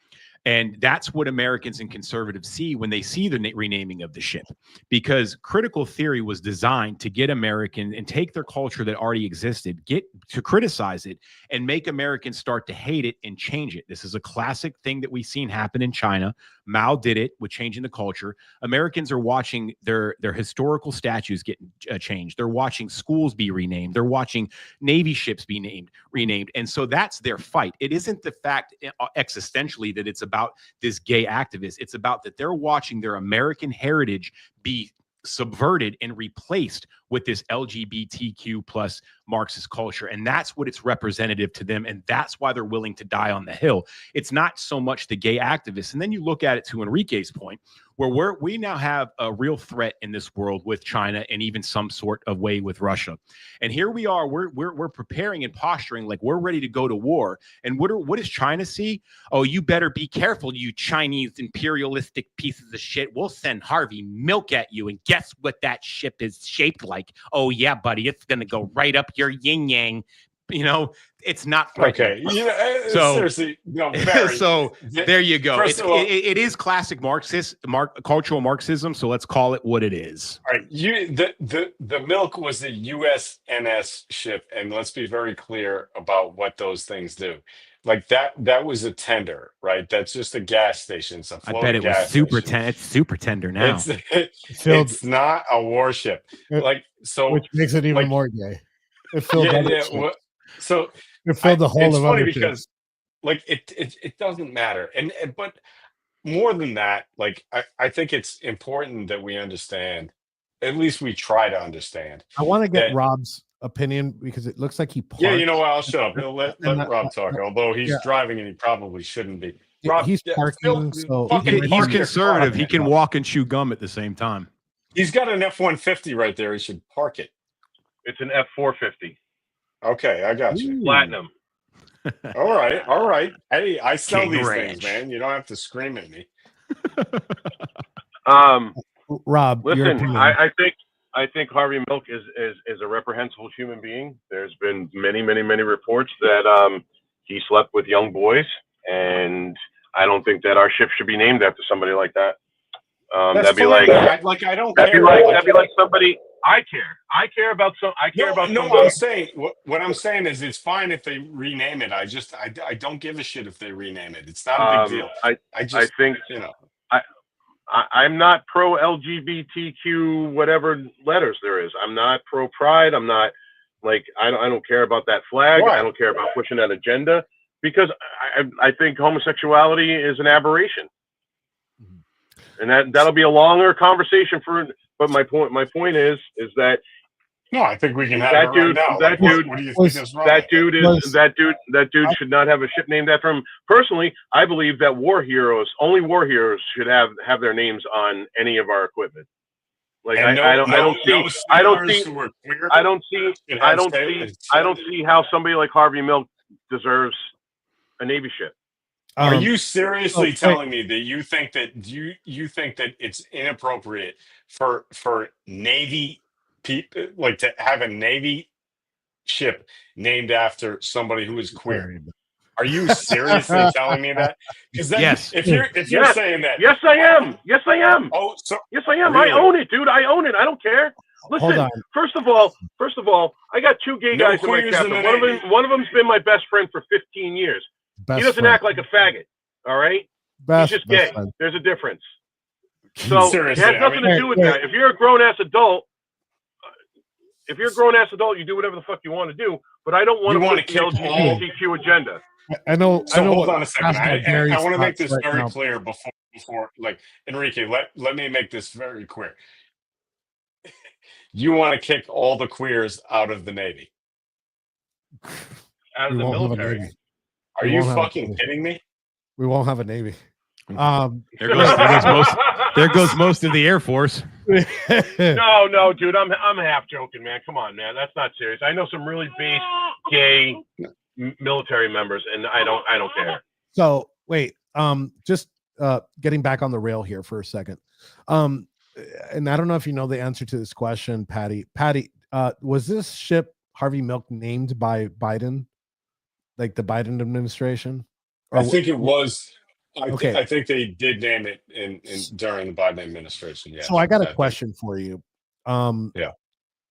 [SPEAKER 5] And that's what Americans and conservatives see when they see the renaming of the ship, because critical theory was designed to get Americans and take their culture that already existed, get to criticize it and make Americans start to hate it and change it. This is a classic thing that we've seen happen in China. Mao did it with changing the culture. Americans are watching their historical statues get changed. They're watching schools be renamed. They're watching Navy ships be renamed. And so that's their fight. It isn't the fact existentially that it's about about this gay activist. It's about that they're watching their American heritage be subverted and replaced with this LGBTQ plus Marxist culture. And that's what it's representative to them. And that's why they're willing to die on the Hill. It's not so much the gay activists. And then you look at it to Enrique's point, where we now have a real threat in this world with China and even some sort of way with Russia. And here we are, we're preparing and posturing like we're ready to go to war. And what does China see? Oh, you better be careful, you Chinese imperialistic pieces of shit. We'll send Harvey Milk at you. And guess what that ship is shaped like? Oh yeah, buddy, it's gonna go right up your yin yang. You know, it's not threatening.
[SPEAKER 6] Okay. Yeah.
[SPEAKER 5] So-
[SPEAKER 6] Seriously, no. Barry,
[SPEAKER 5] So there you go.
[SPEAKER 6] First of all-
[SPEAKER 5] It is classic cultural Marxism. So let's call it what it is.
[SPEAKER 6] all right. The milk was the USNS ship, and let's be very clear about what those things do. Like that was a tender, right? That's just a gas station. It's a
[SPEAKER 5] I
[SPEAKER 6] floating
[SPEAKER 5] bet it was
[SPEAKER 6] gas
[SPEAKER 5] super
[SPEAKER 6] station.
[SPEAKER 5] It's super tender now.
[SPEAKER 4] Filled,
[SPEAKER 6] It's not a warship. Like so.
[SPEAKER 4] which makes it even
[SPEAKER 6] like-
[SPEAKER 4] more gay. It filled
[SPEAKER 6] Yeah,
[SPEAKER 4] other
[SPEAKER 6] yeah.
[SPEAKER 4] shit.
[SPEAKER 6] So
[SPEAKER 4] It filled the whole
[SPEAKER 6] it's
[SPEAKER 4] of
[SPEAKER 6] funny
[SPEAKER 4] other
[SPEAKER 6] because
[SPEAKER 4] shit.
[SPEAKER 6] like it doesn't matter, and but more than that, like I think it's important that we understand, at least we try to understand.
[SPEAKER 4] I want to get
[SPEAKER 6] that-
[SPEAKER 4] Rob's opinion because it looks like he parked.
[SPEAKER 6] Yeah, you know what? I'll shut up. Let
[SPEAKER 4] And
[SPEAKER 6] Rob talk, although he's
[SPEAKER 4] yeah.
[SPEAKER 6] driving and he probably shouldn't be. Rob,
[SPEAKER 4] he's
[SPEAKER 6] yeah,
[SPEAKER 4] parking,
[SPEAKER 6] Phil,
[SPEAKER 4] so
[SPEAKER 6] fucking
[SPEAKER 5] He's
[SPEAKER 6] park your
[SPEAKER 5] conservative.
[SPEAKER 6] car.
[SPEAKER 5] He can walk and chew gum at the same time.
[SPEAKER 6] He's got an F-150 right there. He should park it.
[SPEAKER 7] It's an F450
[SPEAKER 6] Okay, I got you.
[SPEAKER 7] Platinum.
[SPEAKER 6] All right. Hey, I sell
[SPEAKER 5] King
[SPEAKER 6] these
[SPEAKER 5] Ranch.
[SPEAKER 6] things, man. You don't have to scream at me.
[SPEAKER 4] Rob, your
[SPEAKER 7] Listen,
[SPEAKER 4] opinion.
[SPEAKER 7] I think Harvey Milk is a reprehensible human being. There's been many reports that he slept with young boys, and I don't think that our ship should be named after somebody like that.
[SPEAKER 6] That's
[SPEAKER 7] That'd be
[SPEAKER 6] fine.
[SPEAKER 7] like
[SPEAKER 6] I don't
[SPEAKER 7] that'd
[SPEAKER 6] care.
[SPEAKER 7] be like somebody. I care about
[SPEAKER 6] No,
[SPEAKER 7] somebody.
[SPEAKER 6] I'm saying what I'm saying is it's fine if they rename it. I don't give a shit if they rename it. It's not a big deal.
[SPEAKER 7] I
[SPEAKER 6] I
[SPEAKER 7] think
[SPEAKER 6] you know.
[SPEAKER 7] I'm not pro LGBTQ whatever letters there is. I'm not pro pride. I'm not like I don't care about that flag.
[SPEAKER 6] Why?
[SPEAKER 7] I don't care about pushing that agenda because I think homosexuality is an aberration, and that'll be a longer conversation for. But my point is that
[SPEAKER 6] No, I think we can have
[SPEAKER 7] That
[SPEAKER 6] it right
[SPEAKER 7] dude-
[SPEAKER 6] now.
[SPEAKER 7] that
[SPEAKER 6] Like,
[SPEAKER 7] dude
[SPEAKER 6] what do you
[SPEAKER 4] was-
[SPEAKER 6] think is wrong?
[SPEAKER 7] that dude is
[SPEAKER 4] Was-
[SPEAKER 7] that dude should not have a ship named after him. Personally, I believe that only war heroes should have their names on any of our equipment. Like
[SPEAKER 6] And
[SPEAKER 7] I don't see
[SPEAKER 6] sailors who were queer
[SPEAKER 7] I don't see
[SPEAKER 6] should
[SPEAKER 7] I
[SPEAKER 6] have
[SPEAKER 7] don't
[SPEAKER 6] sailors.
[SPEAKER 7] see I don't see how somebody like Harvey Milk deserves a Navy ship.
[SPEAKER 6] Are
[SPEAKER 4] Um,
[SPEAKER 6] you seriously
[SPEAKER 4] wait.
[SPEAKER 6] telling me that you think that you think that it's inappropriate for Navy people like to have a Navy ship named after somebody who is queer? Are you seriously telling me that? Because
[SPEAKER 5] Yes.
[SPEAKER 6] if you're
[SPEAKER 7] Yes.
[SPEAKER 6] saying that,
[SPEAKER 7] Yes, I am. Yes, I am.
[SPEAKER 6] oh, so
[SPEAKER 7] Yes, I am.
[SPEAKER 6] Really?
[SPEAKER 7] I own it, dude. I own it. I don't care.
[SPEAKER 4] Hold
[SPEAKER 7] Listen,
[SPEAKER 4] on.
[SPEAKER 7] first of all, I got two gay
[SPEAKER 6] No
[SPEAKER 7] guys in my
[SPEAKER 6] queers in
[SPEAKER 7] captain.
[SPEAKER 6] the Navy.
[SPEAKER 7] One of them's been my best friend for 15 years.
[SPEAKER 4] Best
[SPEAKER 7] He doesn't
[SPEAKER 4] friend.
[SPEAKER 7] act like a faggot. All right,
[SPEAKER 4] Best,
[SPEAKER 7] he's just
[SPEAKER 4] best
[SPEAKER 7] gay.
[SPEAKER 4] friend.
[SPEAKER 7] There's a difference. So
[SPEAKER 6] Seriously,
[SPEAKER 7] it has
[SPEAKER 6] I
[SPEAKER 7] nothing
[SPEAKER 6] mean-
[SPEAKER 7] to do with
[SPEAKER 4] Wait,
[SPEAKER 7] that. If you're a grown ass adult, you do whatever the fuck you want to do. But I don't want
[SPEAKER 6] You
[SPEAKER 7] to
[SPEAKER 6] wanna
[SPEAKER 7] push the
[SPEAKER 6] kick
[SPEAKER 7] LGBTQ agenda.
[SPEAKER 4] I know.
[SPEAKER 6] So
[SPEAKER 4] I know
[SPEAKER 6] hold
[SPEAKER 4] what
[SPEAKER 6] on a second.
[SPEAKER 4] Pastor Gary's
[SPEAKER 6] I want to make
[SPEAKER 4] thoughts
[SPEAKER 6] this
[SPEAKER 4] right
[SPEAKER 6] very
[SPEAKER 4] now.
[SPEAKER 6] clear before like Enrique, let me make this very clear. You want to kick all the queers out of the Navy.
[SPEAKER 7] Out of
[SPEAKER 4] We
[SPEAKER 7] the
[SPEAKER 4] won't have a
[SPEAKER 7] military.
[SPEAKER 4] Navy.
[SPEAKER 6] Are
[SPEAKER 4] We
[SPEAKER 6] you
[SPEAKER 4] won't have a
[SPEAKER 6] fucking
[SPEAKER 4] Navy.
[SPEAKER 6] kidding me?
[SPEAKER 4] We won't have a Navy.
[SPEAKER 5] There goes most of the Air Force.
[SPEAKER 7] No, dude, I'm half joking, man. Come on, man, that's not serious. I know some really base gay military members, and I don't care.
[SPEAKER 4] So wait, just getting back on the rail here for a second. And I don't know if you know the answer to this question, Patty. Patty, was this ship Harvey Milk named by Biden, like the Biden administration?
[SPEAKER 6] I think it was.
[SPEAKER 4] Okay.
[SPEAKER 6] I think they did name it in during the Biden administration. Yeah.
[SPEAKER 4] So I got a question for you.
[SPEAKER 6] Yeah.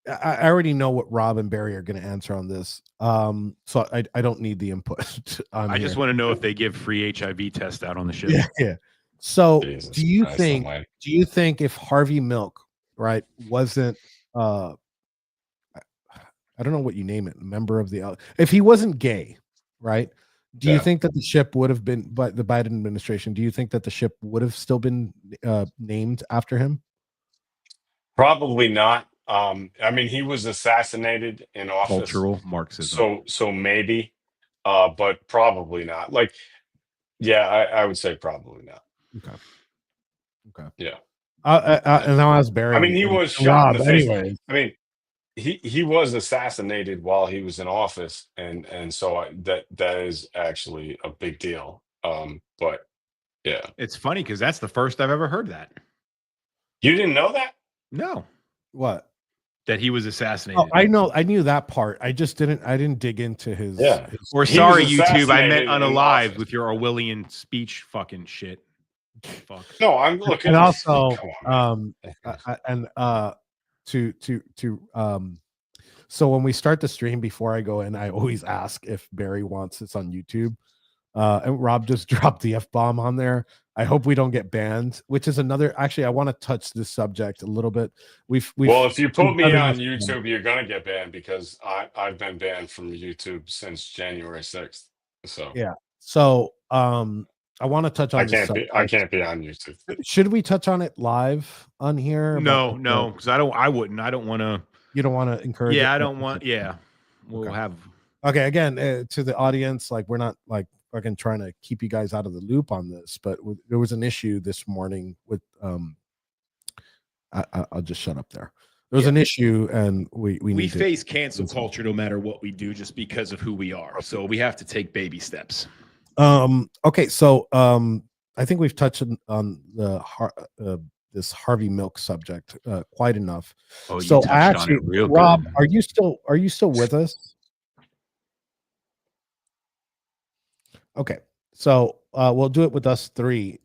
[SPEAKER 4] I already know what Rob and Barry are going to answer on this. So I don't need the input.
[SPEAKER 5] I just want to know if they give free HIV test out on the ship.
[SPEAKER 4] Yeah. So
[SPEAKER 6] Jesus
[SPEAKER 4] do you
[SPEAKER 6] Christ
[SPEAKER 4] think
[SPEAKER 6] almighty.
[SPEAKER 4] if Harvey Milk, right, wasn't I don't know what you name it, member of the if he wasn't gay, right? Do you
[SPEAKER 6] Yeah.
[SPEAKER 4] think that the ship would have been, by the Biden administration, do you think that the ship would have still been named after him?
[SPEAKER 6] Probably not. I mean, he was assassinated in office,
[SPEAKER 5] Cultural Marxism.
[SPEAKER 6] so maybe, but probably not. Like, yeah, I would say probably not.
[SPEAKER 4] Okay.
[SPEAKER 6] Yeah.
[SPEAKER 4] And now ask Barry.
[SPEAKER 6] I mean, he
[SPEAKER 4] and
[SPEAKER 6] was shot in
[SPEAKER 4] Rob,
[SPEAKER 6] the face.
[SPEAKER 4] anyways.
[SPEAKER 6] I mean, he was assassinated while he was in office, and so that is actually a big deal. But yeah,
[SPEAKER 5] It's funny because that's the first I've ever heard that.
[SPEAKER 6] you didn't know that?
[SPEAKER 5] No,
[SPEAKER 4] What?
[SPEAKER 5] that he was assassinated.
[SPEAKER 4] Oh, I know. I knew that part. I didn't dig into his.
[SPEAKER 6] Yeah.
[SPEAKER 4] his-
[SPEAKER 5] Or
[SPEAKER 6] He
[SPEAKER 5] sorry,
[SPEAKER 6] was
[SPEAKER 5] YouTube. I
[SPEAKER 6] assassinated
[SPEAKER 5] meant
[SPEAKER 6] in
[SPEAKER 5] unalive
[SPEAKER 6] office.
[SPEAKER 5] with your Orwellian speech fucking shit. Fuck.
[SPEAKER 6] No, I'm looking.
[SPEAKER 4] and also,
[SPEAKER 6] Come on, man.
[SPEAKER 4] so when we start the stream, before I go in, I always ask if Barry wants this on YouTube. And Rob just dropped the F-bomb on there. I hope we don't get banned, which is another. Actually, I want to touch this subject a little bit. We've
[SPEAKER 6] Well, if you put
[SPEAKER 4] we've
[SPEAKER 6] me
[SPEAKER 4] done
[SPEAKER 6] on
[SPEAKER 4] this-
[SPEAKER 6] YouTube, you're gonna get banned because I've been banned from YouTube since January 6th. So
[SPEAKER 4] Yeah. So I want to touch on
[SPEAKER 6] I
[SPEAKER 4] this
[SPEAKER 6] can't
[SPEAKER 4] subject.
[SPEAKER 6] be on YouTube.
[SPEAKER 4] Should we touch on it live on here?
[SPEAKER 5] No,
[SPEAKER 4] About-
[SPEAKER 5] because I wouldn't. I don't want to.
[SPEAKER 4] You don't want to encourage.
[SPEAKER 5] Yeah,
[SPEAKER 4] it?
[SPEAKER 5] I don't want. Yeah, we'll
[SPEAKER 4] Okay.
[SPEAKER 5] have.
[SPEAKER 4] Okay, again, to the audience, like we're not like fucking trying to keep you guys out of the loop on this, but there was an issue this morning with I'll just shut up there. There was an issue, and we
[SPEAKER 5] We
[SPEAKER 4] need to,
[SPEAKER 5] face cancel culture no matter what we do, just because of who we are. So we have to take baby steps.
[SPEAKER 4] okay, so I think we've touched on the this Harvey Milk subject quite enough.
[SPEAKER 5] Oh, you
[SPEAKER 4] So
[SPEAKER 5] touched
[SPEAKER 4] I
[SPEAKER 5] on
[SPEAKER 4] actually,
[SPEAKER 5] it real
[SPEAKER 4] Rob,
[SPEAKER 5] good.
[SPEAKER 4] are you still with us? Okay, so we'll do it with us three.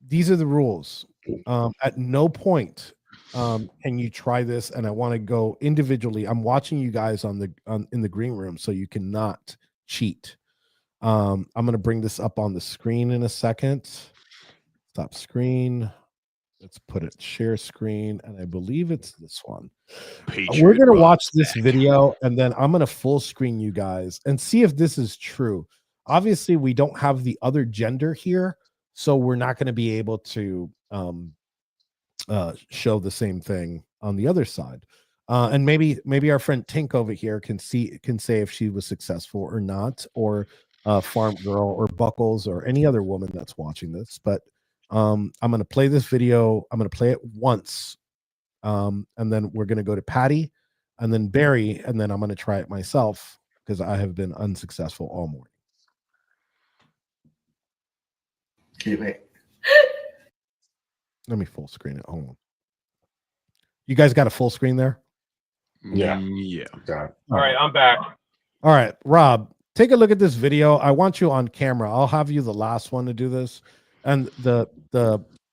[SPEAKER 4] These are the rules. At no point can you try this, and I want to go individually. I'm watching you guys in the green room, so you cannot cheat. I'm going to bring this up on the screen in a second. Stop screen. Let's put it share screen, and I believe it's this one. We're going to watch this video, and then I'm going to full screen you guys and see if this is true. Obviously, we don't have the other gender here, so we're not going to be able to show the same thing on the other side. And maybe our friend Tink over here can say if she was successful or not, or Farm Girl or Buckles or any other woman that's watching this. But I'm going to play this video. I'm going to play it once, and then we're going to go to Patty, and then Barry, and then I'm going to try it myself because I have been unsuccessful all morning.
[SPEAKER 8] Okay, wait.
[SPEAKER 4] Let me full screen it. Hold on. You guys got a full screen there?
[SPEAKER 6] Yeah.
[SPEAKER 5] Yeah.
[SPEAKER 6] Got it.
[SPEAKER 7] All right, I'm back.
[SPEAKER 4] All right, Rob, take a look at this video. I want you on camera. I'll have you the last one to do this. And the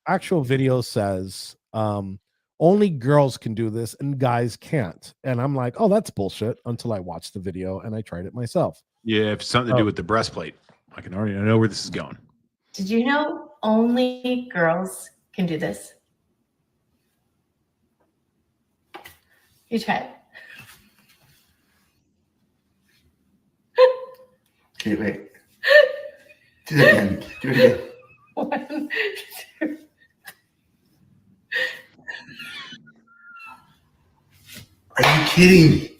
[SPEAKER 4] actual video says only girls can do this and guys can't. And I'm like, oh, that's bullshit, until I watched the video and I tried it myself.
[SPEAKER 5] Yeah, if it's something to do with the breastplate, I know where this is going.
[SPEAKER 9] Did you know only girls can do this? You try it.
[SPEAKER 8] Okay, wait. Do it again. Do it again.
[SPEAKER 9] 1, 2.
[SPEAKER 8] Are you kidding me?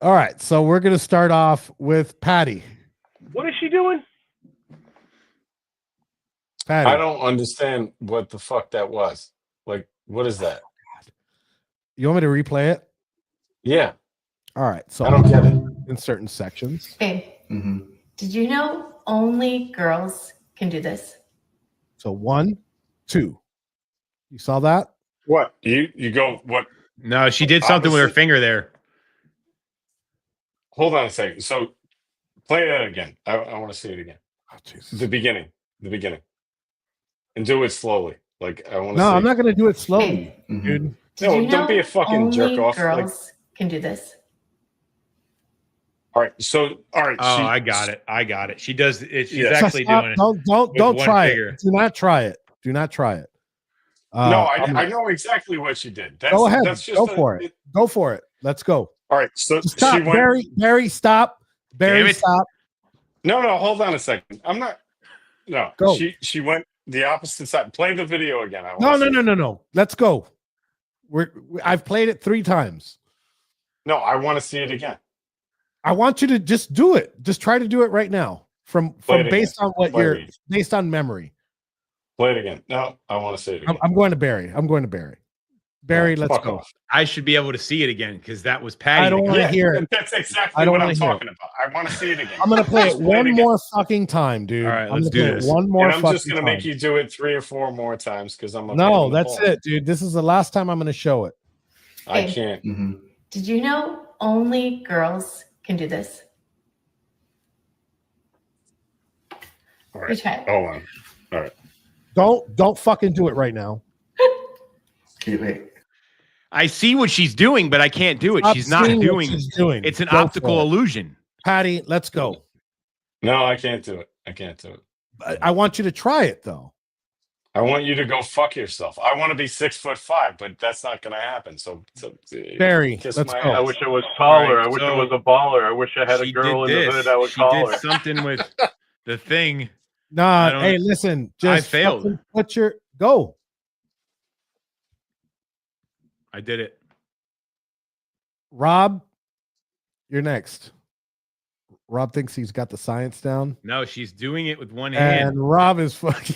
[SPEAKER 4] All right, so we're gonna start off with Patty.
[SPEAKER 7] What is she doing?
[SPEAKER 4] Patty,
[SPEAKER 6] I don't understand what the fuck that was. Like, what is that?
[SPEAKER 4] you want me to replay it?
[SPEAKER 6] Yeah,
[SPEAKER 4] All right, so
[SPEAKER 6] I don't get it.
[SPEAKER 4] in certain sections.
[SPEAKER 9] Babe,
[SPEAKER 8] Mm-hmm.
[SPEAKER 9] did you know only girls can do this?
[SPEAKER 4] So 1, 2. You saw that?
[SPEAKER 6] What you go? What?
[SPEAKER 5] No, she did something with her
[SPEAKER 6] Obviously-
[SPEAKER 5] finger there.
[SPEAKER 6] Hold on a second. So, play that again. I want to see it again.
[SPEAKER 4] Oh, Jesus.
[SPEAKER 6] The beginning, and do it slowly. Like I want to.
[SPEAKER 4] No,
[SPEAKER 6] see.
[SPEAKER 4] I'm not gonna do it slowly,
[SPEAKER 9] Babe,
[SPEAKER 8] Mm-hmm.
[SPEAKER 4] dude.
[SPEAKER 9] did
[SPEAKER 6] No,
[SPEAKER 9] you know
[SPEAKER 6] don't be a fucking
[SPEAKER 9] only
[SPEAKER 6] jerk off, like-
[SPEAKER 9] girls can do this?
[SPEAKER 6] All right. So, all right.
[SPEAKER 5] Oh, I got it. She does it. She's
[SPEAKER 6] Yeah.
[SPEAKER 5] actually
[SPEAKER 4] Stop.
[SPEAKER 5] doing it.
[SPEAKER 4] Don't
[SPEAKER 5] with one
[SPEAKER 4] try
[SPEAKER 5] finger.
[SPEAKER 4] it. Do not try it. Do not try it.
[SPEAKER 6] No,
[SPEAKER 4] I'm-
[SPEAKER 6] I know exactly what she did. That's,
[SPEAKER 4] Go ahead.
[SPEAKER 6] That's just
[SPEAKER 4] Go for it. Go for it. Let's go.
[SPEAKER 6] All right. So
[SPEAKER 4] Stop,
[SPEAKER 6] she went.
[SPEAKER 4] Barry, stop. Barry,
[SPEAKER 5] Damn it.
[SPEAKER 4] stop.
[SPEAKER 6] No, hold on a second. I'm not. No,
[SPEAKER 4] Go.
[SPEAKER 6] she went the opposite side. Play the video again. I
[SPEAKER 4] No,
[SPEAKER 6] wanna see it.
[SPEAKER 4] no. Let's go. I've played it 3 times.
[SPEAKER 6] No, I want to see it again.
[SPEAKER 4] I want you to just do it. Just try to do it right now. From
[SPEAKER 6] it
[SPEAKER 4] based
[SPEAKER 6] again.
[SPEAKER 4] on what
[SPEAKER 6] Play it
[SPEAKER 4] you're
[SPEAKER 6] again.
[SPEAKER 4] based on memory.
[SPEAKER 6] Play it again. No, I want to see it again.
[SPEAKER 4] I'm going to Barry. Barry, let's
[SPEAKER 6] Fuck
[SPEAKER 4] go.
[SPEAKER 6] off.
[SPEAKER 5] I should be able to see it again because that was Patty.
[SPEAKER 4] I don't want to hear it.
[SPEAKER 6] That's
[SPEAKER 4] I
[SPEAKER 6] exactly
[SPEAKER 4] don't
[SPEAKER 6] what
[SPEAKER 4] wanna
[SPEAKER 6] I'm
[SPEAKER 4] hear it.
[SPEAKER 6] talking about. I want to see it again.
[SPEAKER 4] I'm gonna play it
[SPEAKER 6] Just
[SPEAKER 4] one
[SPEAKER 6] again.
[SPEAKER 4] more fucking time, dude.
[SPEAKER 5] All right,
[SPEAKER 4] I'm
[SPEAKER 5] let's
[SPEAKER 4] gonna
[SPEAKER 5] do
[SPEAKER 4] play it
[SPEAKER 5] this.
[SPEAKER 4] one more
[SPEAKER 6] And I'm
[SPEAKER 4] fucking
[SPEAKER 6] just gonna
[SPEAKER 4] time.
[SPEAKER 6] make you do it 3 or 4 more times because I'm a pain
[SPEAKER 4] No,
[SPEAKER 6] in the
[SPEAKER 4] that's
[SPEAKER 6] ball.
[SPEAKER 4] it, dude. This is the last time I'm gonna show it.
[SPEAKER 6] I
[SPEAKER 9] Hey.
[SPEAKER 6] can't.
[SPEAKER 8] Mhm.
[SPEAKER 9] Did you know only girls can do this?
[SPEAKER 6] All
[SPEAKER 9] You
[SPEAKER 6] right.
[SPEAKER 9] try it.
[SPEAKER 6] Hold on. All right.
[SPEAKER 4] Don't fucking do it right now.
[SPEAKER 8] Okay, wait.
[SPEAKER 5] I see what she's doing, but I can't do it.
[SPEAKER 4] Stop
[SPEAKER 5] She's not
[SPEAKER 4] seeing what
[SPEAKER 5] doing.
[SPEAKER 4] she's doing.
[SPEAKER 5] It's an
[SPEAKER 4] Go for
[SPEAKER 5] optical
[SPEAKER 4] it.
[SPEAKER 5] illusion.
[SPEAKER 4] Patty, let's go.
[SPEAKER 6] No, I can't do it. I can't do it.
[SPEAKER 4] I want you to try it though.
[SPEAKER 6] I want you to go fuck yourself. I want to be 6'5", but that's not going to happen. So
[SPEAKER 4] Barry,
[SPEAKER 6] kiss
[SPEAKER 4] let's
[SPEAKER 6] my
[SPEAKER 4] go.
[SPEAKER 7] I
[SPEAKER 6] ass.
[SPEAKER 7] wish I was taller.
[SPEAKER 5] Right,
[SPEAKER 7] I wish
[SPEAKER 5] so
[SPEAKER 7] I was a baller. I wish I had a
[SPEAKER 5] She
[SPEAKER 7] girl in
[SPEAKER 5] did
[SPEAKER 7] the
[SPEAKER 5] this.
[SPEAKER 7] hood that was
[SPEAKER 5] She
[SPEAKER 7] taller.
[SPEAKER 5] did something with the thing. I
[SPEAKER 4] Nah,
[SPEAKER 5] don't-
[SPEAKER 4] hey, listen.
[SPEAKER 5] I
[SPEAKER 4] Just
[SPEAKER 5] failed.
[SPEAKER 4] fucking put your go.
[SPEAKER 5] I did it.
[SPEAKER 4] Rob, you're next. Rob thinks he's got the science down.
[SPEAKER 5] No, she's doing it with one hand.
[SPEAKER 4] And Rob is fucking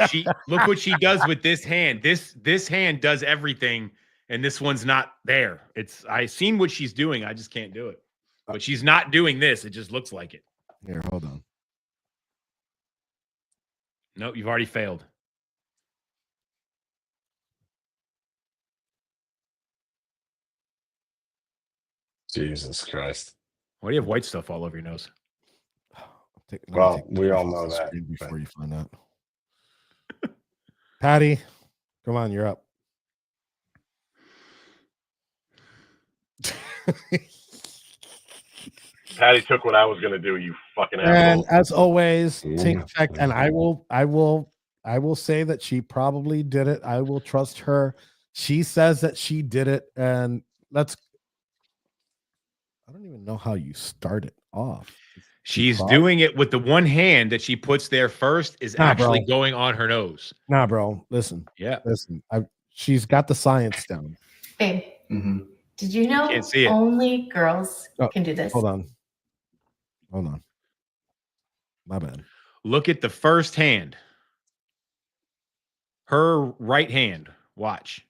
[SPEAKER 5] She look what she does with this hand. This hand does everything, and this one's not there. I seen what she's doing. I just can't do it. But she's not doing this. It just looks like it.
[SPEAKER 4] Here, hold on.
[SPEAKER 5] No, you've already failed.
[SPEAKER 6] Jesus Christ.
[SPEAKER 5] Why do you have white stuff all over your nose?
[SPEAKER 4] Let me
[SPEAKER 6] Well,
[SPEAKER 4] take
[SPEAKER 6] we
[SPEAKER 4] this
[SPEAKER 6] all
[SPEAKER 4] off
[SPEAKER 6] know
[SPEAKER 4] the
[SPEAKER 6] that,
[SPEAKER 4] screen before
[SPEAKER 6] but-
[SPEAKER 4] you find out. Patty, come on, you're up.
[SPEAKER 7] Patty took what I was going to do, you fucking
[SPEAKER 4] And
[SPEAKER 7] asshole.
[SPEAKER 4] as always, take
[SPEAKER 6] Yeah.
[SPEAKER 4] effect. And I will say that she probably did it. I will trust her. She says that she did it, and I don't even know how you start it off.
[SPEAKER 5] She's
[SPEAKER 4] Cross?
[SPEAKER 5] doing it with the one hand that she puts there first is
[SPEAKER 4] Nah,
[SPEAKER 5] actually
[SPEAKER 4] bro.
[SPEAKER 5] going on her nose.
[SPEAKER 4] Nah, bro. Listen.
[SPEAKER 5] Yeah.
[SPEAKER 4] She's got the science down.
[SPEAKER 9] Babe,
[SPEAKER 8] Mhm.
[SPEAKER 9] did you know
[SPEAKER 5] Can't see it.
[SPEAKER 9] only girls
[SPEAKER 4] Oh,
[SPEAKER 9] can do this?
[SPEAKER 4] Hold on. My bad.
[SPEAKER 5] Look at the first hand. Her right hand. Watch.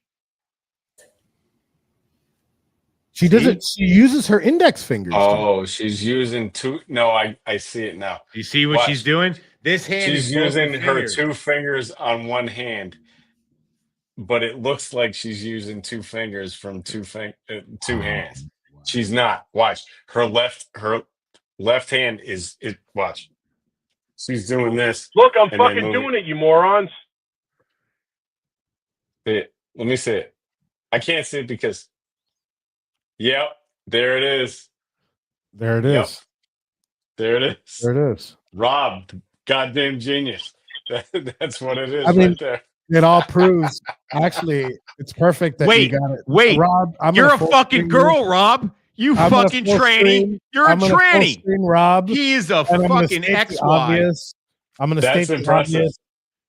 [SPEAKER 4] She doesn't. She uses her index fingers.
[SPEAKER 6] Oh, she's using two. No, I see it now.
[SPEAKER 5] You see what
[SPEAKER 6] Watch.
[SPEAKER 5] she's doing? This hand
[SPEAKER 6] She's
[SPEAKER 5] is both
[SPEAKER 6] using her
[SPEAKER 5] fingers.
[SPEAKER 6] 2 fingers on one hand, but it looks like she's using 2 fingers from two hands. She's not. Watch her left hand is it. Watch. She's doing this.
[SPEAKER 7] Look, I'm
[SPEAKER 6] And then
[SPEAKER 7] fucking
[SPEAKER 6] move
[SPEAKER 7] doing it, you morons.
[SPEAKER 6] See it. Let me see it. I can't see it because. Yep, there it is.
[SPEAKER 4] There it
[SPEAKER 6] Yep.
[SPEAKER 4] is.
[SPEAKER 6] There it is.
[SPEAKER 4] There it is.
[SPEAKER 6] Rob, goddamn genius. That's what it is
[SPEAKER 4] I mean,
[SPEAKER 6] right there.
[SPEAKER 4] It all proves. Actually, it's perfect that
[SPEAKER 5] Wait,
[SPEAKER 4] you got it.
[SPEAKER 5] wait.
[SPEAKER 4] Rob,
[SPEAKER 5] You're
[SPEAKER 4] gonna
[SPEAKER 5] a
[SPEAKER 4] full
[SPEAKER 5] fucking
[SPEAKER 4] screen
[SPEAKER 5] girl, Rob. You
[SPEAKER 4] I'm gonna
[SPEAKER 5] fucking
[SPEAKER 4] full
[SPEAKER 5] tranny.
[SPEAKER 4] screen-
[SPEAKER 5] You're a
[SPEAKER 4] I'm gonna full
[SPEAKER 5] tranny.
[SPEAKER 4] screen Rob.
[SPEAKER 5] He is a
[SPEAKER 4] and I'm gonna
[SPEAKER 5] fucking
[SPEAKER 4] state the
[SPEAKER 5] XY.
[SPEAKER 4] obvious. I'm going to
[SPEAKER 6] That's
[SPEAKER 4] state the
[SPEAKER 6] impressive.
[SPEAKER 4] obvious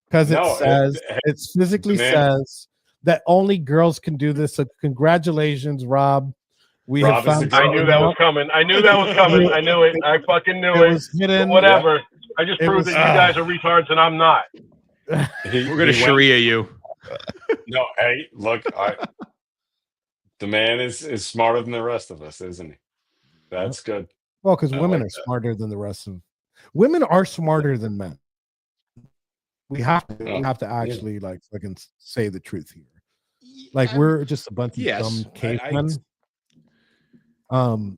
[SPEAKER 4] because it
[SPEAKER 6] No,
[SPEAKER 4] says it physically
[SPEAKER 6] man.
[SPEAKER 4] says that only girls can do this. So congratulations, Rob. We
[SPEAKER 6] Rob
[SPEAKER 4] have
[SPEAKER 6] is a
[SPEAKER 4] found.
[SPEAKER 6] girl.
[SPEAKER 7] I knew that was coming. I knew that was coming. I knew it. I fucking knew
[SPEAKER 4] It
[SPEAKER 7] it.
[SPEAKER 4] was hidden.
[SPEAKER 7] But whatever. I just
[SPEAKER 4] It
[SPEAKER 7] proved
[SPEAKER 4] was-
[SPEAKER 7] that you guys are retards and I'm not.
[SPEAKER 5] We're gonna Sharia you.
[SPEAKER 6] No, hey, look, the man is smarter than the rest of us, isn't he? That's good.
[SPEAKER 4] Well, because
[SPEAKER 6] I
[SPEAKER 4] women
[SPEAKER 6] like
[SPEAKER 4] are
[SPEAKER 6] that.
[SPEAKER 4] smarter than the rest of. Women are smarter than men. We have to.
[SPEAKER 6] Oh,
[SPEAKER 4] We have to actually like fucking say the truth here. Like we're just a bunch of
[SPEAKER 5] Yes,
[SPEAKER 4] dumb
[SPEAKER 5] I-
[SPEAKER 4] cavemen. And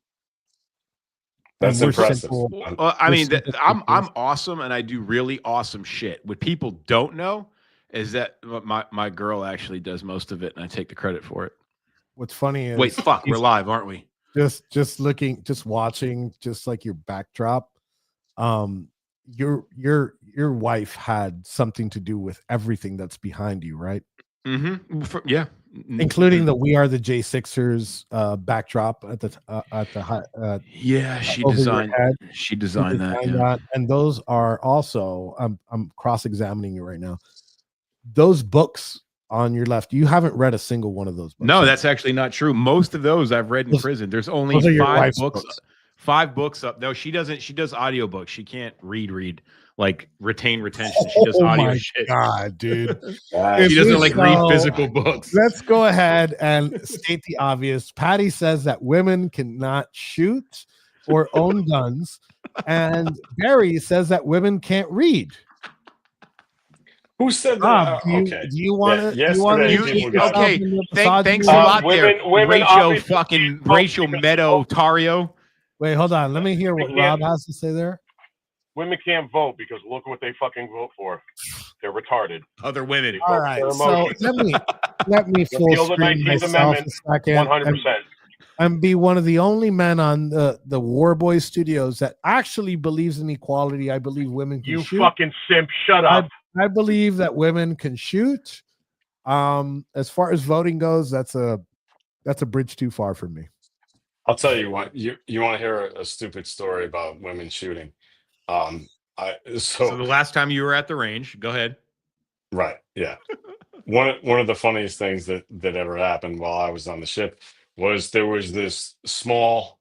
[SPEAKER 6] That's
[SPEAKER 4] we're
[SPEAKER 6] impressive.
[SPEAKER 4] simple.
[SPEAKER 5] Well, I
[SPEAKER 4] We're
[SPEAKER 5] mean,
[SPEAKER 4] simple
[SPEAKER 5] I'm
[SPEAKER 4] creatures.
[SPEAKER 5] awesome, and I do really awesome shit. What people don't know is that my girl actually does most of it, and I take the credit for it.
[SPEAKER 4] What's funny is
[SPEAKER 5] Wait, fuck, we're live, aren't we?
[SPEAKER 4] just looking, just watching, just like your backdrop. Your wife had something to do with everything that's behind you, right?
[SPEAKER 5] Mm-hmm. Yeah,
[SPEAKER 4] including the "We Are the J6ers" backdrop at the
[SPEAKER 5] yeah, she
[SPEAKER 4] over your
[SPEAKER 5] designed
[SPEAKER 4] head.
[SPEAKER 5] she designed that.
[SPEAKER 4] designed
[SPEAKER 5] Yeah.
[SPEAKER 4] that. And those are also I'm cross-examining you right now. Those books on your left, you haven't read a single one of those books.
[SPEAKER 5] No,
[SPEAKER 4] have
[SPEAKER 5] that's
[SPEAKER 4] you?
[SPEAKER 5] actually not true. Most of those I've read in
[SPEAKER 4] Those-
[SPEAKER 5] prison. There's only
[SPEAKER 4] those are your
[SPEAKER 5] 5
[SPEAKER 4] wife's
[SPEAKER 5] books.
[SPEAKER 4] books.
[SPEAKER 5] 5 books up. No, she doesn't. She does audiobooks. She can't read like retention. She does
[SPEAKER 4] Oh
[SPEAKER 5] audio
[SPEAKER 4] my
[SPEAKER 5] shit.
[SPEAKER 4] God, dude.
[SPEAKER 6] Guys,
[SPEAKER 5] She doesn't
[SPEAKER 4] If
[SPEAKER 5] like
[SPEAKER 4] we
[SPEAKER 5] read
[SPEAKER 4] saw-
[SPEAKER 5] physical books.
[SPEAKER 4] Let's go ahead and state the obvious. Patty says that women cannot shoot or own guns, and Barry says that women can't read.
[SPEAKER 6] who said that?
[SPEAKER 4] Rob, do
[SPEAKER 6] Okay.
[SPEAKER 4] you want to?
[SPEAKER 6] Yeah,
[SPEAKER 4] you want to
[SPEAKER 6] yesterday people got-
[SPEAKER 5] Okay, thanks a
[SPEAKER 7] Uh,
[SPEAKER 5] lot there.
[SPEAKER 7] women
[SPEAKER 5] Rachel
[SPEAKER 7] obviously
[SPEAKER 5] fucking
[SPEAKER 7] vote
[SPEAKER 5] Rachel
[SPEAKER 7] because-
[SPEAKER 5] Meadow Tario.
[SPEAKER 4] Wait, hold on. Let me hear what
[SPEAKER 7] Yeah.
[SPEAKER 4] Rob has to say there.
[SPEAKER 7] Women can't vote because look what they fucking vote for. They're retarded.
[SPEAKER 5] Other women.
[SPEAKER 4] All right,
[SPEAKER 7] their
[SPEAKER 4] so
[SPEAKER 7] emotions.
[SPEAKER 4] let me full
[SPEAKER 7] Repeal the
[SPEAKER 4] screen
[SPEAKER 7] 19th
[SPEAKER 4] myself
[SPEAKER 7] Amendment,
[SPEAKER 4] a second
[SPEAKER 7] 100%.
[SPEAKER 4] and be one of the only men on the War Boy Studios that actually believes in equality. I believe women can
[SPEAKER 7] You
[SPEAKER 4] shoot.
[SPEAKER 7] fucking simp, shut up.
[SPEAKER 4] I believe that women can shoot. As far as voting goes, that's a bridge too far for me.
[SPEAKER 6] I'll tell you what. You want to hear a stupid story about women shooting?
[SPEAKER 5] So the last time you were at the range, go ahead.
[SPEAKER 6] Right. Yeah. one of the funniest things that ever happened while I was on the ship was there was this small,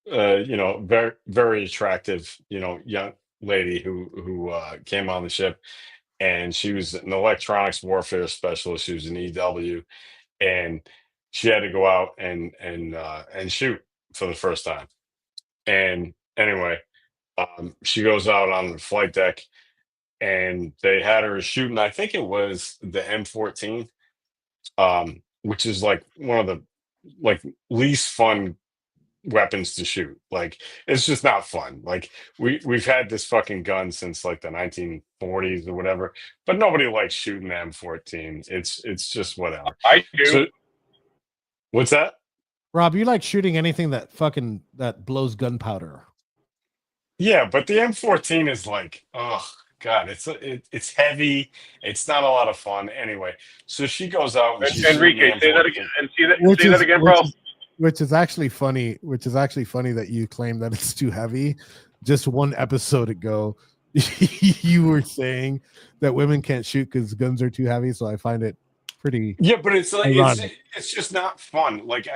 [SPEAKER 6] very very attractive, young lady who came on the ship, and she was an electronics warfare specialist. She was an EW, and she had to go out and shoot for the first time. And anyway, she goes out on the flight deck, and they had her shooting. I think it was the M14, which is like one of the least fun weapons to shoot. Like, it's just not fun. Like, we've had this fucking gun since like the 1940s or whatever, but nobody likes shooting the M14. It's just whatever.
[SPEAKER 7] I do.
[SPEAKER 6] So, what's that?
[SPEAKER 4] Rob, you like shooting anything that blows gunpowder?
[SPEAKER 6] Yeah, but the M14 is like, oh god, it's heavy. It's not a lot of fun. Anyway, so she goes out and she's
[SPEAKER 7] Enrique,
[SPEAKER 6] shooting the
[SPEAKER 7] say that
[SPEAKER 6] M14.
[SPEAKER 7] again. And say that again, bro.
[SPEAKER 4] Which is actually funny. Which is actually funny that you claim that it's too heavy. Just one episode ago, you were saying that women can't shoot because guns are too heavy. So I find it pretty.
[SPEAKER 6] Yeah, but it's like
[SPEAKER 4] ironic.
[SPEAKER 6] it's just not fun. Like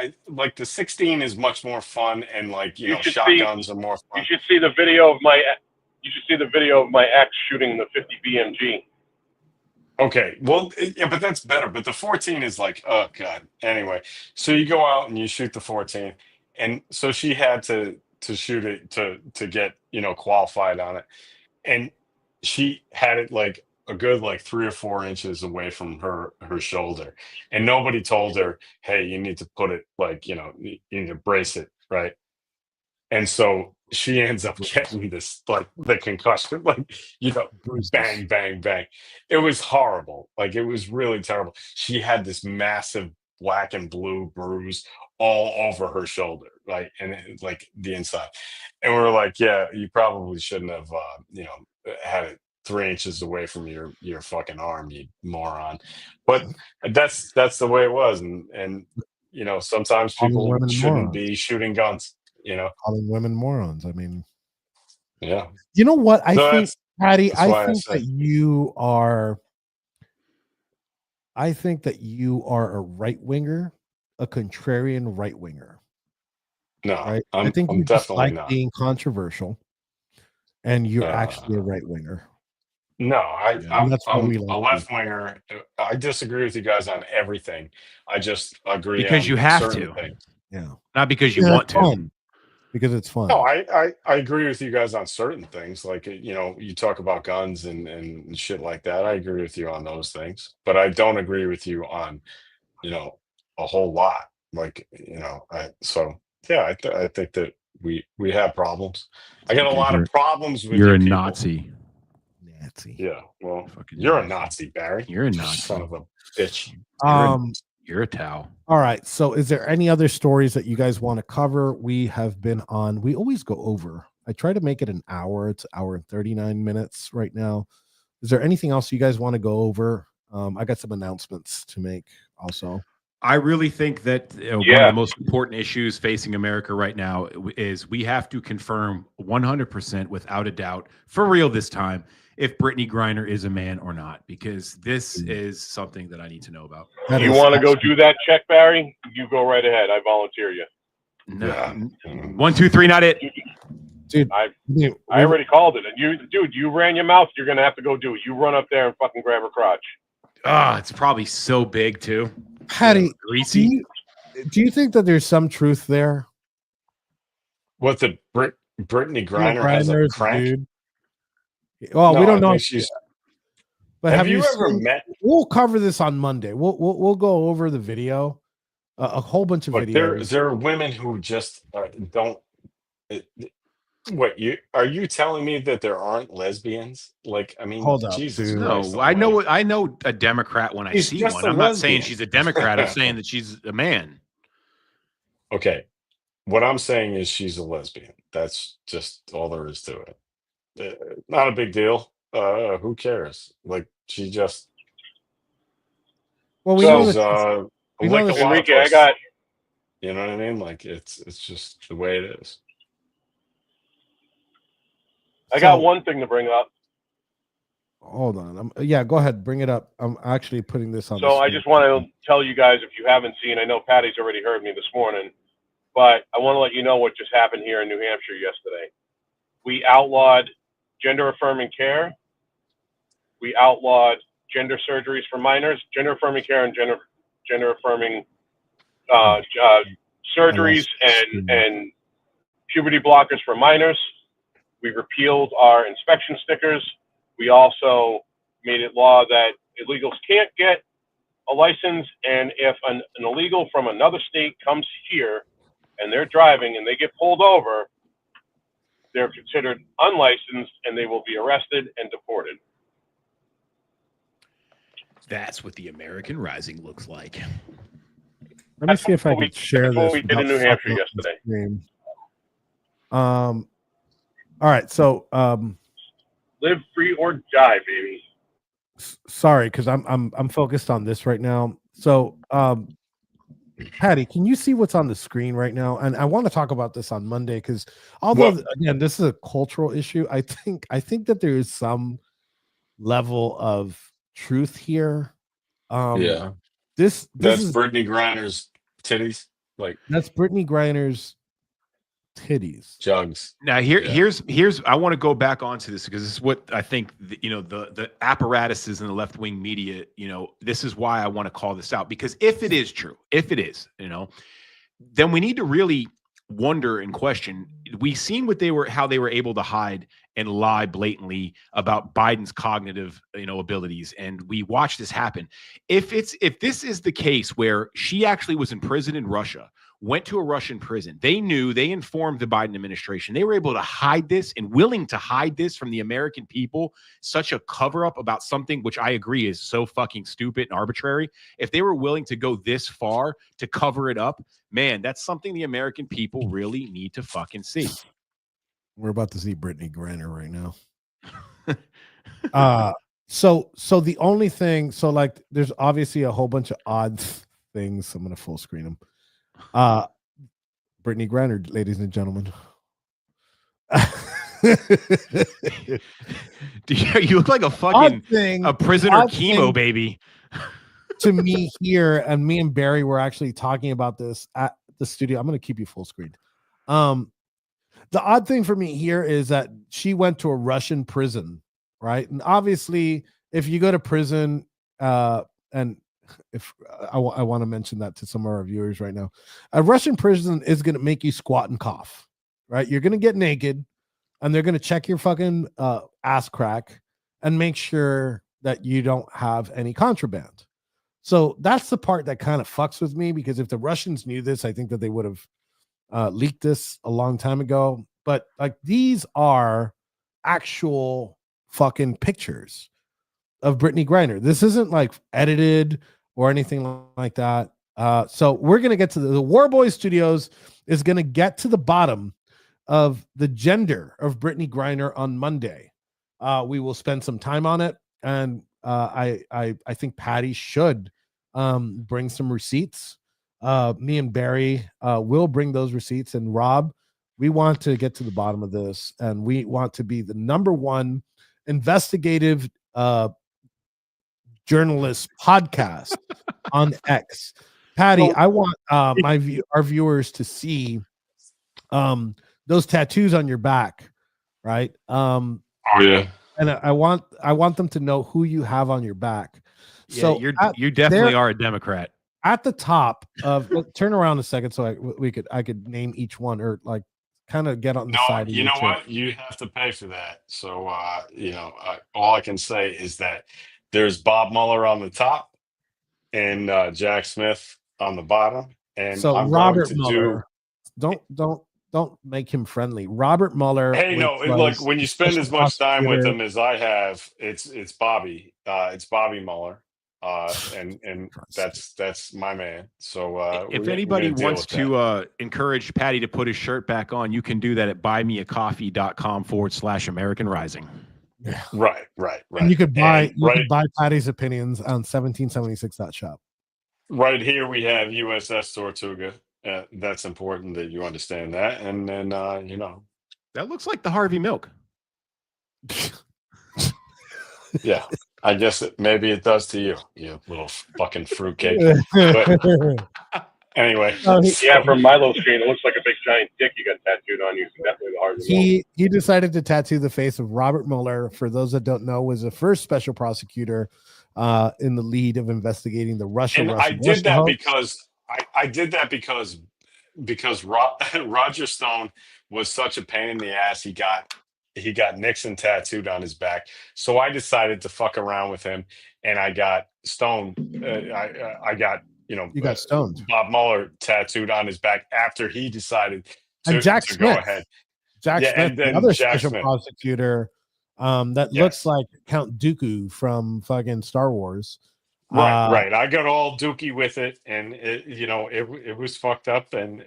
[SPEAKER 6] the 16 is much more fun, and
[SPEAKER 7] You should
[SPEAKER 6] shotguns are more
[SPEAKER 7] You
[SPEAKER 6] fun.
[SPEAKER 7] should see the video of my. You should see the video of my ex shooting the 50 BMG.
[SPEAKER 6] Okay, well, yeah, but that's better. But the 14 is like, oh god. Anyway, so you go out and you shoot the 14, and so she had to shoot it to get qualified on it, and she had it like a good 3 or 4 inches away from her shoulder, and nobody told her, hey, you need to put it you need to brace it, right? And so she ends up getting this the concussion, bang, bang, bang. It was horrible. It was really terrible. She had this massive black and blue bruise all over her shoulder, right? And it, the inside. And we were like, yeah, you probably shouldn't have had it 3 inches away from your fucking arm, you moron. But that's the way it was. And sometimes people
[SPEAKER 4] women
[SPEAKER 6] shouldn't
[SPEAKER 4] morons.
[SPEAKER 6] be shooting guns.
[SPEAKER 4] Calling women morons. I mean,
[SPEAKER 6] Yeah.
[SPEAKER 4] you know what? I
[SPEAKER 6] So
[SPEAKER 4] think, Patty,
[SPEAKER 6] that's why
[SPEAKER 4] I
[SPEAKER 6] I
[SPEAKER 4] think
[SPEAKER 6] said-
[SPEAKER 4] that you are. I think that you are a right winger, a contrarian right winger.
[SPEAKER 6] No,
[SPEAKER 4] Right?
[SPEAKER 6] I'm,
[SPEAKER 4] I think
[SPEAKER 6] I'm
[SPEAKER 4] you just
[SPEAKER 6] definitely
[SPEAKER 4] like
[SPEAKER 6] not.
[SPEAKER 4] being controversial, and you're actually a right winger.
[SPEAKER 6] No, I'm
[SPEAKER 4] That's what we
[SPEAKER 6] a
[SPEAKER 4] like.
[SPEAKER 6] left winger. I disagree with you guys on everything. I just agree
[SPEAKER 5] Because
[SPEAKER 6] on
[SPEAKER 5] you have
[SPEAKER 6] certain
[SPEAKER 5] to.
[SPEAKER 6] things.
[SPEAKER 4] Yeah,
[SPEAKER 5] Not because you
[SPEAKER 4] Yeah,
[SPEAKER 5] want
[SPEAKER 4] it's
[SPEAKER 5] to.
[SPEAKER 4] fun. Because it's fun.
[SPEAKER 6] No, I agree with you guys on certain things. You talk about guns and shit like that. I agree with you on those things, but I don't agree with you on, a whole lot. I think that we have problems. I got a lot of problems with
[SPEAKER 5] You're
[SPEAKER 6] you
[SPEAKER 5] a
[SPEAKER 6] people.
[SPEAKER 5] Nazi.
[SPEAKER 4] Nazi.
[SPEAKER 6] Yeah, well,
[SPEAKER 5] Fucking
[SPEAKER 6] you're a
[SPEAKER 5] Nazi.
[SPEAKER 6] Nazi, Barry.
[SPEAKER 5] You're a
[SPEAKER 6] You
[SPEAKER 5] Nazi.
[SPEAKER 6] son of a bitch.
[SPEAKER 5] You're a towel.
[SPEAKER 4] All right. So, is there any other stories that you guys want to cover? We have been on. We always go over. I try to make it an hour. It's an hour and 39 minutes right now. Is there anything else you guys want to go over? I got some announcements to make also.
[SPEAKER 5] I really think that one of
[SPEAKER 7] Yeah.
[SPEAKER 5] the most important issues facing America right now is we have to confirm 100% without a doubt, for real this time, if Brittany Griner is a man or not, because this is something that I need to know about.
[SPEAKER 4] That
[SPEAKER 7] You
[SPEAKER 4] is
[SPEAKER 7] want to go
[SPEAKER 4] actually-
[SPEAKER 7] do that check, Barry? You go right ahead. I volunteer you.
[SPEAKER 5] No.
[SPEAKER 6] Yeah.
[SPEAKER 5] 1, 2, 3, not it.
[SPEAKER 4] dude.
[SPEAKER 7] I
[SPEAKER 4] we-
[SPEAKER 7] already called it. And you ran your mouth. You're going to have to go do it. You run up there and fucking grab her crotch.
[SPEAKER 5] Ah, it's probably so big too.
[SPEAKER 4] Patty, do
[SPEAKER 5] Greasy.
[SPEAKER 4] you think that there's some truth there?
[SPEAKER 6] What the Brittany Griner has a
[SPEAKER 4] Griner's
[SPEAKER 6] crank?
[SPEAKER 4] dude. Well,
[SPEAKER 6] No,
[SPEAKER 4] we don't
[SPEAKER 6] I
[SPEAKER 4] know.
[SPEAKER 6] think she's.
[SPEAKER 4] But
[SPEAKER 6] Have you ever
[SPEAKER 4] seen-
[SPEAKER 6] met?
[SPEAKER 4] We'll cover this on Monday. We'll go over the video, a whole bunch of
[SPEAKER 6] Look,
[SPEAKER 4] videos.
[SPEAKER 6] there are women who just don't. What are you telling me that there aren't lesbians? Like, I mean,
[SPEAKER 4] Hold up,
[SPEAKER 6] Jesus
[SPEAKER 4] dude.
[SPEAKER 6] Christ
[SPEAKER 5] No, I know.
[SPEAKER 6] almighty.
[SPEAKER 5] I know a Democrat when I
[SPEAKER 6] She's
[SPEAKER 5] see
[SPEAKER 6] just
[SPEAKER 5] one.
[SPEAKER 6] a
[SPEAKER 5] I'm not saying
[SPEAKER 6] lesbian.
[SPEAKER 5] she's a Democrat. I'm saying that she's a man.
[SPEAKER 6] Okay, what I'm saying is she's a lesbian. That's just all there is to it. Not a big deal. Who cares? Like, she just
[SPEAKER 4] Well, we
[SPEAKER 7] So-
[SPEAKER 4] know
[SPEAKER 6] she's
[SPEAKER 4] that we know
[SPEAKER 6] like a
[SPEAKER 4] that-
[SPEAKER 6] lot of
[SPEAKER 7] Enrique, I
[SPEAKER 6] puss.
[SPEAKER 7] got
[SPEAKER 6] You know what I mean? Like, it's just the way it is.
[SPEAKER 7] got
[SPEAKER 4] So-
[SPEAKER 7] one thing to bring up.
[SPEAKER 4] Hold on. Yeah, go ahead. Bring it up. I'm actually putting this on. the
[SPEAKER 7] So I
[SPEAKER 4] screen.
[SPEAKER 7] just want to tell you guys, if you haven't seen, I know Patty's already heard me this morning, but I want to let you know what just happened here in New Hampshire yesterday. We outlawed gender affirming care. We outlawed gender surgeries for minors, gender affirming care and gender affirming surgeries and puberty blockers for minors. We repealed our inspection stickers. We also made it law that illegals can't get a license, and if an illegal from another state comes here and they're driving and they get pulled over, they're considered unlicensed and they will be arrested and deported.
[SPEAKER 5] That's what the American Rising looks like.
[SPEAKER 4] Let me see if I
[SPEAKER 7] That's what
[SPEAKER 4] can share
[SPEAKER 7] that's what
[SPEAKER 4] this.
[SPEAKER 7] we did in
[SPEAKER 4] without
[SPEAKER 7] New Hampshire
[SPEAKER 4] fucking up the
[SPEAKER 7] yesterday.
[SPEAKER 4] screen. All right. So,
[SPEAKER 7] Live free or die, baby.
[SPEAKER 4] sorry, because I'm focused on this right now. So, Patty, can you see what's on the screen right now? And I want to talk about this on Monday because although
[SPEAKER 6] Well-
[SPEAKER 4] again this is a cultural issue, I think that there is some level of truth here. This
[SPEAKER 6] That's
[SPEAKER 4] is
[SPEAKER 6] Brittany Griner's titties, like
[SPEAKER 4] that's Brittany Griner's titties.
[SPEAKER 6] jugs.
[SPEAKER 5] Now
[SPEAKER 6] Yeah.
[SPEAKER 5] here's I want to go back onto this because this is what I think the apparatuses in the left wing media, this is why I want to call this out, because if it is true, then we need to really wonder and question. We've seen how they were able to hide and lie blatantly about Biden's cognitive abilities, and we watched this happen. If this is the case where she actually was in prison in Russia, went to a Russian prison. They informed the Biden administration. They were able to hide this and willing to hide this from the American people, such a cover up about something which I agree is so fucking stupid and arbitrary. If they were willing to go this far to cover it up, man, that's something the American people really need to fucking see.
[SPEAKER 4] We're about to see Brittany Griner right now. So the only thing, there's obviously a whole bunch of odd things. I'm gonna full screen them. Brittany Griner, ladies and gentlemen.
[SPEAKER 5] You look like a
[SPEAKER 4] Odd
[SPEAKER 5] fucking
[SPEAKER 4] thing,
[SPEAKER 5] a prisoner
[SPEAKER 4] odd
[SPEAKER 5] chemo
[SPEAKER 4] thing
[SPEAKER 5] baby.
[SPEAKER 4] to me here, and me and Barry were actually talking about this at the studio. I'm gonna keep you full screen. The odd thing for me here is that she went to a Russian prison, right? And obviously, if you go to prison, and if I want to mention that to some of our viewers right now, a Russian prison is going to make you squat and cough, right? You're going to get naked, and they're going to check your fucking ass crack and make sure that you don't have any contraband. So that's the part that kind of fucks with me, because if the Russians knew this, I think that they would have leaked this a long time ago. But like, these are actual fucking pictures of Brittany Griner. This isn't like edited or anything like that. So we're going to get to the War Boy Studios is going to get to the bottom of the gender of Brittany Griner on Monday. We will spend some time on it. And I think Patty should bring some receipts. Me and Barry will bring those receipts. And Rob, we want to get to the bottom of this, and we want to be the #1 investigative journalist podcast on X. Patty, I want our viewers to see those tattoos on your back, right?
[SPEAKER 6] Oh yeah.
[SPEAKER 4] And I want them to know who you have on your back.
[SPEAKER 5] Yeah,
[SPEAKER 4] So
[SPEAKER 5] you definitely are a Democrat.
[SPEAKER 4] at the top of turn around a second so I could name each one, or like kind of get on the
[SPEAKER 6] No,
[SPEAKER 4] side. of
[SPEAKER 6] you
[SPEAKER 4] your
[SPEAKER 6] know
[SPEAKER 4] chair.
[SPEAKER 6] what? You have to pay for that. So, all I can say is that there's Bob Mueller on the top and Jack Smith on the bottom. And
[SPEAKER 4] So
[SPEAKER 6] I'm
[SPEAKER 4] Robert
[SPEAKER 6] going to
[SPEAKER 4] Mueller, don't make him friendly. Robert Mueller.
[SPEAKER 6] do. Hey, no,
[SPEAKER 4] which
[SPEAKER 6] look,
[SPEAKER 4] was
[SPEAKER 6] when you
[SPEAKER 4] the
[SPEAKER 6] spend
[SPEAKER 4] special
[SPEAKER 6] as much time with
[SPEAKER 4] prosecutor-
[SPEAKER 6] him as I have, it's Bobby. It's Bobby Mueller. And that's my man. So
[SPEAKER 5] If
[SPEAKER 6] we're
[SPEAKER 5] anybody
[SPEAKER 6] gonna deal
[SPEAKER 5] wants
[SPEAKER 6] with that.
[SPEAKER 5] to encourage Patty to put his shirt back on, you can do that at buymeacoffee.com/American Rising.
[SPEAKER 6] Right.
[SPEAKER 4] And you could buy
[SPEAKER 6] And right,
[SPEAKER 4] could buy Patty's opinions on 1776.shop.
[SPEAKER 6] right here we have USS Tortuga. That's important that you understand that. And then
[SPEAKER 5] That looks like the Harvey Milk.
[SPEAKER 6] yeah, I guess maybe it does to you, you little fucking fruitcake. But anyway,
[SPEAKER 7] Yeah, from Milo's screen, it looks like a big giant dick you got tattooed on you. So definitely the hard to know.
[SPEAKER 4] he decided to tattoo the face of Robert Mueller. For those that don't know, was the first special prosecutor in the lead of investigating the Russia.
[SPEAKER 6] and I did that because I did that because Roger Stone was such a pain in the ass. He got Nixon tattooed on his back, so I decided to fuck around with him, and I got Stone. I got
[SPEAKER 4] you got stoned.
[SPEAKER 6] Bob Mueller tattooed on his back after he decided
[SPEAKER 4] And
[SPEAKER 6] to,
[SPEAKER 4] Jack
[SPEAKER 6] to
[SPEAKER 4] Smith.
[SPEAKER 6] go ahead.
[SPEAKER 4] Jack
[SPEAKER 6] Yeah,
[SPEAKER 4] Smith,
[SPEAKER 6] and then
[SPEAKER 4] another
[SPEAKER 6] Jack
[SPEAKER 4] special
[SPEAKER 6] Smith.
[SPEAKER 4] prosecutor that
[SPEAKER 6] Yes.
[SPEAKER 4] looks like Count Dooku from fucking Star Wars.
[SPEAKER 6] Right. I got all dookie with it, and it was fucked up, and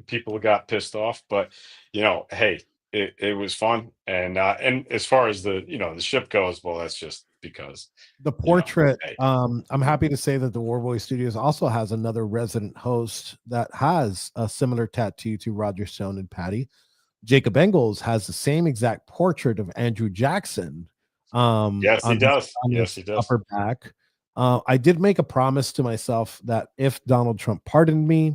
[SPEAKER 6] people got pissed off. But hey, it was fun, and as far as the ship goes, well, that's just because
[SPEAKER 4] The portrait.
[SPEAKER 6] hey.
[SPEAKER 4] I'm happy to say that the Warboy Studios also has another resident host that has a similar tattoo to Roger Stone and Patty. Jacob Engels has the same exact portrait of Andrew Jackson.
[SPEAKER 6] Yes, he
[SPEAKER 4] on
[SPEAKER 6] does.
[SPEAKER 4] on
[SPEAKER 6] Yes,
[SPEAKER 4] his
[SPEAKER 6] he does.
[SPEAKER 4] upper back. I did make a promise to myself that if Donald Trump pardoned me,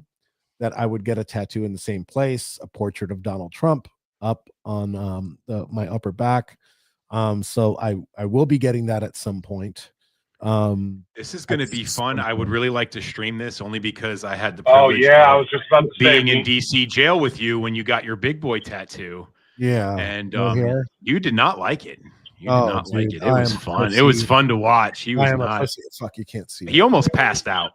[SPEAKER 4] that I would get a tattoo in the same place, a portrait of Donald Trump up on my upper back. So I will be getting that at some point.
[SPEAKER 5] This is going to be fun. I would really like to stream this only because I had the
[SPEAKER 7] Oh
[SPEAKER 5] privilege
[SPEAKER 7] yeah, I
[SPEAKER 5] of
[SPEAKER 7] was just about to say.
[SPEAKER 5] being in DC jail with you when you got your big boy tattoo,
[SPEAKER 4] Yeah.
[SPEAKER 5] and
[SPEAKER 4] no hair.
[SPEAKER 5] you did not like it. You did
[SPEAKER 4] Oh,
[SPEAKER 5] not like
[SPEAKER 4] dude,
[SPEAKER 5] it. It
[SPEAKER 4] I
[SPEAKER 5] was
[SPEAKER 4] am a
[SPEAKER 5] fun. It was
[SPEAKER 4] pussy.
[SPEAKER 5] fun to watch. He was
[SPEAKER 4] I am a
[SPEAKER 5] not.
[SPEAKER 4] pussy. Fuck, you can't see.
[SPEAKER 5] He almost passed out.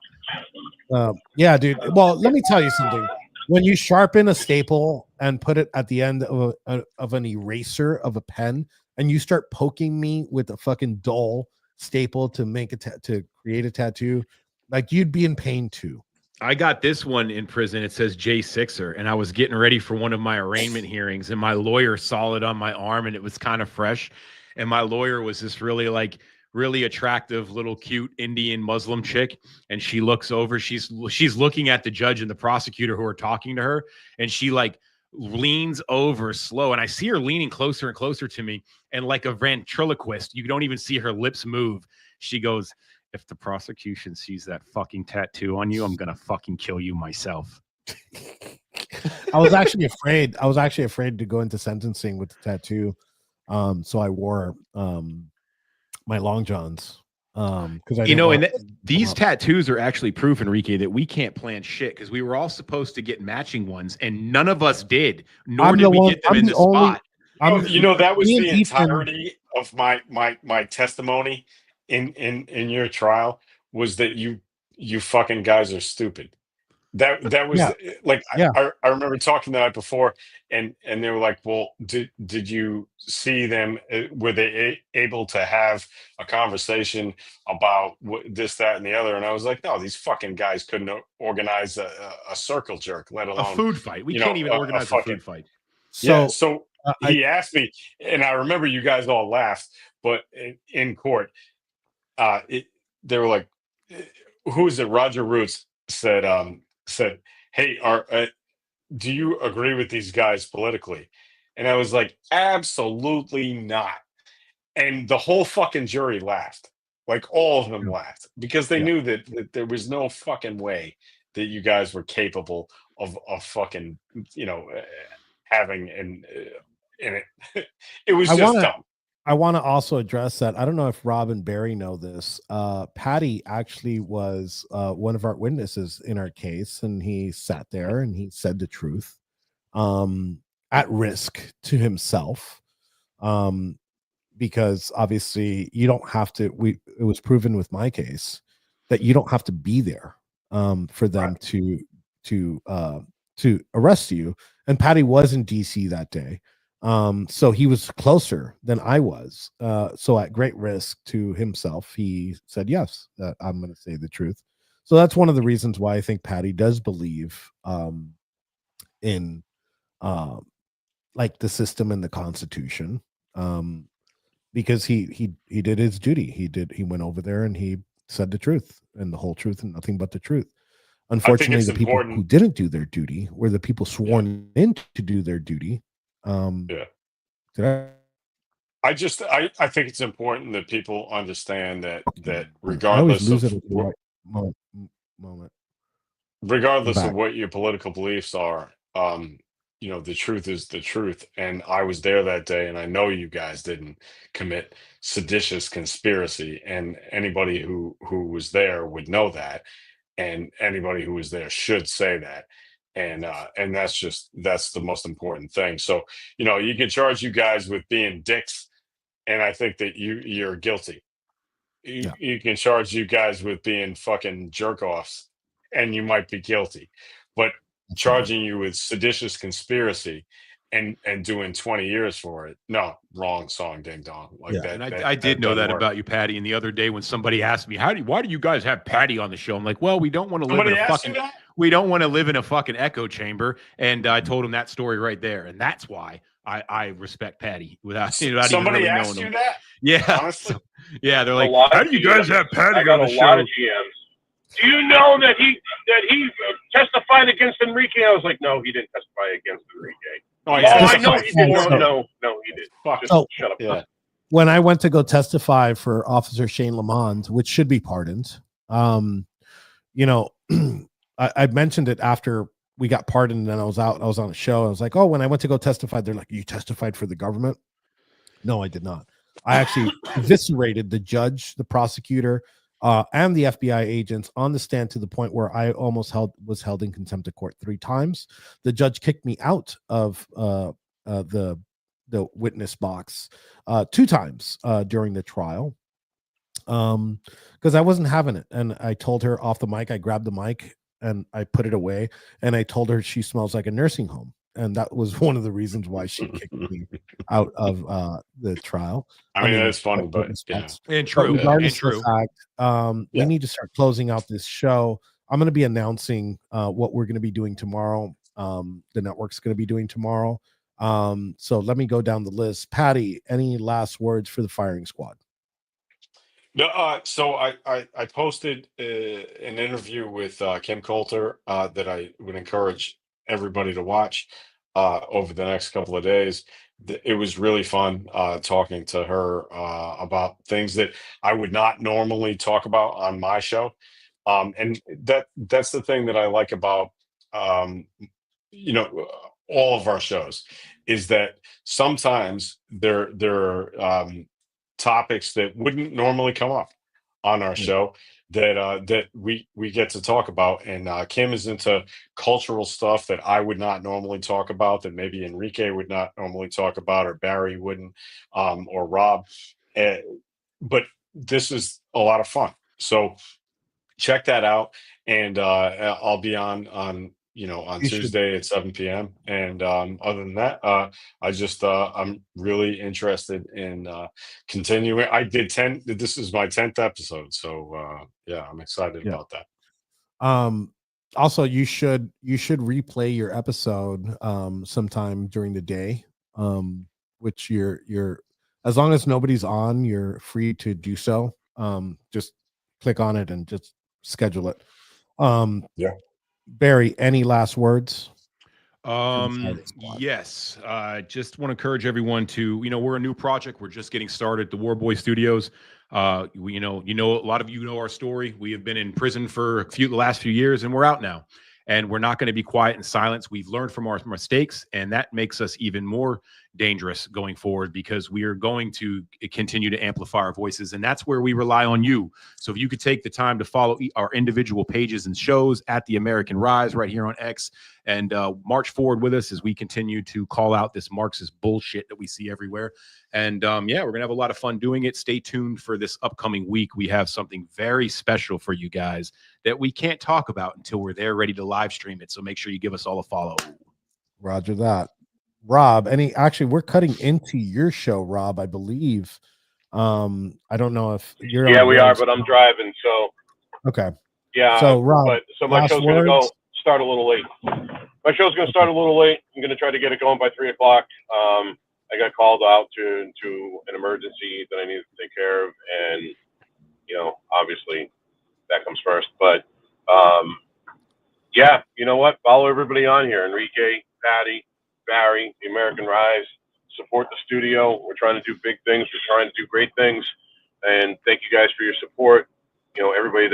[SPEAKER 4] Yeah, dude. Well, let me tell you something. When you sharpen a staple and put it at the end of an eraser of a pen, and you start poking me with a fucking dull staple to make to create a tattoo, like you'd be in pain too.
[SPEAKER 5] I got this one in prison. It says Jay Sixer, and I was getting ready for one of my arraignment hearings, and my lawyer saw it on my arm, and it was kind of fresh. And my lawyer was this really attractive little cute Indian Muslim chick, and she looks over. She's looking at the judge and the prosecutor who are talking to her, and she like leans over slow, and I see her leaning closer and closer to me, and like a ventriloquist, you don't even see her lips move. She goes, "If the prosecution sees that fucking tattoo on you, I'm gonna fucking kill you myself."
[SPEAKER 4] I was actually afraid. I was actually afraid to go into sentencing with the tattoo. So I wore my long johns. Because
[SPEAKER 5] These tattoos are actually proof, Enrique, that we can't plan shit, because we were all supposed to get matching ones, and none of us did. Nor did we get them in the spot.
[SPEAKER 6] That was
[SPEAKER 4] me and
[SPEAKER 6] the
[SPEAKER 4] Ethan-
[SPEAKER 6] entirety of my testimony in your trial, was that you fucking guys are stupid. That was
[SPEAKER 4] Yeah.
[SPEAKER 6] like
[SPEAKER 4] Yeah.
[SPEAKER 6] I remember talking the night before, and they were like, well, did you see them? Were they able to have a conversation about this, that, and the other? And I was like, no, these fucking guys couldn't organize a circle jerk, let
[SPEAKER 5] A
[SPEAKER 6] alone
[SPEAKER 5] food fight. We
[SPEAKER 6] you
[SPEAKER 5] can't
[SPEAKER 6] know,
[SPEAKER 5] even
[SPEAKER 6] a
[SPEAKER 5] organize a
[SPEAKER 6] fucking-
[SPEAKER 5] food fight.
[SPEAKER 6] So
[SPEAKER 4] I-
[SPEAKER 6] he asked me, and I remember you guys all laughed, but in court, they were like, who is it? Roger Roots said, "Hey, do you agree with these guys politically?" And I was like, "Absolutely not." And the whole fucking jury laughed. Like all of them laughed because they
[SPEAKER 4] Yeah.
[SPEAKER 6] knew that there was no fucking way that you guys were capable of fucking, having in it. It was
[SPEAKER 4] I
[SPEAKER 6] just
[SPEAKER 4] want to
[SPEAKER 6] dumb.
[SPEAKER 4] I want to also address that. I don't know if Rob and Barry know this. Patty actually was one of our witnesses in our case, and he sat there and he said the truth, at risk to himself, because obviously you don't have to. It was proven with my case that you don't have to be there for them to arrest you. And Patty was in DC that day. So he was closer than I was. So at great risk to himself, he said, yes, that I'm going to say the truth. So that's one of the reasons why I think Patty does believe in like the system and the Constitution, because he did his duty. He went over there and he said the truth and the whole truth and nothing but the truth. Unfortunately,
[SPEAKER 6] it's
[SPEAKER 4] the people who
[SPEAKER 6] important.
[SPEAKER 4] didn't do their duty were the people sworn in to do their duty.
[SPEAKER 6] Yeah.
[SPEAKER 4] Did
[SPEAKER 6] I think it's important that people understand that
[SPEAKER 4] I always
[SPEAKER 6] regardless
[SPEAKER 4] lose
[SPEAKER 6] of
[SPEAKER 4] it at the right moment.
[SPEAKER 6] regardless of
[SPEAKER 4] Back.
[SPEAKER 6] what your political beliefs are, the truth is the truth. And I was there that day, and I know you guys didn't commit seditious conspiracy, and anybody who was there would know that, and anybody who was there should say that. And that's the most important thing. So, you can charge you guys with being dicks, and I think that you're guilty.
[SPEAKER 4] Yeah.
[SPEAKER 6] You can charge you guys with being fucking jerk offs, and you might be guilty. But charging you with seditious conspiracy and doing 20 years for it, no, wrong song, ding dong. Like
[SPEAKER 4] Yeah.
[SPEAKER 6] that.
[SPEAKER 5] And
[SPEAKER 6] that
[SPEAKER 5] I did know
[SPEAKER 6] doesn't
[SPEAKER 5] that
[SPEAKER 6] work.
[SPEAKER 5] about you, Patty. And the other day when somebody asked me, why do you guys have Patty on the show? I'm like, well, we don't want to live
[SPEAKER 6] Somebody
[SPEAKER 5] in a
[SPEAKER 6] asked
[SPEAKER 5] fucking
[SPEAKER 6] you that?
[SPEAKER 5] we don't want to live in a fucking echo chamber. And I told him that story right there. And that's why I respect Patty without even
[SPEAKER 6] Somebody
[SPEAKER 5] really
[SPEAKER 6] asked
[SPEAKER 5] knowing
[SPEAKER 6] you
[SPEAKER 5] him.
[SPEAKER 6] that?
[SPEAKER 5] Yeah.
[SPEAKER 6] Honestly?
[SPEAKER 5] Yeah, they're
[SPEAKER 7] A
[SPEAKER 5] like,
[SPEAKER 7] lot
[SPEAKER 5] how
[SPEAKER 7] of
[SPEAKER 5] do you guys
[SPEAKER 7] GMs.
[SPEAKER 5] have Patty
[SPEAKER 7] I got
[SPEAKER 5] on
[SPEAKER 7] a
[SPEAKER 5] the
[SPEAKER 7] lot
[SPEAKER 5] show?
[SPEAKER 7] of GMs. Do you know that he testified against Enrique? I was like, no, he didn't testify against Enrique.
[SPEAKER 6] Oh,
[SPEAKER 7] I
[SPEAKER 6] yeah.
[SPEAKER 7] know he did.
[SPEAKER 4] So-
[SPEAKER 7] No, he did.
[SPEAKER 6] Fuck.
[SPEAKER 7] Just
[SPEAKER 4] So-
[SPEAKER 7] shut up.
[SPEAKER 6] Yeah.
[SPEAKER 4] When I went to go testify for Officer Shane Lamond, which should be pardoned, I mentioned it after we got pardoned, and then I was on a show. I was like, oh, when I went to go testify, they're like, you testified for the government? No, I did not. I actually eviscerated the judge, the prosecutor, and the FBI agents on the stand to the point where I almost was held in contempt of court 3 times. The judge kicked me out of the witness box 2 times during the trial, because I wasn't having it. And I told her off the mic, I grabbed the mic and I put it away, and I told her she smells like a nursing home. And that was one of the reasons why she kicked me out of the trial.
[SPEAKER 6] I mean, that's funny, but
[SPEAKER 4] witness
[SPEAKER 6] yeah.
[SPEAKER 4] box.
[SPEAKER 5] And
[SPEAKER 4] But
[SPEAKER 5] true.
[SPEAKER 4] regardless
[SPEAKER 5] And true.
[SPEAKER 4] of the fact, we need to start closing out this show. I'm going to be announcing what we're going to be doing tomorrow. The network's going to be doing tomorrow. So let me go down the list. Patty, any last words for the firing squad?
[SPEAKER 6] No, so I posted an interview with Kim Coulter that I would encourage everybody to watch over the next couple of days. It was really fun talking to her about things that I would not normally talk about on my show. And that's the thing that I like about all of our shows, is that sometimes there are topics that wouldn't normally come up on our show that we get to talk about. And Kim is into cultural stuff that I would not normally talk about, that maybe Enrique would not normally talk about, or Barry wouldn't, or Rob. But this is a lot of fun. So check that out. And I'll be on Tuesday at 7 p.m. And other than that, I'm really interested in continuing. I did 10. This is my 10th episode, so I'm excited about that.
[SPEAKER 4] Also, you should replay your episode sometime during the day, which you're as long as nobody's on, you're free to do so. Just click on it and just schedule it.
[SPEAKER 6] Yeah.
[SPEAKER 4] Barry, any last words? Fighting Squad.
[SPEAKER 5] Yes. Just want to encourage everyone to, we're a new project. We're just getting started. The War Boy Studios. A lot of you know our story. We have been in prison for the last few years, and we're out now. And we're not going to be quiet in silence. We've learned from our mistakes, and that makes us even more dangerous going forward, because we are going to continue to amplify our voices, and that's where we rely on you. So if you could take the time to follow our individual pages and shows at The American Rise right here on X, and march forward with us as we continue to call out this Marxist bullshit that we see everywhere. And we're gonna have a lot of fun doing it. Stay tuned for this upcoming week. We have something very special for you guys that we can't talk about until we're there ready to live stream it. So make sure you give us all a follow.
[SPEAKER 4] Roger that. Rob, we're cutting into your show, Rob, I believe. I don't know if you're
[SPEAKER 7] Yeah, we are, but I'm driving, so
[SPEAKER 4] okay.
[SPEAKER 7] yeah.
[SPEAKER 4] So Rob,
[SPEAKER 7] my
[SPEAKER 4] last
[SPEAKER 7] show's gonna
[SPEAKER 4] words?
[SPEAKER 7] start a little late. My show's gonna start a little late. I'm gonna try to get it going by 3:00. I got called out to an emergency that I needed to take care of, and obviously that comes first. But yeah, you know what? Follow everybody on here: Enrique, Patty, Barry, The American Rise. Support the studio. We're trying to do big things. We're trying to do great things, and thank you guys for your support. Everybody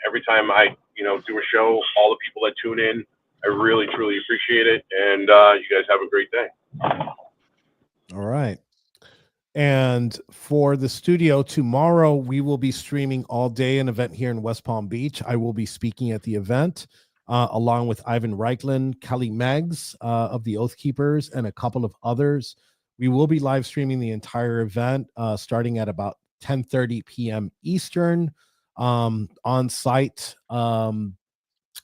[SPEAKER 7] every time I do a show, all the people that tune in, I really truly appreciate it, and you guys have a great day.
[SPEAKER 4] All right. And for the studio tomorrow, we will be streaming all day an event here in West Palm Beach. I will be speaking at the event along with Ivan Reichland, Kelly Meggs of the Oath Keepers, and a couple of others. We will be live streaming the entire event starting at about 10:30 p.m. Eastern on site.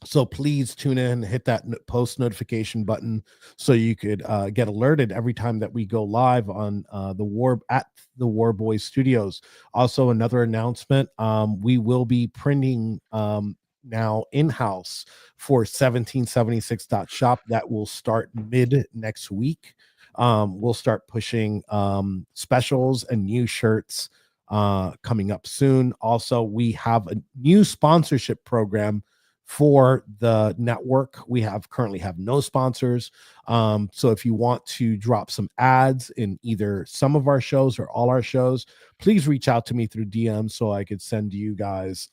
[SPEAKER 4] So please tune in, hit that post notification button so you could get alerted every time that we go live on the War Boys Studios. Also, another announcement: we will be printing now in-house for 1776.shop. That will start mid next week. We'll start pushing specials and new shirts coming up soon. Also, we have a new sponsorship program for the network. We currently have no sponsors. So if you want to drop some ads in either some of our shows or all our shows, please reach out to me through DM so I could send you guys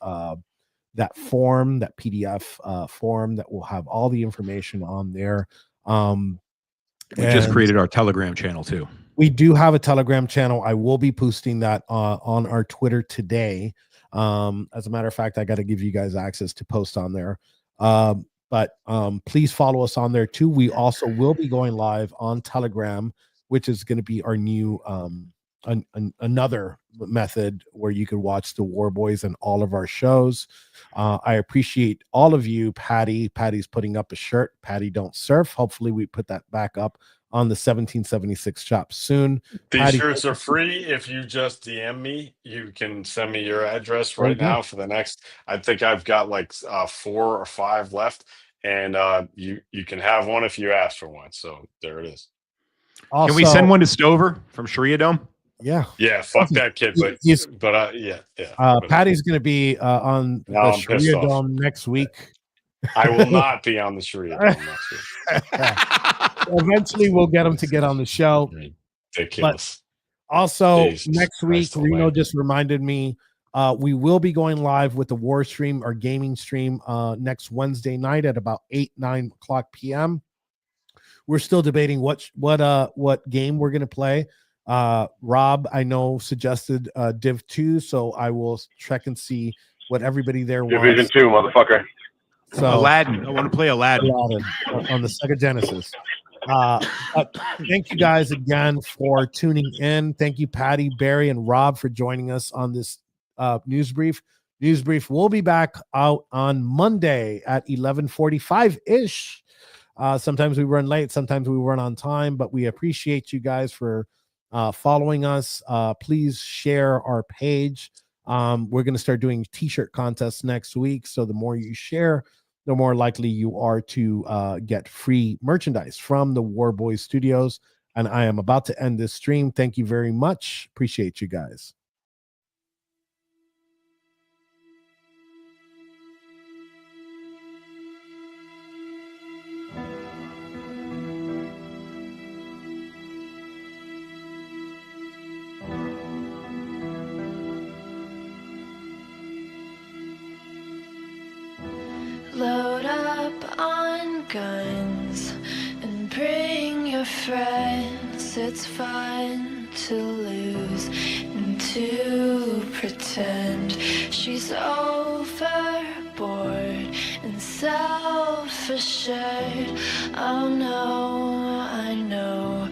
[SPEAKER 4] that form, that PDF form that will have all the information on there.
[SPEAKER 5] We just created our Telegram channel too.
[SPEAKER 4] We do have a Telegram channel. I will be posting that on our Twitter today. As a matter of fact, I got to give you guys access to post on there. But please follow us on there too. We also will be going live on Telegram, which is going to be our new another method where you can watch the War Boys and all of our shows. I appreciate all of you. Patty's putting up a shirt. Patty Don't Surf. Hopefully we put that back up on the 1776 shop soon.
[SPEAKER 6] These
[SPEAKER 4] Patty,
[SPEAKER 6] shirts are free. If you just DM me, you can send me your address right now for the next. I think I've got like 4 or 5 left, and you can have one if you ask for one. So there it is.
[SPEAKER 4] also,
[SPEAKER 5] Can we send one to Stover from Sharia Dome?
[SPEAKER 4] Yeah.
[SPEAKER 6] Yeah, fuck that kid, but yeah.
[SPEAKER 4] Patty's going to be on
[SPEAKER 6] Now
[SPEAKER 4] the
[SPEAKER 6] I'm pissed
[SPEAKER 4] Sharia
[SPEAKER 6] off.
[SPEAKER 4] Dome next week.
[SPEAKER 6] I will not be on the Sharia Dome next week.
[SPEAKER 4] Eventually, we'll get him to get on the show.
[SPEAKER 6] Ridiculous.
[SPEAKER 4] Also,
[SPEAKER 6] Jesus
[SPEAKER 4] next week,
[SPEAKER 6] Christ
[SPEAKER 4] Reno
[SPEAKER 6] almighty.
[SPEAKER 4] just reminded me we will be going live with the War Stream, our gaming stream, next Wednesday night at about 9 o'clock p.m. We're still debating what game we're going to play. Rob, I know, suggested Div 2, so I will check and see what everybody there
[SPEAKER 7] Division
[SPEAKER 4] wants.
[SPEAKER 7] 2, motherfucker.
[SPEAKER 4] So
[SPEAKER 5] Aladdin. I want to play Aladdin.
[SPEAKER 4] on the Sega Genesis. Thank you guys again for tuning in. Thank you, Patty, Barry, and Rob for joining us on this news brief. News brief will be back out on Monday at 11:45 ish. Sometimes we run late, sometimes we run on time, but we appreciate you guys for following us. Please share our page. We're going to start doing t-shirt contests next week. So the more you share, the more likely you are to get free merchandise from the War Boys Studios. And I am about to end this stream. Thank you very much. Appreciate you guys.
[SPEAKER 1] guns and bring your friends. It's fun to lose and to pretend she's overboard and self-assured. Oh no, I know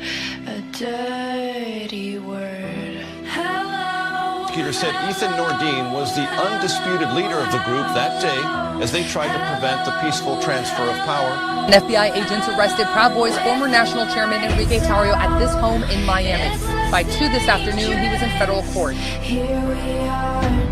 [SPEAKER 1] a dirty word. Hello.
[SPEAKER 2] Prosecutor said Ethan Nordine was the undisputed leader of the group that day as they tried to prevent the peaceful transfer of power.
[SPEAKER 3] And FBI agents arrested Proud Boys former national chairman Enrique Tarrio at this home in Miami. By 2 this afternoon, he was in federal court.
[SPEAKER 1] Here we are